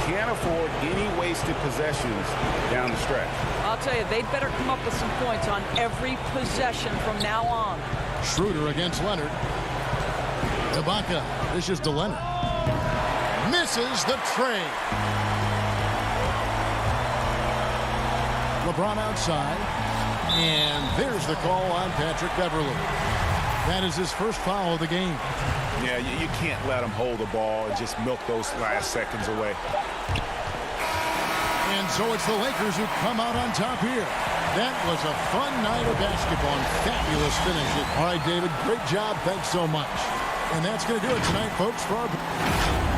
Can't afford any wasted possessions down the stretch. I'll tell you, they'd better come up with some points on every possession from now on. Schroeder against Leonard. Ibaka dishes to Leonard. Misses the trade. LeBron outside. And there's the call on Patrick Beverley. That is his first foul of the game. Yeah, you can't let him hold the ball and just milk those last seconds away. And so it's the Lakers who come out on top here. That was a fun night of basketball and fabulous finishing. All right, David, great job. Thanks so much. And that's going to do it tonight, folks, for our...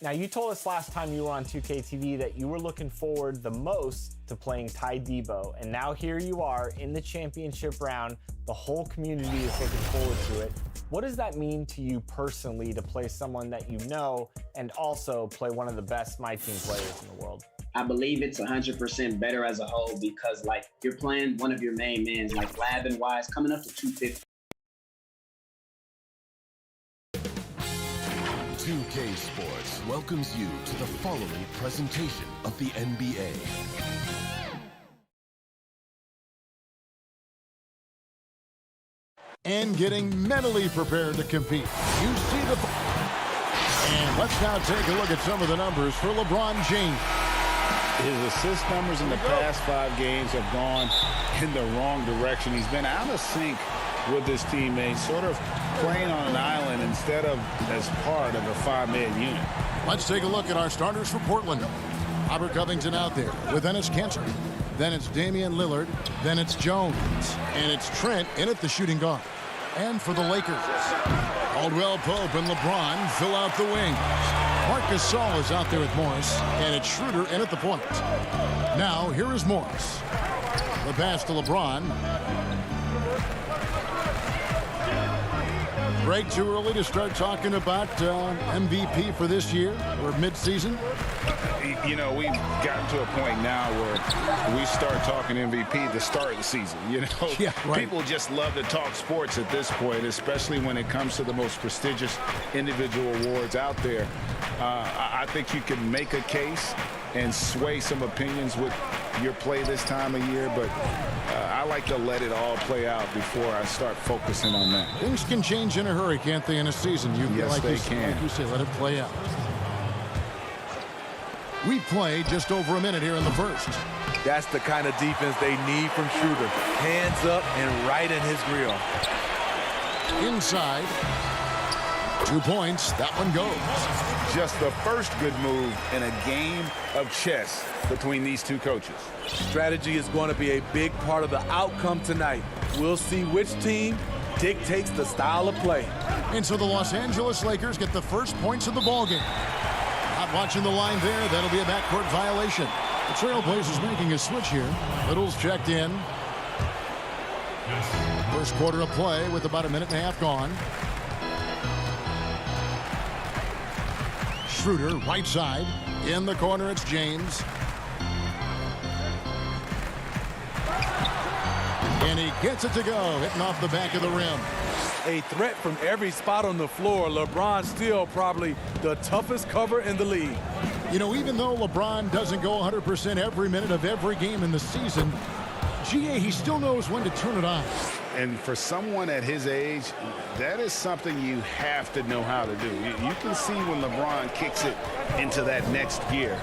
Now, you told us last time you were on 2K TV that you were looking forward the most to playing Ty Debo, and now here you are in the championship round. The whole community is looking forward to it. What does that mean to you personally to play someone that you know and also play one of the best My Team players in the world? I believe it's 100% better as a whole because, like, you're playing one of your main men, like Lab and Wise, coming up to 250. 2K Sports welcomes you to the following presentation of the NBA. And getting mentally prepared to compete. You see the... And let's now take a look at some of the numbers for LeBron James. His assist numbers in the past 5 games have gone in the wrong direction. He's been out of sync with his teammates, sort of playing on an island instead of as part of a 5-man unit. Let's take a look at our starters for Portland. Robert Covington out there with Enes Kanter. Then it's Damian Lillard. Then it's Jones. And it's Trent in at the shooting guard. And for the Lakers, Caldwell Pope and LeBron fill out the wings. Marc Gasol is out there with Morris. And it's Schroeder in at the point. Now, here is Morris. The pass to LeBron. Greg, too early to start talking about MVP for this year or midseason? You know, we've gotten to a point now where we start talking MVP at the start of the season. You know, yeah, right. People just love to talk sports at this point, especially when it comes to the most prestigious individual awards out there. I think you can make a case and sway some opinions with your play this time of year, but I like to let it all play out before I start focusing on that. Things can change in a hurry, can't they, in a season? Yes, they can. Like you say, let it play out. We played just over a minute here in the first. That's the kind of defense they need from Schroeder. Hands up and right in his grill. Inside. 2 points. That one goes. Just the first good move in a game of chess between these two coaches. Strategy is going to be a big part of the outcome tonight. We'll see which team dictates the style of play. And so the Los Angeles Lakers get the first points of the ballgame. Not watching the line there. That'll be a backcourt violation. The Trailblazers making a switch here. Little's checked in. First quarter of play with about a minute and a half gone. Schroeder, right side. In the corner, it's James. And he gets it to go, hitting off the back of the rim. A threat from every spot on the floor. LeBron still probably the toughest cover in the league. You know, even though LeBron doesn't go 100% every minute of every game in the season, GA, he still knows when to turn it on. And for someone at his age, that is something you have to know how to do. You can see when LeBron kicks it into that next gear.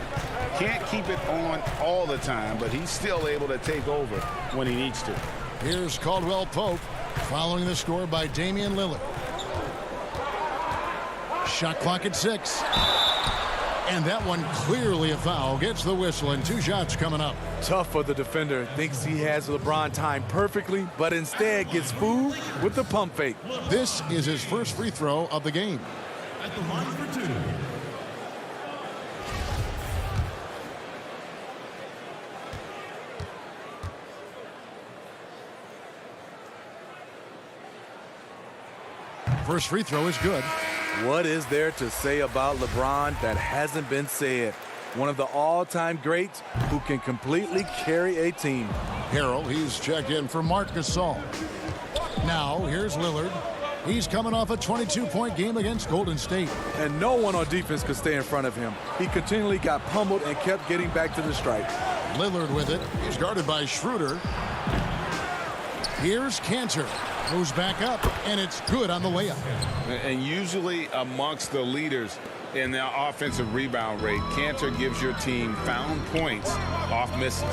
Can't keep it on all the time, but he's still able to take over when he needs to. Here's Caldwell Pope following the score by Damian Lillard. Shot clock at 6. And that one clearly a foul. Gets the whistle and 2 shots coming up. Tough for the defender. Thinks he has LeBron timed perfectly, but instead gets fooled with the pump fake. This is his first free throw of the game. At the line for 2. First free throw is good. What is there to say about LeBron that hasn't been said? One of the all-time greats who can completely carry a team. Harrell, he's checked in for Marc Gasol. Now, here's Lillard. He's coming off a 22-point game against Golden State. And no one on defense could stay in front of him. He continually got pummeled and kept getting back to the stripe. Lillard with it. He's guarded by Schroeder. Here's Cantor. Moves back up, and it's good on the layup. And usually amongst the leaders in the offensive rebound rate, Cantor gives your team found points off misses.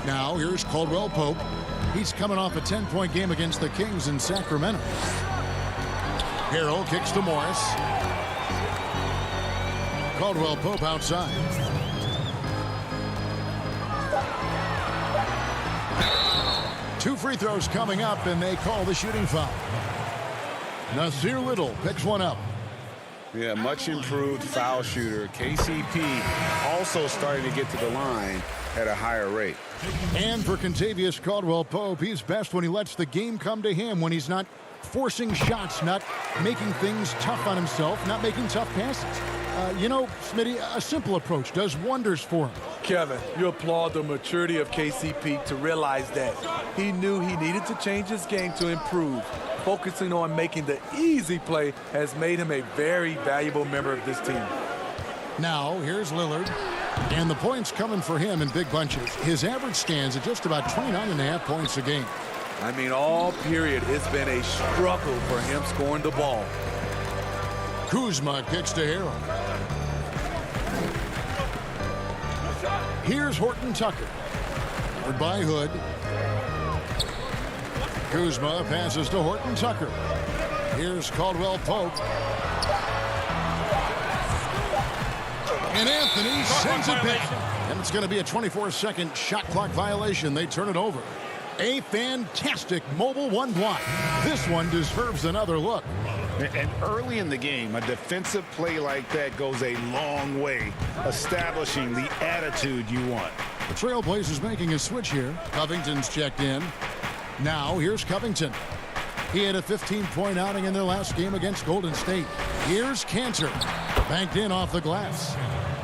Now, here's Caldwell Pope. He's coming off a 10-point game against the Kings in Sacramento. Harrell kicks to Morris. Caldwell Pope outside. Two free throws coming up, and they call the shooting foul. Nasir Little picks one up. Yeah, much improved foul shooter. KCP also starting to get to the line at a higher rate. And for Kentavious Caldwell-Pope, he's best when he lets the game come to him, when he's not forcing shots, not making things tough on himself, not making tough passes. You know, Smitty, a simple approach does wonders for him. Kevin, you applaud the maturity of KCP to realize that. He knew he needed to change his game to improve. Focusing on making the easy play has made him a very valuable member of this team. Now, here's Lillard. And the points coming for him in big bunches. His average stands at just about 29.5 points a game. I mean, all period, it's been a struggle for him scoring the ball. Kuzma kicks to Harrell. Here's Horton Tucker. Covered by Hood. Kuzma passes to Horton Tucker. Here's Caldwell Pope. And Anthony sends it back. And it's going to be a 24-second shot clock violation. They turn it over. A fantastic mobile one block. This one deserves another look. And early in the game, a defensive play like that goes a long way, establishing the attitude you want. The Trailblazers making a switch here. Covington's checked in. Now, here's Covington. He had a 15-point outing in their last game against Golden State. Here's Cantor. Banked in off the glass.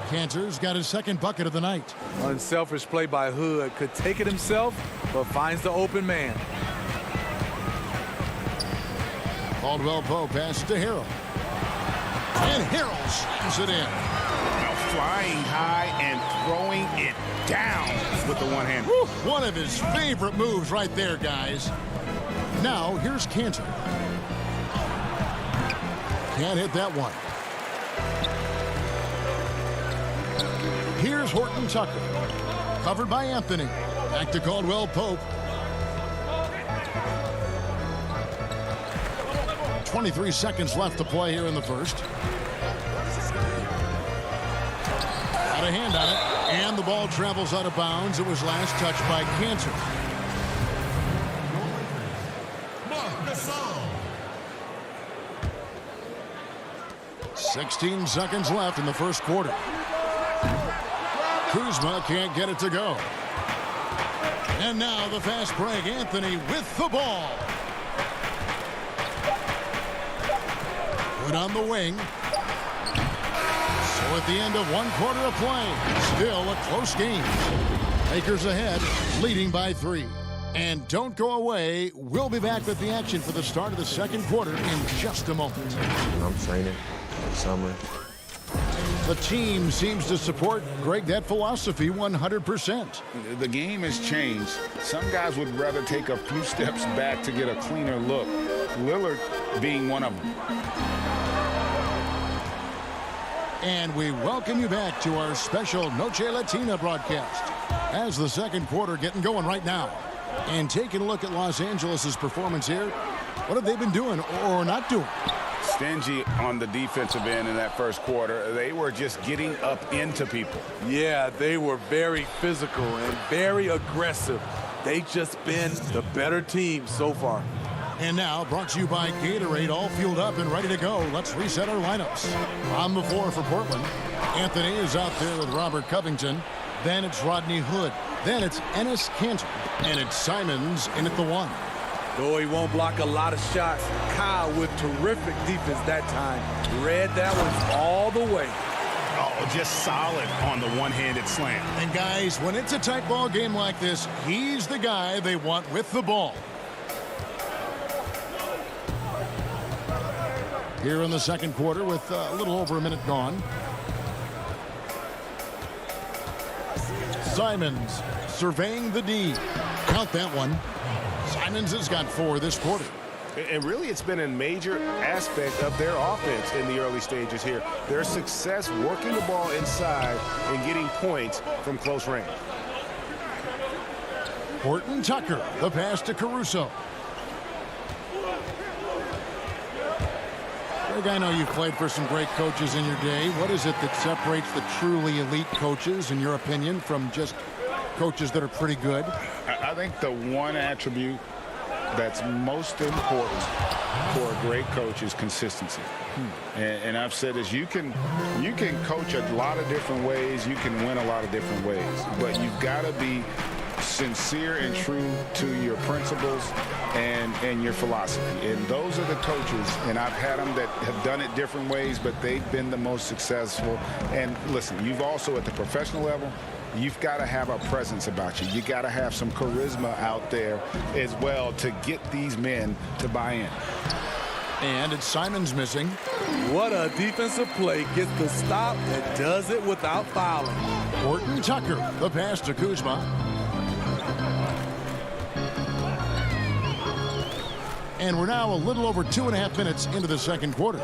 Cantor's got his second bucket of the night. Unselfish play by Hood. Could take it himself, but finds the open man. Caldwell Pope passes to Harrell. And Harrell slams it in. Now flying high and throwing it down with the one hand. Woo, one of his favorite moves right there, guys. Now, here's Cantor. Can't hit that one. Here's Horton Tucker. Covered by Anthony. Back to Caldwell Pope. 23 seconds left to play here in the first. Got a hand on it. And the ball travels out of bounds. It was last touched by Cantor. 16 seconds left in the first quarter. Kuzma can't get it to go. And now the fast break. Anthony with the ball. Put on the wing. So at the end of one quarter of play, still a close game. Lakers ahead, leading by 3. And don't go away. We'll be back with the action for the start of the second quarter in just a moment. I'm training summer. The team seems to support, Greg, that philosophy 100%. The game has changed. Some guys would rather take a few steps back to get a cleaner look. Lillard being one of them. And we welcome you back to our special Noche Latina broadcast. As the second quarter getting going right now. And taking a look at Los Angeles' performance here. What have they been doing or not doing? Stingy on the defensive end in that first quarter. They were just getting up into people. Yeah, they were very physical and very aggressive. They just been the better team so far. And now, brought to you by Gatorade, all fueled up and ready to go. Let's reset our lineups. On the floor for Portland, Anthony is out there with Robert Covington. Then it's Rodney Hood. Then it's Enes Kanter. And it's Simons in at the 1. Though he won't block a lot of shots, Kyle with terrific defense that time. Read that one all the way. Oh, just solid on the one-handed slam. And guys, when it's a tight ball game like this, he's the guy they want with the ball. Here in the second quarter with a little over a minute gone. Simons surveying the D. Count that one. Simons has got 4 this quarter. And really, it's been a major aspect of their offense in the early stages here. Their success working the ball inside and getting points from close range. Horton Tucker, the pass to Caruso. Greg, I know you've played for some great coaches in your day. What is it that separates the truly elite coaches, in your opinion, from just coaches that are pretty good? I think the one attribute that's most important for a great coach is consistency. And I've said this, you can coach a lot of different ways, you can win a lot of different ways, but you've got to be sincere and true to your principles and your philosophy. And those are the coaches, and I've had them that have done it different ways, but they've been the most successful. And listen, you've also at the professional level, you've got to have a presence about you. You got to have some charisma out there as well to get these men to buy in. And it's Simons missing. What a defensive play. Gets the stop and does it without fouling. Horton Tucker, the pass to Kuzma. And we're now a little over 2.5 minutes into the second quarter.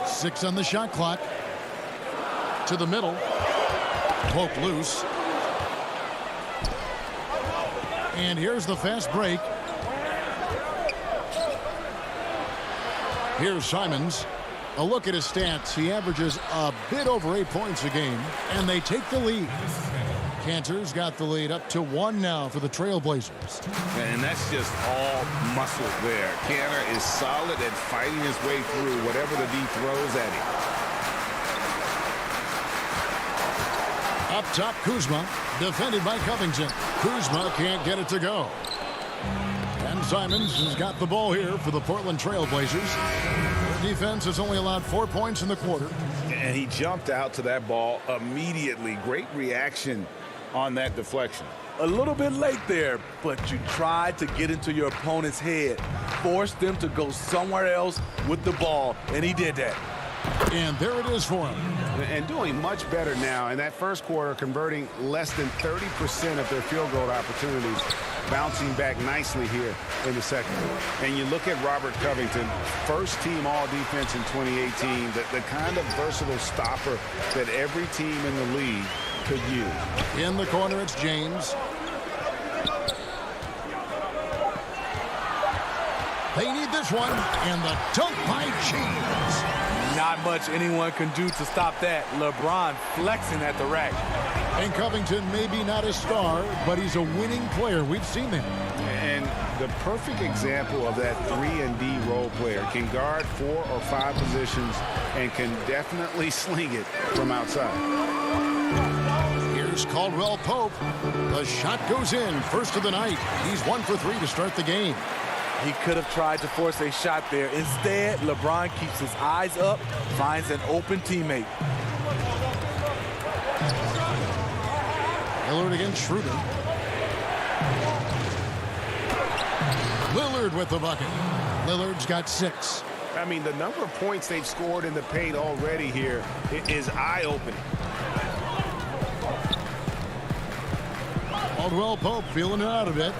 6 on the shot clock. To the middle. Poke loose. And here's the fast break. Here's Simons. A look at his stats. He averages a bit over 8 points a game, and they take the lead. Cantor's got the lead up to 1 now for the Trailblazers. And that's just all muscle there. Cantor is solid at fighting his way through whatever the D throws at him. Up top, Kuzma, defended by Covington. Kuzma can't get it to go. And Simons has got the ball here for the Portland Trailblazers. Their defense has only allowed 4 points in the quarter. And he jumped out to that ball immediately. Great reaction on that deflection. A little bit late there, but you tried to get into your opponent's head. Forced them to go somewhere else with the ball, and he did that. And there it is for him. And doing much better now in that first quarter, converting less than 30% of their field goal opportunities, bouncing back nicely here in the second. And you look at Robert Covington, first team all defense in 2018, the kind of versatile stopper that every team in the league could use. In the corner, it's James. They need this one, and the dunk by James. Not much anyone can do to stop that. LeBron flexing at the rack. And Covington maybe not a star, but he's a winning player. We've seen that. And the perfect example of that 3-and-D role player. Can guard 4 or 5 positions and can definitely sling it from outside. Here's Caldwell Pope. The shot goes in. First of the night. He's 1 for 3 to start the game. He could have tried to force a shot there. Instead, LeBron keeps his eyes up, finds an open teammate. Lillard against Schroeder. Lillard with the bucket. Lillard's got 6. I mean, the number of points they've scored in the paint already here is eye-opening. Caldwell Pope feeling it out a bit.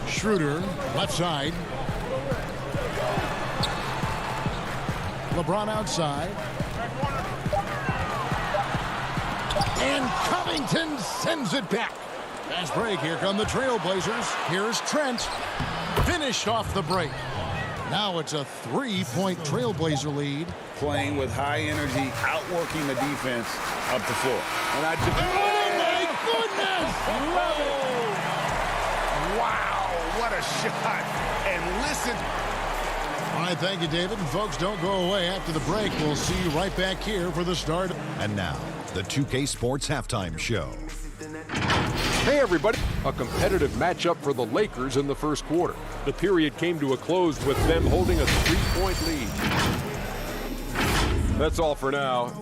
Schroeder, left side. LeBron outside. And Covington sends it back. Fast break. Here come the Trailblazers. Here's Trent. Finished off the break. Now it's a 3-point Trailblazer lead. Playing with high energy, outworking the defense up the floor. And oh, my goodness! Wow, what a shot. And listen. All right, thank you, David. And folks, don't go away. After the break, we'll see you right back here for the start. And now, the 2K Sports Halftime Show. Hey everybody! A competitive matchup for the Lakers in the first quarter. The period came to a close with them holding a 3-point lead. That's all for now.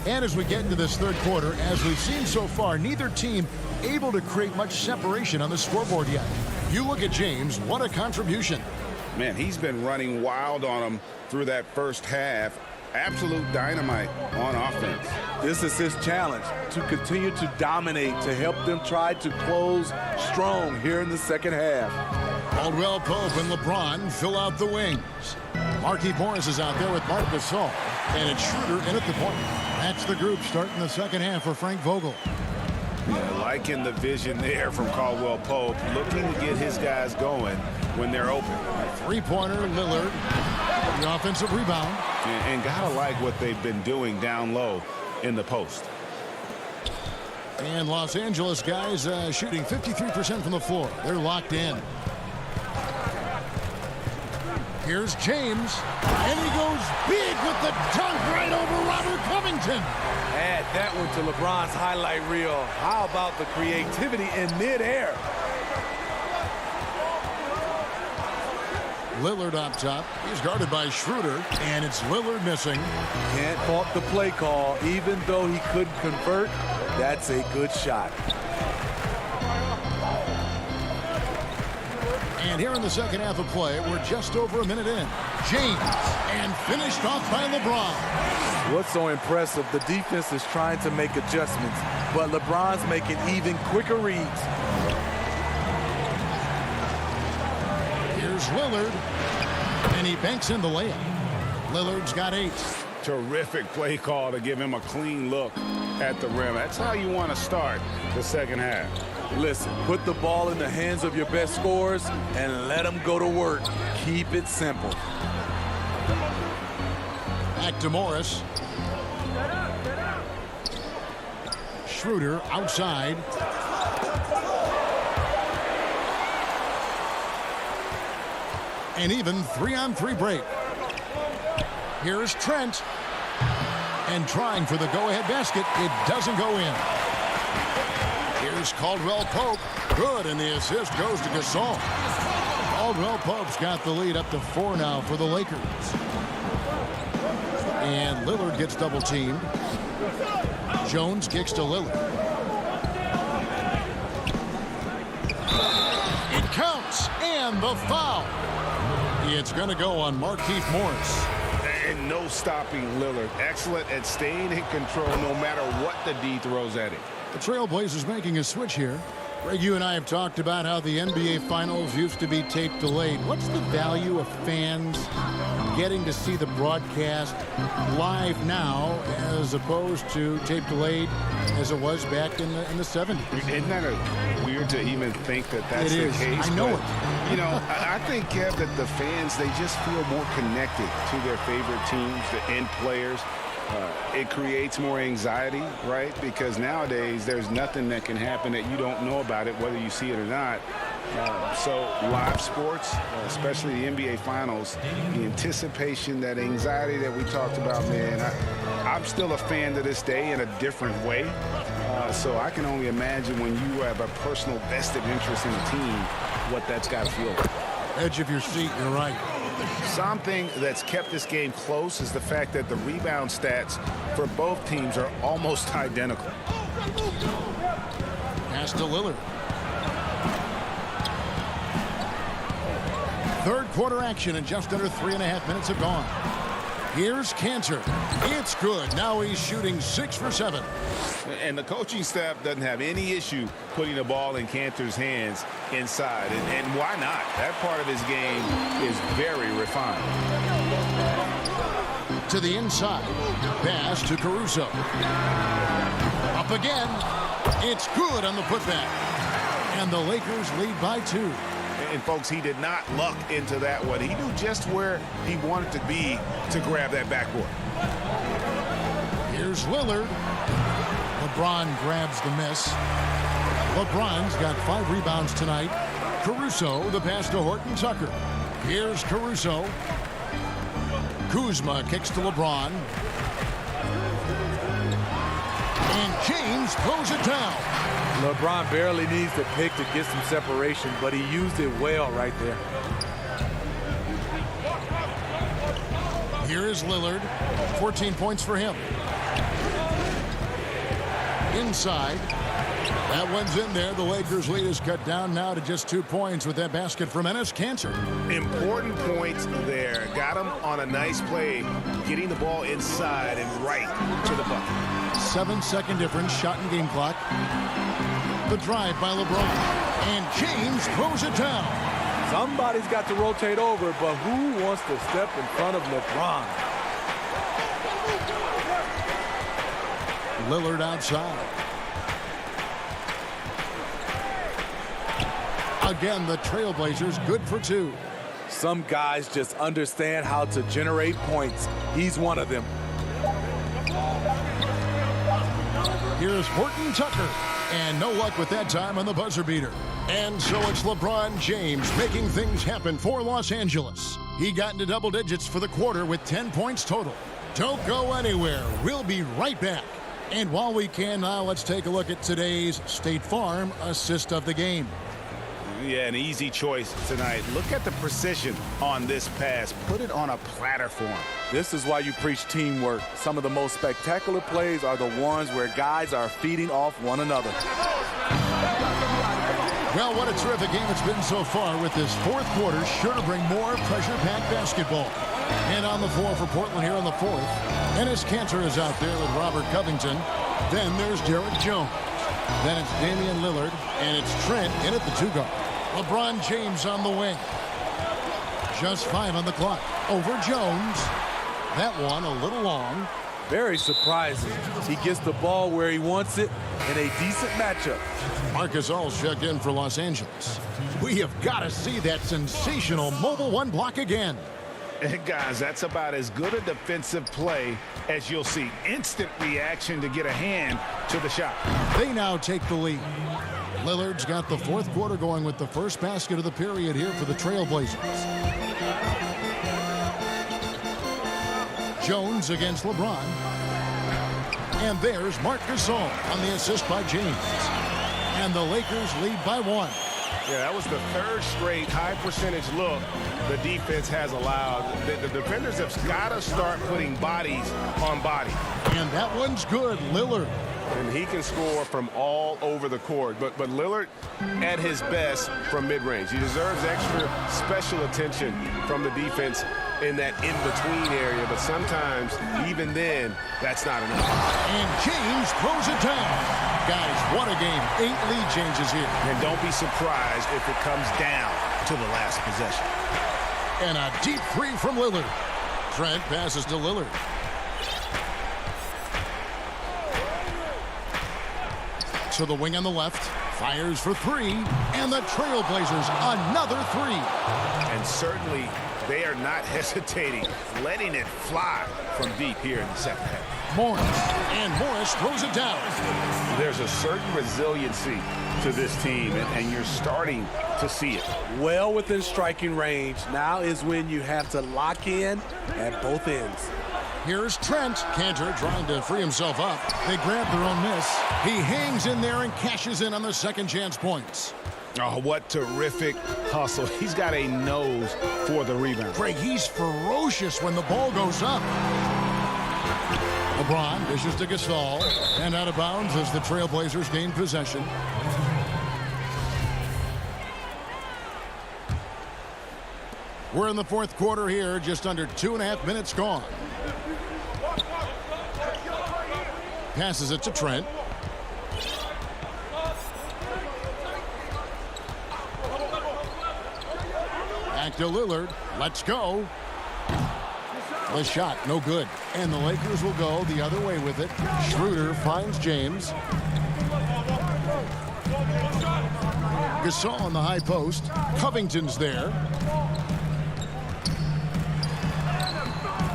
And as we get into this third quarter, as we've seen so far, neither team able to create much separation on the scoreboard yet. You look at James, what a contribution. Man, he's been running wild on him through that first half. Absolute dynamite on offense. This is his challenge, to continue to dominate, to help them try to close strong here in the second half. Caldwell Pope and LeBron fill out the wings. Markieff Morris is out there with Marc Gasol, and it's Schroeder in at the point. That's the group starting the second half for Frank Vogel. Yeah, liking the vision there from Caldwell Pope, looking to get his guys going when they're open. Three-pointer, Lillard, the offensive rebound. And gotta like what they've been doing down low in the post. And Los Angeles guys shooting 53% from the floor. They're locked in. Here's James, and he goes big with the dunk right over Robert Covington. Add that one to LeBron's highlight reel. How about the creativity in midair? Lillard up top. He's guarded by Schroeder, and it's Lillard missing. Can't fault the play call. Even though he couldn't convert, that's a good shot. And here in the second half of play, we're just over a minute in. James, and finished off by LeBron. What's so impressive, the defense is trying to make adjustments, but LeBron's making even quicker reads. Here's Lillard, and he banks in the layup. Lillard's got 8. Terrific play call to give him a clean look at the rim. That's how you want to start the second half. Listen, put the ball in the hands of your best scorers and let them go to work. Keep it simple. Back to Morris. Schroeder outside. An even 3-on-3 break. Here's Trent. And trying for the go-ahead basket. It doesn't go in. Here's Caldwell Pope. Good, and the assist goes to Gasol. Caldwell Pope's got the lead up to 4 now for the Lakers. And Lillard gets double-teamed. Jones kicks to Lillard. It counts, and the foul. It's going to go on Markieff Morris. And no stopping Lillard. Excellent at staying in control no matter what the D throws at him. The Trailblazers making a switch here. Greg, you and I have talked about how the NBA Finals used to be tape delayed. What's the value of fans getting to see the broadcast live now as opposed to tape delayed as it was back in the 70s? Isn't that weird to even think that that's the case? I know it. You know, I think, Kev, that the fans, they just feel more connected to their favorite teams, the end players. It creates more anxiety, right? Because nowadays there's nothing that can happen that you don't know about it, whether you see it or not. So live sports, especially the NBA Finals, the anticipation, that anxiety that we talked about, man, I'm still a fan to this day in a different way. So I can only imagine when you have a personal vested interest in a team, what that's got to feel like. Edge of your seat, you're right. Something that's kept this game close is the fact that the rebound stats for both teams are almost identical. Pass to Lillard. Third quarter action and just under 3.5 minutes have gone. Here's Cantor. It's good. Now he's shooting 6 for 7. And the coaching staff doesn't have any issue putting the ball in Cantor's hands inside. And why not? That part of his game is very refined. To the inside. Pass to Caruso. Up again. It's good on the putback. And the Lakers lead by 2. And, folks, he did not luck into that one. He knew just where he wanted to be to grab that backboard. Here's Lillard. LeBron grabs the miss. LeBron's got 5 rebounds tonight. Caruso, the pass to Horton Tucker. Here's Caruso. Kuzma kicks to LeBron. And James throws it down. LeBron barely needs to pick to get some separation, but he used it well right there. Here is Lillard. 14 points for him. Inside. That one's in there. The Lakers' lead is cut down now to just 2 points with that basket from Enes Kanter. Important points there. Got him on a nice play, getting the ball inside and right to the bucket. 7-second difference, shot and game clock. The drive by LeBron. And James throws it down. Somebody's got to rotate over, but who wants to step in front of LeBron? Lillard outside. Again, the Trailblazers good for 2. Some guys just understand how to generate points. He's one of them. Here's Horton Tucker. And no luck with that time on the buzzer beater. And so it's LeBron James making things happen for Los Angeles. He got into double digits for the quarter with 10 points total. Don't go anywhere. We'll be right back. And while we can now, let's take a look at today's State Farm assist of the game. Yeah, an easy choice tonight. Look at the precision on this pass. Put it on a platter for him. This is why you preach teamwork. Some of the most spectacular plays are the ones where guys are feeding off one another. Well, what a terrific game it's been so far, with this fourth quarter sure to bring more pressure-packed basketball. And on the floor for Portland here in the fourth, Enes Kanter is out there with Robert Covington. Then there's Derek Jones. Then it's Damian Lillard, and it's Trent in at the 2-guard. LeBron James on the wing. Just 5 on the clock. Over Jones. That one a little long. Very surprising. He gets the ball where he wants it in a decent matchup. Marcus All's checked in for Los Angeles. We have got to see that sensational mobile one block again. Guys, that's about as good a defensive play as you'll see. Instant reaction to get a hand to the shot. They now take the lead. Lillard's got the fourth quarter going with the first basket of the period here for the Trailblazers. Jones against LeBron. And there's Marc Gasol on the assist by James. And the Lakers lead by 1. Yeah, that was the third straight high percentage look the defense has allowed. The defenders have got to start putting bodies on body. And that one's good, Lillard. And he can score from all over the court. But Lillard at his best from mid-range. He deserves extra special attention from the defense in that in-between area. But sometimes, even then, that's not enough. And James throws it down. Guys, what a game. 8 lead changes here. And don't be surprised if it comes down to the last possession. And a deep 3 from Lillard. Trent passes to Lillard. To the wing on the left. Fires for 3. And the Trailblazers another 3. And certainly they are not hesitating, letting it fly from deep here in the second half. Morris. And Morris throws it down. There's a certain resiliency to this team, and you're starting to see it. Well within striking range. Now is when you have to lock in at both ends. Here's Trent. Kanter trying to free himself up. They grab their own miss. He hangs in there and cashes in on the second chance points. Oh, what terrific hustle. He's got a nose for the rebound. Greg, he's ferocious when the ball goes up. LeBron dishes to Gasol. And out of bounds as the Trailblazers gain possession. We're in the fourth quarter here, just under 2.5 minutes gone. Passes it to Trent. Back to Lillard. Let's go. The shot, no good. And the Lakers will go the other way with it. Schroeder finds James. Gasol on the high post. Covington's there.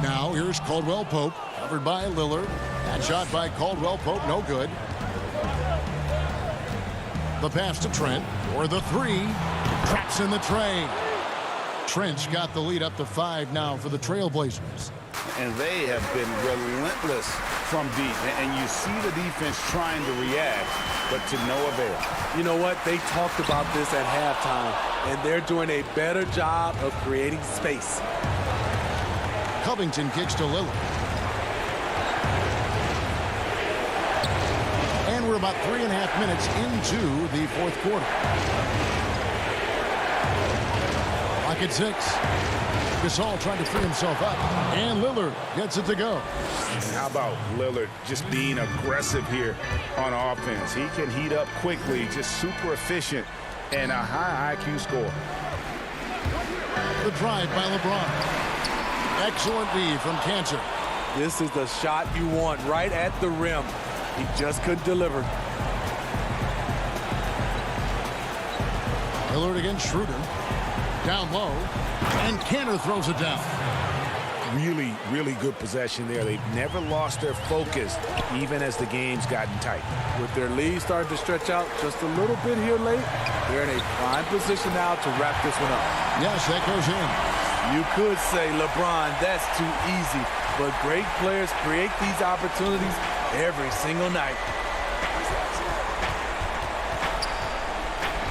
Now here's Caldwell Pope, covered by Lillard. That shot by Caldwell Pope, no good. The pass to Trent, or the 3. Traps in the tray. Trent's got the lead up to 5 now for the Trailblazers. And they have been relentless from deep. And you see the defense trying to react, but to no avail. You know what? They talked about this at halftime, and they're doing a better job of creating space. Covington kicks to Lillard. And we're about 3.5 minutes into the fourth quarter. Clock at 6. Gasol trying to free himself up. And Lillard gets it to go. How about Lillard just being aggressive here on offense? He can heat up quickly, just super efficient, and a high IQ score. The drive by LeBron. Excellent D from Cantor. This is the shot you want right at the rim. He just couldn't deliver. Lillard against Schroeder. Down low. And Cantor throws it down. Really, really good possession there. They've never lost their focus, even as the game's gotten tight. With their lead starting to stretch out just a little bit here late, they're in a prime position now to wrap this one up. Yes, that goes in. You could say, LeBron, that's too easy. But great players create these opportunities every single night.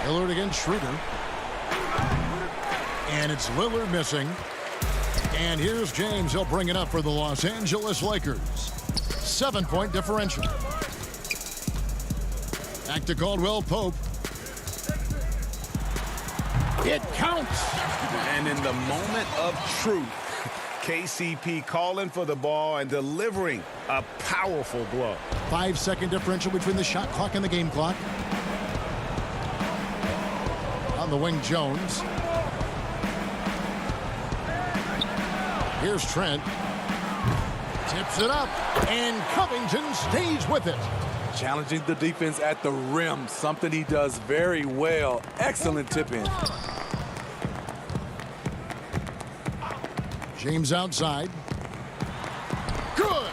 Lillard against Schroeder. And it's Lillard missing. And here's James. He'll bring it up for the Los Angeles Lakers. 7-point differential. Back to Caldwell Pope. It counts. And in the moment of truth, KCP calling for the ball and delivering a powerful blow. 5-second differential between the shot clock and the game clock. On the wing, Jones. Here's Trent. Tips it up. And Covington stays with it. Challenging the defense at the rim, something he does very well. Excellent tip in. James outside. Good.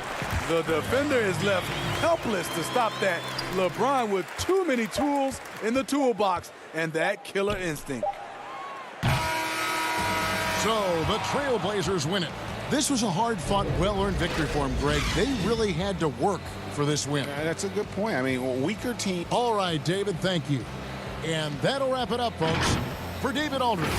The defender is left helpless to stop that. LeBron with too many tools in the toolbox and that killer instinct. So the Trailblazers win it. This was a hard-fought, well-earned victory for them, Greg. They really had to work for this win. That's a good point. I mean, weaker team. All right, David, thank you. And that'll wrap it up, folks. For David Aldridge.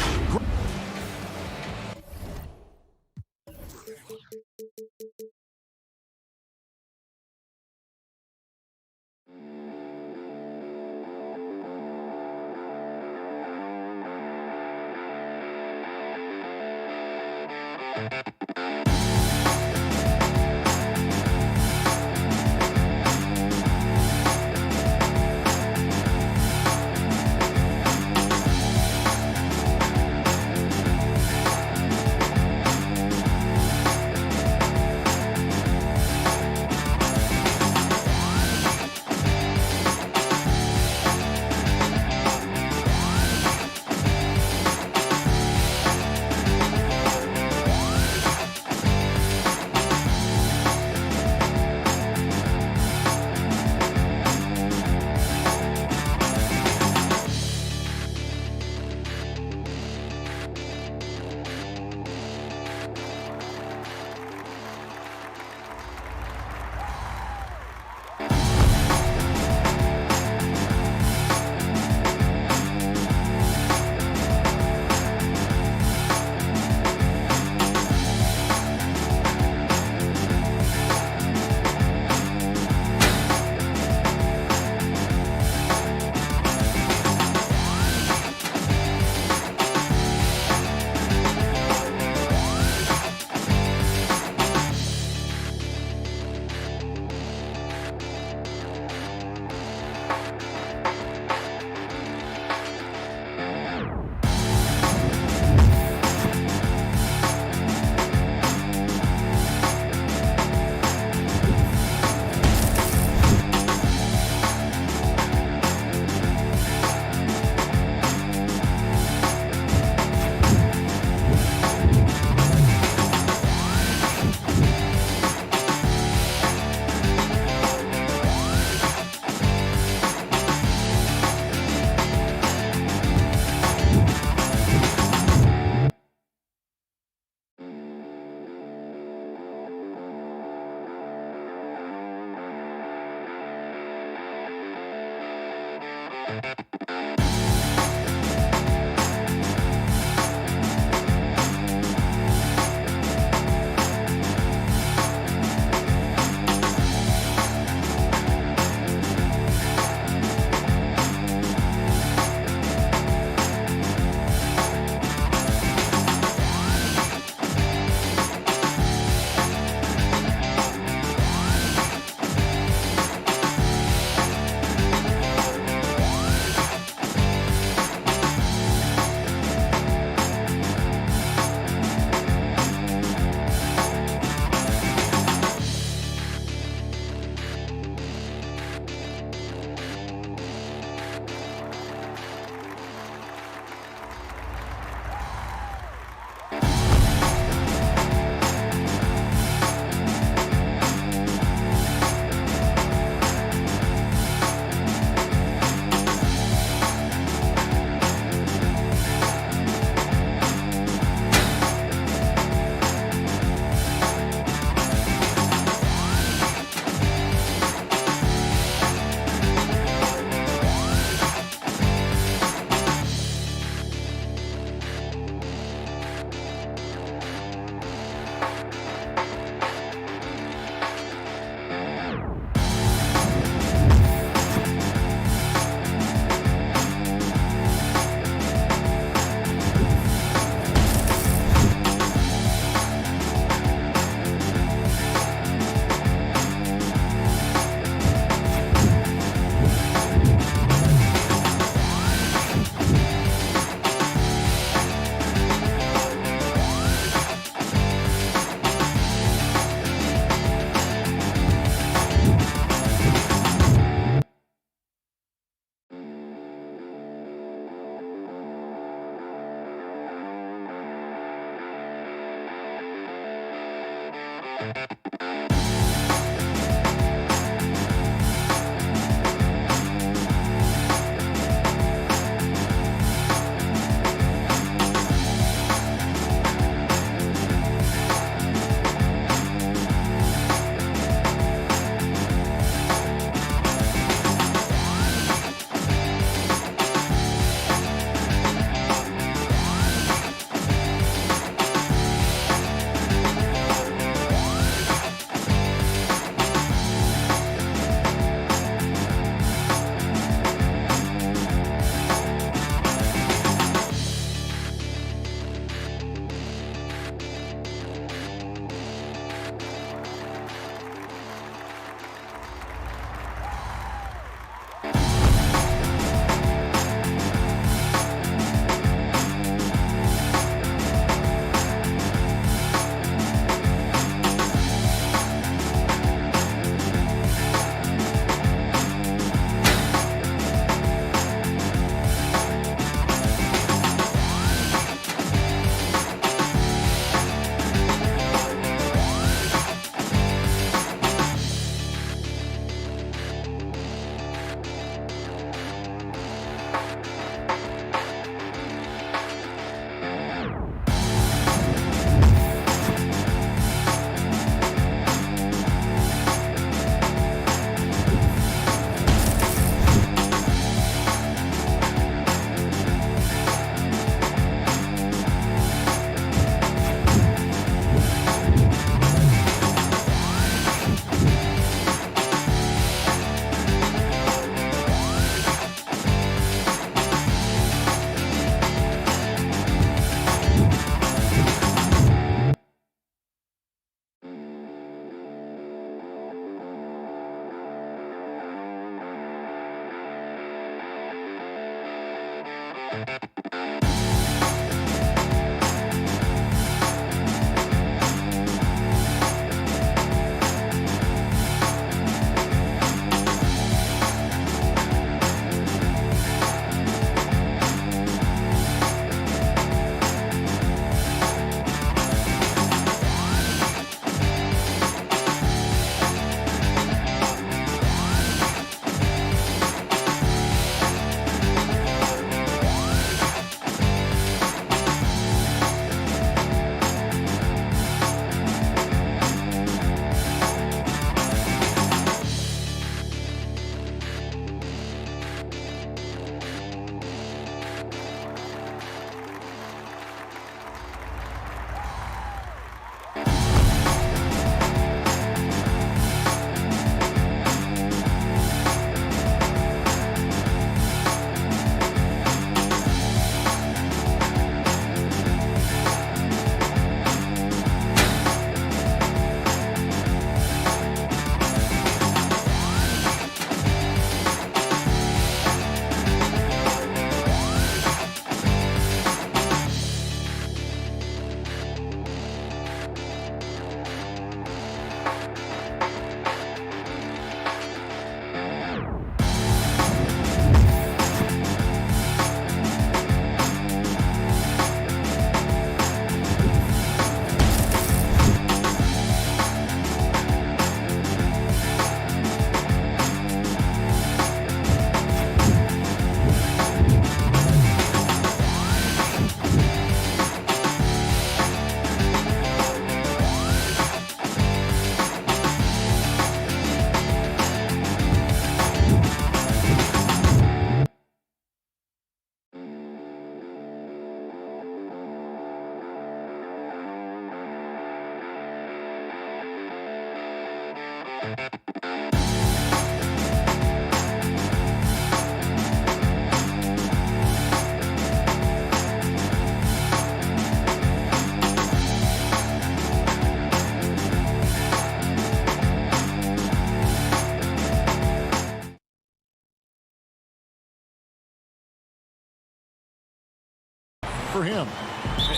For him.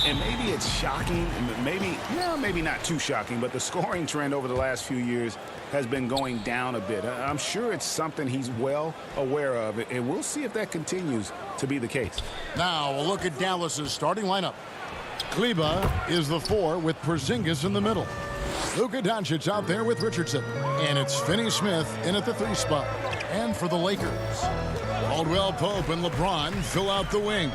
And maybe it's shocking, maybe not too shocking, but the scoring trend over the last few years has been going down a bit. I'm sure it's something he's well aware of, and we'll see if that continues to be the case. Now we'll look at Dallas's starting lineup. Kleba is the 4 with Porzingis in the middle. Luka Doncic out there with Richardson. And it's Finney-Smith in at the 3 spot. And for the Lakers, Caldwell Pope and LeBron fill out the wings.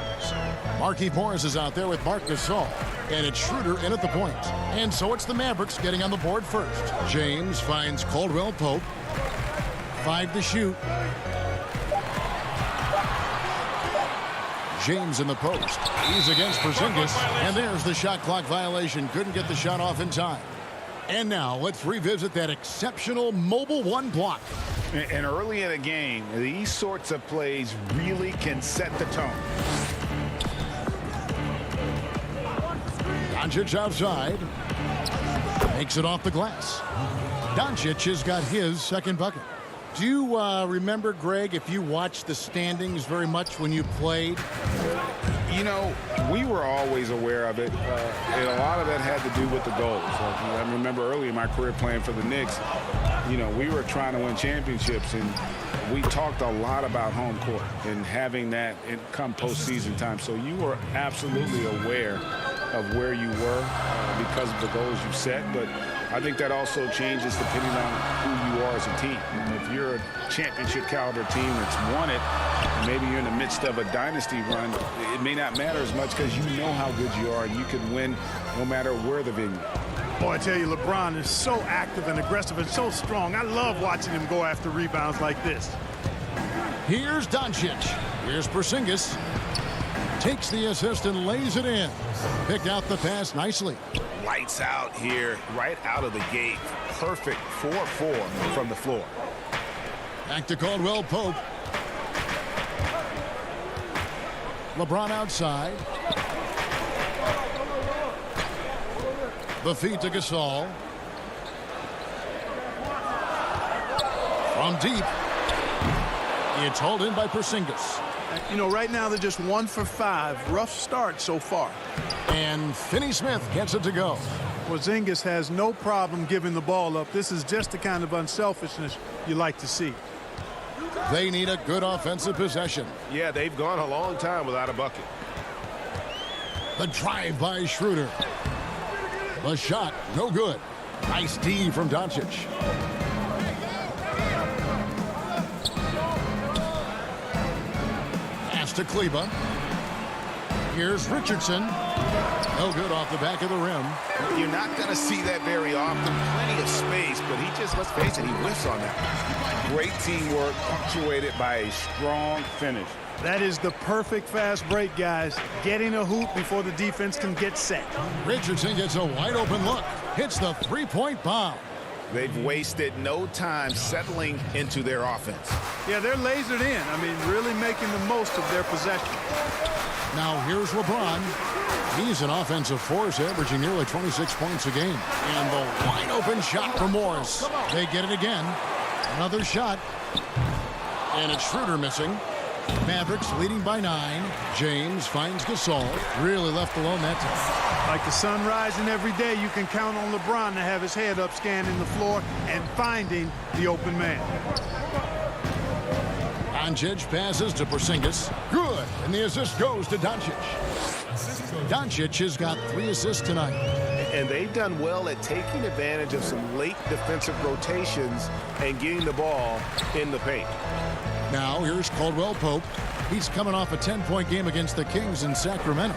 Markieff Morris is out there with Marc Gasol. And it's Schroeder in at the point. And so it's the Mavericks getting on the board first. James finds Caldwell Pope. 5 to shoot. James in the post. He's against Porzingis. And there's the shot clock violation. Couldn't get the shot off in time. And now let's revisit that exceptional mobile 1 block. And early in a game, these sorts of plays really can set the tone. Doncic outside. Makes it off the glass. Doncic has got his second bucket. Do you remember, Greg, if you watched the standings very much when you played? You know, we were always aware of it, and a lot of that had to do with the goals. I remember early in my career playing for the Knicks, you know, we were trying to win championships, and we talked a lot about home court and having that come postseason time. So you were absolutely aware of where you were because of the goals you set, but I think that also changes depending on who you are as a team. If you're a championship caliber team that's won it, and maybe you're in the midst of a dynasty run, it may not matter as much because you know how good you are and you can win no matter where the venue. Boy, I tell you, LeBron is so active and aggressive and so strong. I love watching him go after rebounds like this. Here's Doncic. Here's Porzingis. Takes the assist and lays it in. Picked out the pass nicely. Lights out here, right out of the gate. Perfect 4-4 from the floor. Back to Caldwell Pope. LeBron outside. The feed to Gasol. From deep. It's hauled in by Porzingis. You know, right now they're just 1 for 5. Rough start so far. And Finney-Smith gets it to go. Porzingis has no problem giving the ball up. This is just the kind of unselfishness you like to see. They need a good offensive possession. Yeah, they've gone a long time without a bucket. The drive by Schroeder. The shot, no good. Nice D from Doncic. Pass to Kleba. Here's Richardson. No good off the back of the rim. You're not going to see that very often. Plenty of space, but he just, let's face it, he whiffs on that. Great teamwork punctuated by a strong finish. That is the perfect fast break, guys. Getting a hoop before the defense can get set. Richardson gets a wide open look. Hits the three-point bomb. They've wasted no time settling into their offense. Yeah, they're lasered in. I mean, really making the most of their possession. Now here's LeBron. He's an offensive force, averaging nearly 26 points a game. And the wide open shot from Morris. They get it again. Another shot. And it's Schroeder missing. Mavericks leading by 9. James finds Gasol. Really left alone that time. Like the sun rising every day, you can count on LeBron to have his head up scanning the floor and finding the open man. Doncic passes to Porzingis. Good. And the assist goes to Doncic. Doncic has got 3 assists tonight. And they've done well at taking advantage of some late defensive rotations and getting the ball in the paint. Now here's Caldwell Pope. He's coming off a 10-point game against the Kings in Sacramento.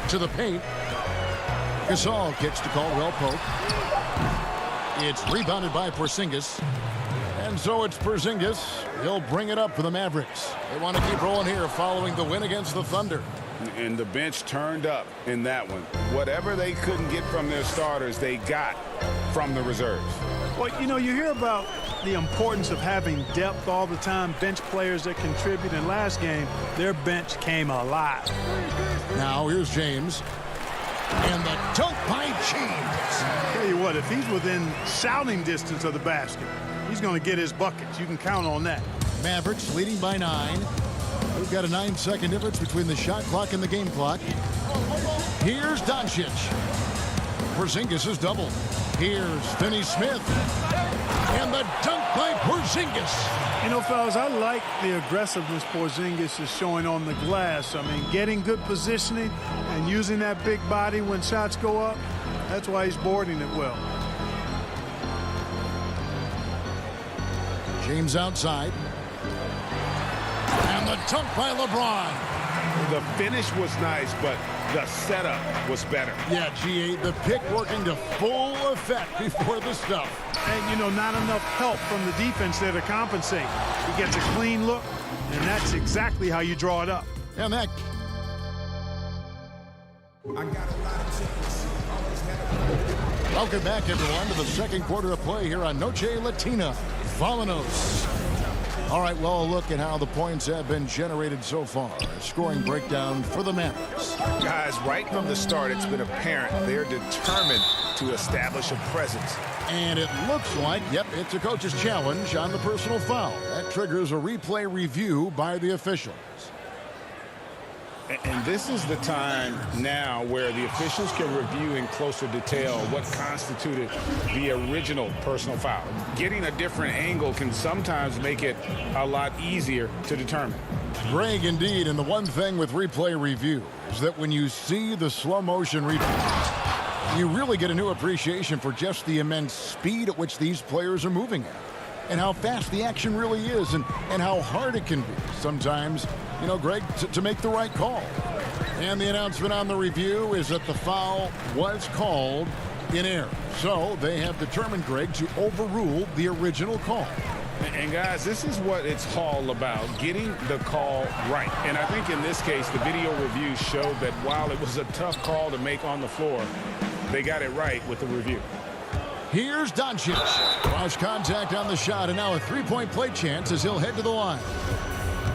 To the paint. Gasol kicks to Caldwell Pope. It's rebounded by Porzingis. And so it's Porzingis. He'll bring it up for the Mavericks. They want to keep rolling here following the win against the Thunder. And the bench turned up in that one. Whatever they couldn't get from their starters, they got from the reserves. Well, you know, you hear about the importance of having depth all the time, bench players that contribute. In last game, their bench came alive. Now here's James. And the dunk by James. Tell you what, if he's within shouting distance of the basket, he's going to get his buckets. You can count on that. Mavericks leading by 9. We've got a 9-second difference between the shot clock and the game clock. Here's Doncic. Porzingis is double. Here's Finney-Smith. And the dunk by Porzingis. You know, fellas, I like the aggressiveness Porzingis is showing on the glass. I mean, getting good positioning and using that big body when shots go up, that's why he's boarding it well. James outside. And the dunk by LeBron. The finish was nice, but the setup was better. Yeah, G8, the pick working to full effect before the stuff. And, you know, not enough help from the defense there to compensate. He gets a clean look, and that's exactly how you draw it up. And that... Welcome back, everyone, to the second quarter of play here on Noche Latina. Vamanos. All right, well, a look at how the points have been generated so far. A scoring breakdown for the Mavericks. Guys, right from the start, it's been apparent they're determined to establish a presence. And it looks like, yep, it's a coach's challenge on the personal foul. That triggers a replay review by the officials. And this is the time now where the officials can review in closer detail what constituted the original personal foul. Getting a different angle can sometimes make it a lot easier to determine. Greg, indeed, and the one thing with replay review is that when you see the slow motion replay, you really get a new appreciation for just the immense speed at which these players are moving at, and how fast the action really is, and how hard it can be sometimes, you know, Greg, to make the right call. And the announcement on the review is that the foul was called in error. So they have determined, Greg, to overrule the original call. And guys, this is what it's all about, getting the call right. And I think in this case, the video review showed that while it was a tough call to make on the floor, they got it right with the review. Here's Doncic. Cross contact on the shot, and now a three-point play chance as he'll head to the line.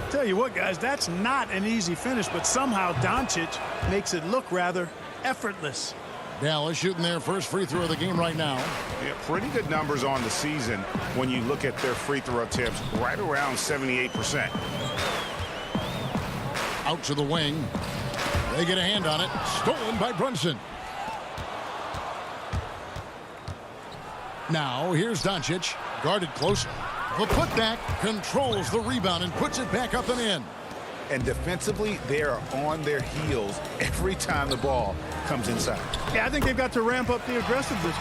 Tell you what, guys, that's not an easy finish, but somehow Doncic makes it look rather effortless. Dallas shooting their first free throw of the game right now. Yeah, pretty good numbers on the season when you look at their free throw attempts, right around 78%. Out to the wing. They get a hand on it. Stolen by Brunson. Now, here's Doncic. Guarded closely. The putback controls the rebound and puts it back up and in. And defensively, they are on their heels every time the ball comes inside. Yeah, I think they've got to ramp up the aggressiveness.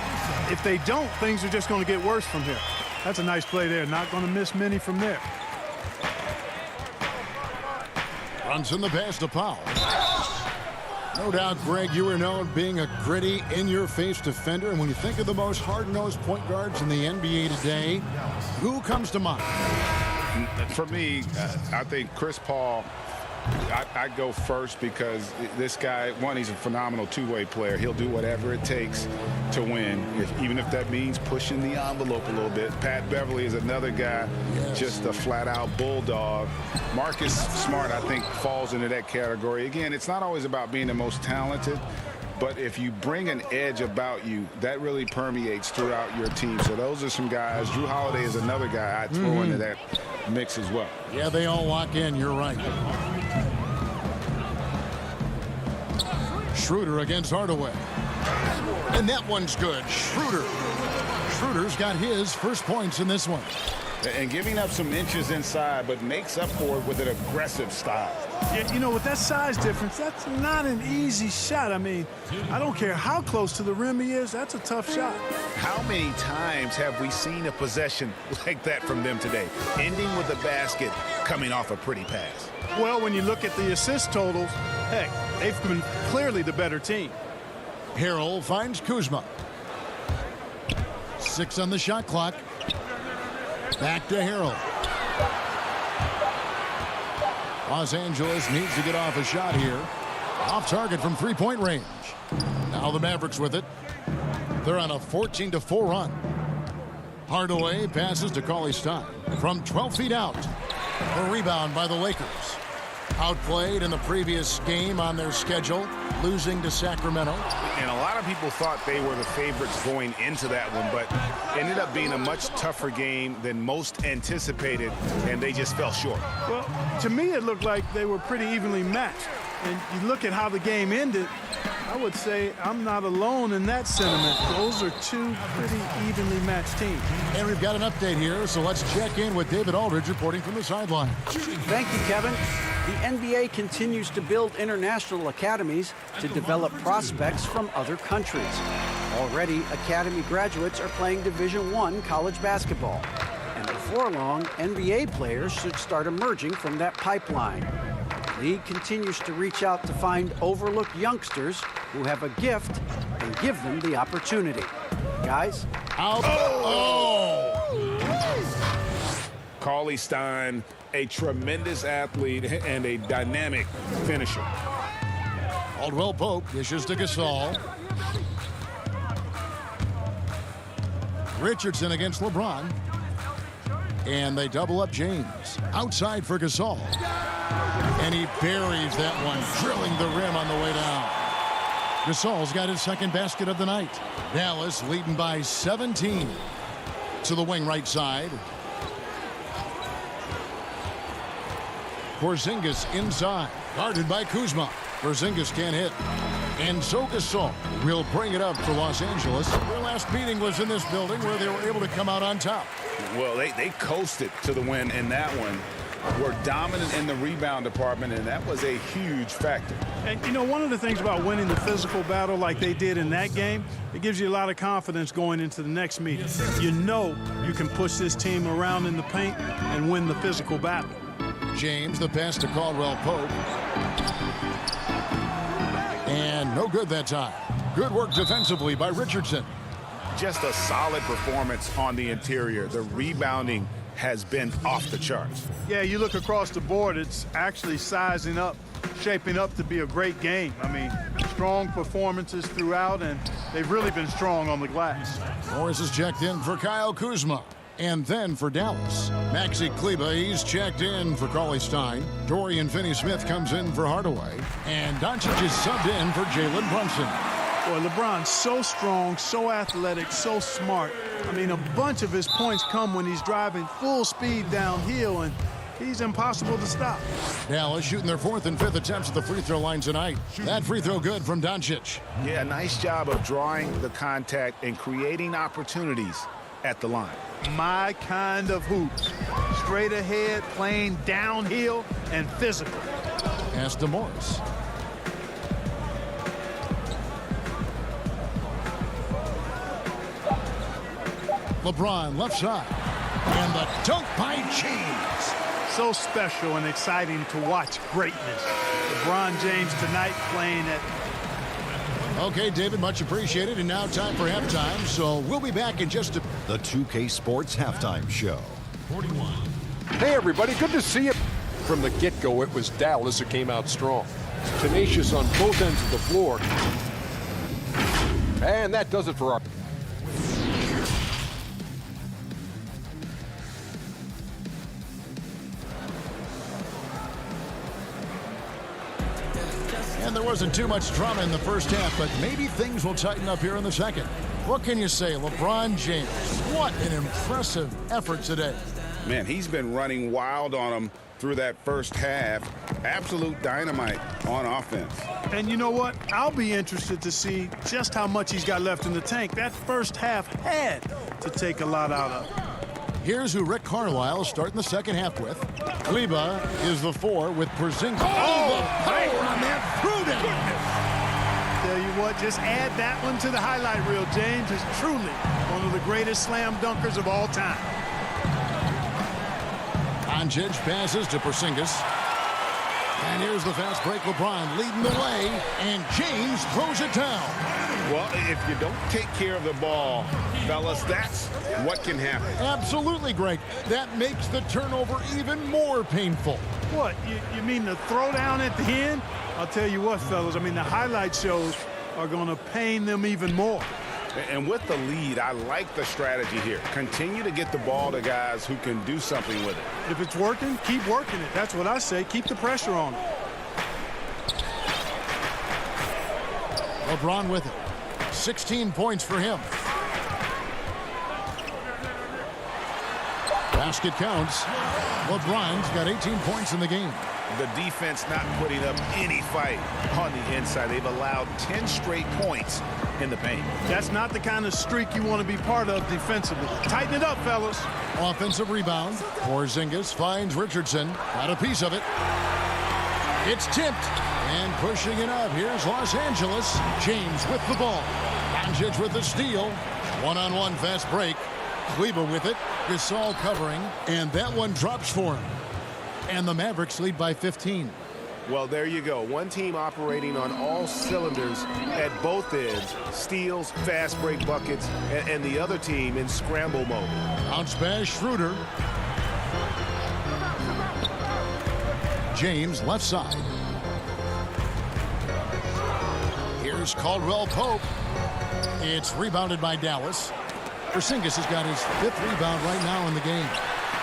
If they don't, things are just going to get worse from here. That's a nice play there. Not going to miss many from there. Brunson the pass to Powell. No doubt, Greg, you are known being a gritty, in-your-face defender. And when you think of the most hard-nosed point guards in the NBA today, who comes to mind? For me, I think Chris Paul, I'd go first because this guy, one, he's a phenomenal two-way player. He'll do whatever it takes to win, even if that means pushing the envelope a little bit. Pat Beverly is another guy, just a flat-out bulldog. Marcus Smart, I think, falls into that category. Again, it's not always about being the most talented, but if you bring an edge about you, that really permeates throughout your team. So those are some guys. Drew Holiday is another guy I'd throw into that mix as well. Yeah, they all lock in. You're right. Schroeder against Hardaway. And that one's good. Schroeder's got his first points in this one. And giving up some inches inside, but makes up for it with an aggressive style. Yeah, you know, with that size difference, that's not an easy shot. I mean, I don't care how close to the rim he is, that's a tough shot. How many times have we seen a possession like that from them today, ending with a basket coming off a pretty pass? Well, when you look at the assist totals, heck, they've been clearly the better team. Harrell finds Kuzma. 6 on the shot clock. Back to Harrell. Los Angeles needs to get off a shot here. Off target from three-point range. Now the Mavericks with it. They're on a 14-4 run. Hardaway passes to Cauley Stein from 12 feet out. The rebound by the Lakers. Outplayed in the previous game on their schedule, losing to Sacramento. And a lot of people thought they were the favorites going into that one, but ended up being a much tougher game than most anticipated, and they just fell short. Well, to me, it looked like they were pretty evenly matched. And you look at how the game ended, I would say I'm not alone in that sentiment. Those are two pretty evenly matched teams. And we've got an update here, so let's check in with David Aldridge reporting from the sideline. Thank you, Kevin. The NBA continues to build international academies to develop prospects from other countries. Already, academy graduates are playing Division I college basketball. And before long, NBA players should start emerging from that pipeline. The league continues to reach out to find overlooked youngsters who have a gift and give them the opportunity. Guys? Out. Cauley Stein, a tremendous athlete and a dynamic finisher. Caldwell Pope dishes to Gasol. Richardson against LeBron. And they double up James. Outside for Gasol. And he buries that one, drilling the rim on the way down. Gasol's got his second basket of the night. Dallas leading by 17. To the wing right side. Porzingis inside, guarded by Kuzma. Porzingis can't hit. And so Gasol will bring it up for Los Angeles. Their last meeting was in this building where they were able to come out on top. Well, they coasted to the win in that one. Were dominant in the rebound department, and that was a huge factor. And, you know, one of the things about winning the physical battle like they did in that game, it gives you a lot of confidence going into the next meeting. You know you can push this team around in the paint and win the physical battle. James, the pass to Caldwell Pope. And no good that time. Good work defensively by Richardson. Just a solid performance on the interior. The rebounding has been off the charts. Yeah, you look across the board, it's actually sizing up, shaping up to be a great game. I mean, strong performances throughout, and they've really been strong on the glass. Morris is checked in for Kyle Kuzma. And then for Dallas, Maxi Kleber, he's checked in for Cauley Stein. Dorian Finney-Smith comes in for Hardaway. And Doncic is subbed in for Jalen Brunson. Boy, LeBron's so strong, so athletic, so smart. I mean, a bunch of his points come when he's driving full speed downhill, and he's impossible to stop. Dallas shooting their fourth and fifth attempts at the free throw line tonight. That free throw good from Doncic. Yeah, nice job of drawing the contact and creating opportunities at the line. My kind of hoops. Straight ahead, playing downhill, and physical. Pass to Morris. LeBron left side. And the dunk by James. So special and exciting to watch greatness. LeBron James tonight playing at... Okay, David, much appreciated. And now time for halftime. So we'll be back in just a... The 2K Sports Halftime Show. 41. Hey, everybody. Good to see you. From the get-go, it was Dallas who came out strong. Tenacious on both ends of the floor. And that does it for our... And there wasn't too much drama in the first half, but maybe things will tighten up here in the second. What can you say? LeBron James, what an impressive effort today. Man, he's been running wild on them through that first half. Absolute dynamite on offense. And you know what? I'll be interested to see just how much he's got left in the tank. That first half had to take a lot out of. Here's who Rick Carlisle is starting the second half with. Kleber is the 4 with Porzingis. Oh, the power on that through down. Tell you what, just add that one to the highlight reel. James is truly one of the greatest slam dunkers of all time. Doncic passes to Porzingis. And here's the fast break. LeBron leading the way, and James throws it down. Well, if you don't take care of the ball, fellas, that's what can happen. Absolutely, Greg. That makes the turnover even more painful. What, you mean the throwdown at the end? I'll tell you what, fellas, I mean, the highlight shows are going to pain them even more. And with the lead, I like the strategy here. Continue to get the ball to guys who can do something with it. If it's working, keep working it. That's what I say. Keep the pressure on it. LeBron with it. 16 points for him. Basket counts. LeBron's got 18 points in the game. The defense not putting up any fight on the inside. They've allowed 10 straight points in the paint. That's not the kind of streak you want to be part of defensively. Tighten it up, fellas. Offensive rebound. Porzingis finds Richardson. Got a piece of it. It's tipped. And pushing it up. Here's Los Angeles. James with the ball. Doncic with the steal. One-on-one fast break. Kleber with it. Gasol covering. And that one drops for him. And the Mavericks lead by 15. Well, there you go. One team operating on all cylinders at both ends. Steals, fast break buckets, and the other team in scramble mode. Bounce pass, Schroeder. James, left side. Here's Caldwell Pope. It's rebounded by Dallas. Porzingis has got his 5th rebound right now in the game.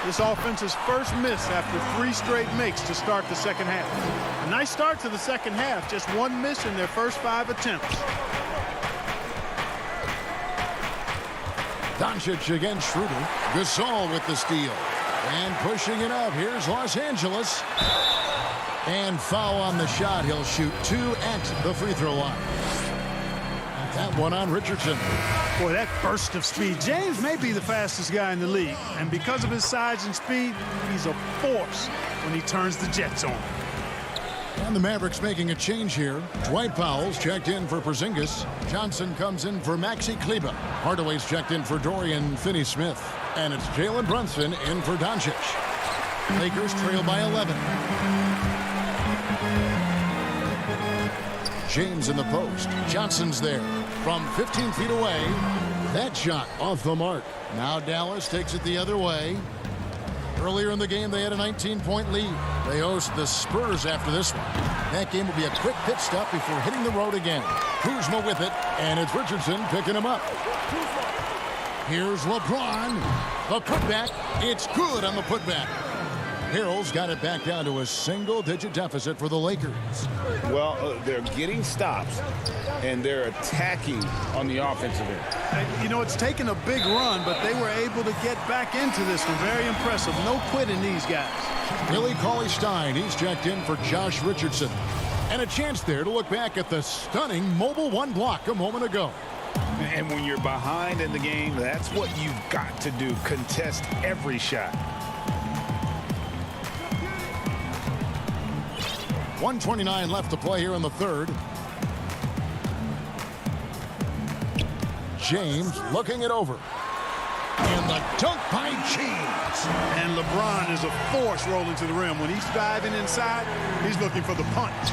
This offense's first miss after 3 straight makes to start the second half. A nice start to the second half, just 1 miss in their first 5 attempts. Doncic against Schroeder. Gasol with the steal. And pushing it up. Here's Los Angeles. And foul on the shot. He'll shoot 2 at the free throw line. That one on Richardson. Boy, that burst of speed. James may be the fastest guy in the league. And because of his size and speed, he's a force when he turns the jets on. And the Mavericks making a change here. Dwight Powell's checked in for Porzingis. Johnson comes in for Maxi Kleber. Hardaway's checked in for Dorian Finney-Smith. And it's Jalen Brunson in for Doncic. Lakers trail by 11. James in the post. Johnson's there from 15 feet away. That shot off the mark. Now Dallas takes it the other way. Earlier in the game, they had a 19-point lead. They host the Spurs after this one. That game will be a quick pit stop before hitting the road again. Kuzma with it, and it's Richardson picking him up. Here's LeBron. The putback. It's good on the putback. Harrell's got it back down to a single-digit deficit for the Lakers. Well, they're getting stops, and they're attacking on the offensive end. You know, it's taken a big run, but they were able to get back into this one. Very impressive. No quitting these guys. Billy Cauley-Stein, he's checked in for Josh Richardson. And a chance there to look back at the stunning mobile 1 block a moment ago. And when you're behind in the game, that's what you've got to do. Contest every shot. 1:29 left to play here in the third. James looking it over. And the dunk by James. And LeBron is a force rolling to the rim. When he's diving inside, he's looking for the punch.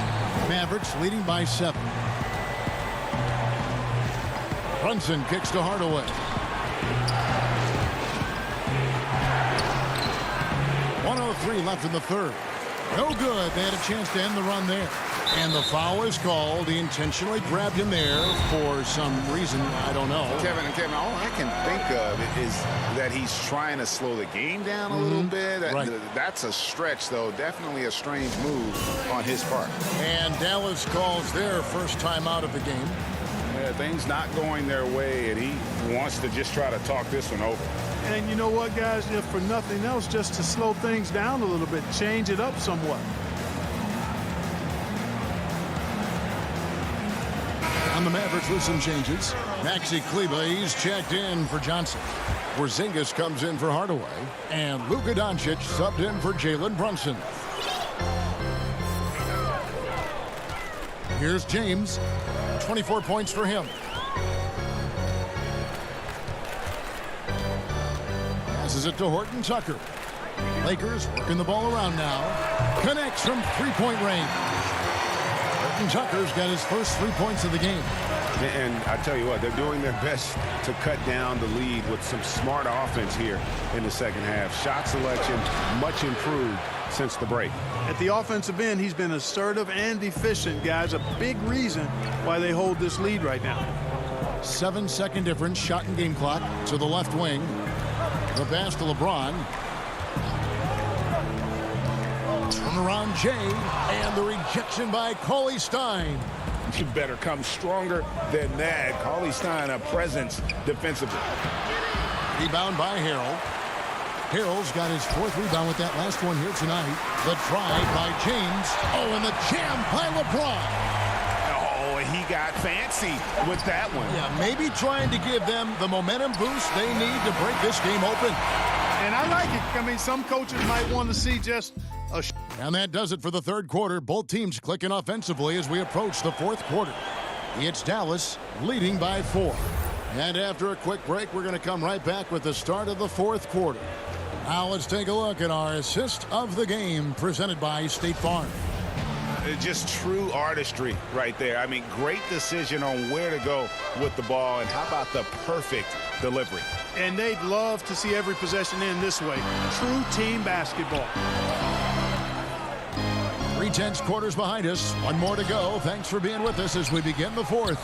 Mavericks leading by 7. Brunson kicks to Hardaway. .103 left in the third. No good. They had a chance to end the run there. And the foul is called. He intentionally grabbed him there for some reason. I don't know. Kevin, all I can think of is that he's trying to slow the game down a little bit. Right. That's a stretch, though. Definitely a strange move on his part. And Dallas calls their first time out of the game. Yeah, things not going their way, and he wants to just try to talk this one over. And you know what, guys? If for nothing else, just to slow things down a little bit, change it up somewhat. And the Mavericks with some changes. Maxi Kleber, he's checked in for Johnson. Porzingis comes in for Hardaway. And Luka Doncic subbed in for Jalen Brunson. Here's James. 24 points for him. Passes it to Horton Tucker. Lakers working the ball around now. Connects from three-point range. Horton Tucker's got his first 3 points of the game. And I tell you what, they're doing their best to cut down the lead with some smart offense here in the second half. Shot selection much improved since the break. At the offensive end, he's been assertive and efficient, guys. A big reason why they hold this lead right now. 7-second difference, shot and game clock to the left wing. The pass to LeBron. Turnaround Jay, and the rejection by Cauley Stein. You better come stronger than that. Cauley Stein, a presence defensively. Rebound by Harrell. Harrell's got his 4th rebound with that last one here tonight. The drive by James. Oh, and the jam by LeBron. Oh, he got fancy with that one. Yeah, maybe trying to give them the momentum boost they need to break this game open. And I like it. I mean, some coaches might want to see just a... And that does it for the third quarter. Both teams clicking offensively as we approach the fourth quarter. It's Dallas leading by 4. And after a quick break, we're going to come right back with the start of the fourth quarter. Now let's take a look at our assist of the game presented by State Farm. Just true artistry right there. I mean, great decision on where to go with the ball, and how about the perfect delivery? And they'd love to see every possession end this way. True team basketball. 3/10 quarters behind us. One more to go. Thanks for being with us as we begin the fourth.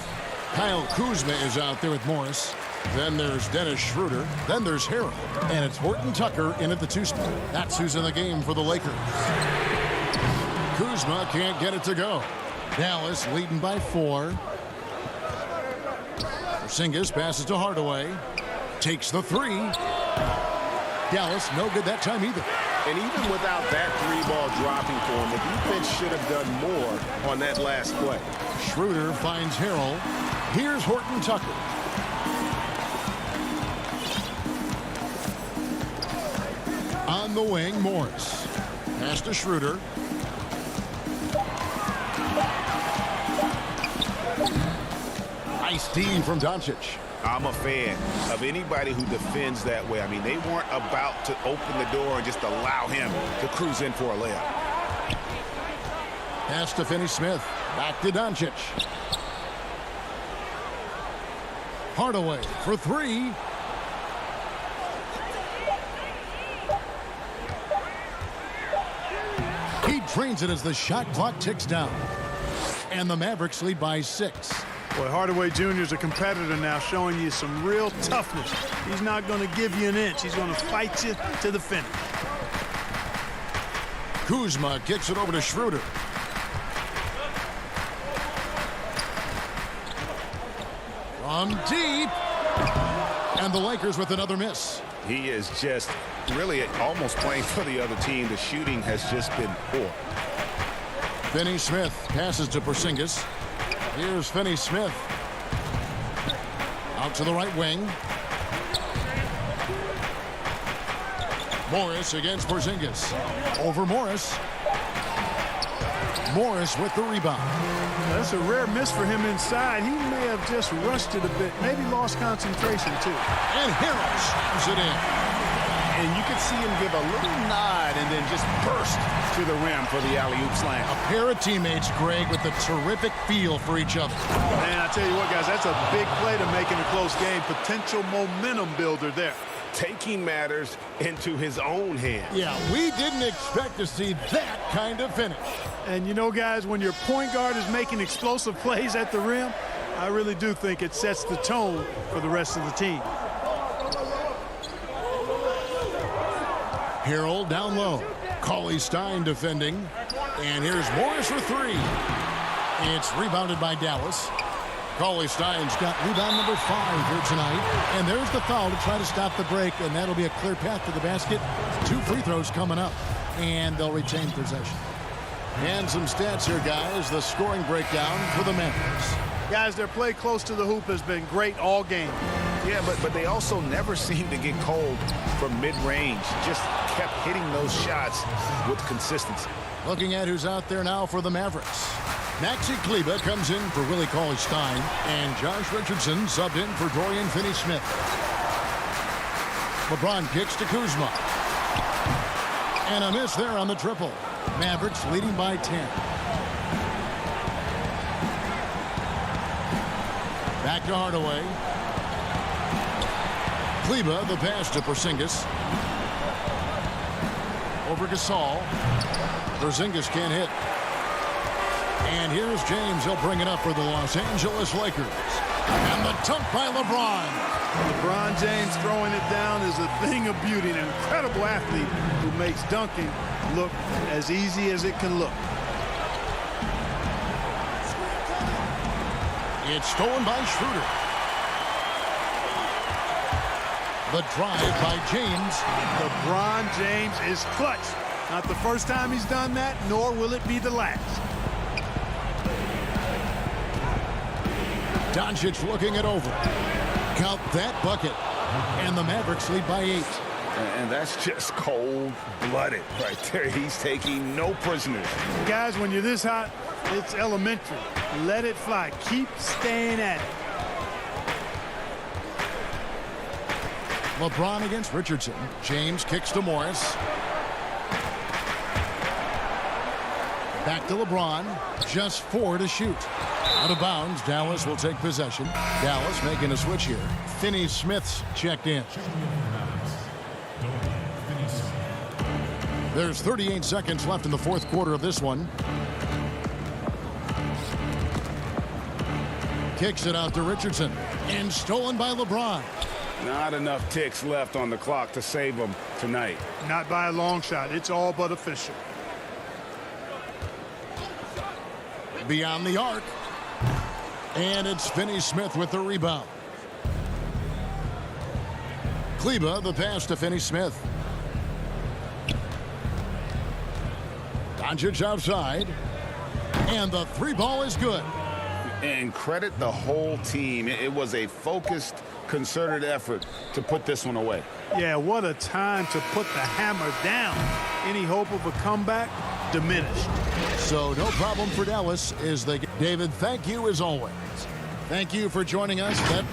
Kyle Kuzma is out there with Morris. Then there's Dennis Schroeder. Then there's Harrell. And it's Horton Tucker in at the 2-spot. That's who's in the game for the Lakers. Kuzma can't get it to go. Dallas leading by 4. Porzingis passes to Hardaway. Takes the 3. Dallas no good that time either. And even without that 3-ball dropping for him, the defense should have done more on that last play. Schroeder finds Harrell. Here's Horton Tucker. On the wing, Morris. Pass to Schroeder. Nice D from Doncic. I'm a fan of anybody who defends that way. I mean, they weren't about to open the door and just allow him to cruise in for a layup. Pass to Finney-Smith. Back to Doncic. Hardaway for 3. He drains it as the shot clock ticks down. And the Mavericks lead by 6. Boy, Hardaway Jr. is a competitor now, showing you some real toughness. He's not going to give you an inch. He's going to fight you to the finish. Kuzma kicks it over to Schroeder. From deep. And the Lakers with another miss. He is just really almost playing for the other team. The shooting has just been poor. Finney-Smith passes to Porzingis. Here's Finney-Smith. Out to the right wing. Morris against Porzingis. Over Morris. Morris with the rebound. That's a rare miss for him inside. He may have just rushed it a bit. Maybe lost concentration, too. And Harrell shoots it in. And you can see him give a little nod and then just burst to the rim for the alley-oop slam. A pair of teammates, Greg, with a terrific feel for each other. Man, I tell you what, guys, that's a big play to make in a close game. Potential momentum builder there. Taking matters into his own hands. Yeah, we didn't expect to see that kind of finish. And you know, guys, when your point guard is making explosive plays at the rim, I really do think it sets the tone for the rest of the team. Harrell down low. Cauley Stein defending. And here's Morris for 3. It's rebounded by Dallas. Cauley Stein's got rebound number 5 here tonight. And there's the foul to try to stop the break, and that'll be a clear path to the basket. 2 free throws coming up, and they'll retain possession. And some stats here, guys. The scoring breakdown for the Mavericks. Guys, their play close to the hoop has been great all game. Yeah, but they also never seem to get cold from mid-range. Just kept hitting those shots with consistency. Looking at who's out there now for the Mavericks. Maxi Kleber comes in for Willie Cauley-Stein, and Josh Richardson subbed in for Dorian Finney-Smith. LeBron kicks to Kuzma. And a miss there on the triple. Mavericks leading by 10. Back to Hardaway. Kleber, the pass to Porzingis. over Gasol. Porzingis can't hit. And here's James. He'll bring it up for the Los Angeles Lakers. And the dunk by LeBron. LeBron James throwing it down is a thing of beauty. An incredible athlete who makes dunking look as easy as it can look. It's stolen by Schroeder. The drive by James. LeBron James is clutch. Not the first time he's done that, nor will it be the last. Doncic looking it over. Count that bucket. And the Mavericks lead by 8. And that's just cold-blooded right there. He's taking no prisoners. Guys, when you're this hot, it's elementary. Let it fly. Keep staying at it. LeBron against Richardson. James kicks to Morris. Back to LeBron. Just 4 to shoot. Out of bounds. Dallas will take possession. Dallas making a switch here. Finney-Smith's checked in. There's 38 seconds left in the fourth quarter of this one. Kicks it out to Richardson. And stolen by LeBron. Not enough ticks left on the clock to save them tonight. Not by a long shot. It's all but official. Beyond the arc. And it's Finney-Smith with the rebound. Kleba, the pass to Finney-Smith. Doncic outside. And the 3 ball is good. And credit the whole team. It was a focused, concerted effort to put this one away. Yeah, what a time to put the hammer down. Any hope of a comeback diminished. So no problem for Dallas is the David, thank you as always. Thank you for joining us. That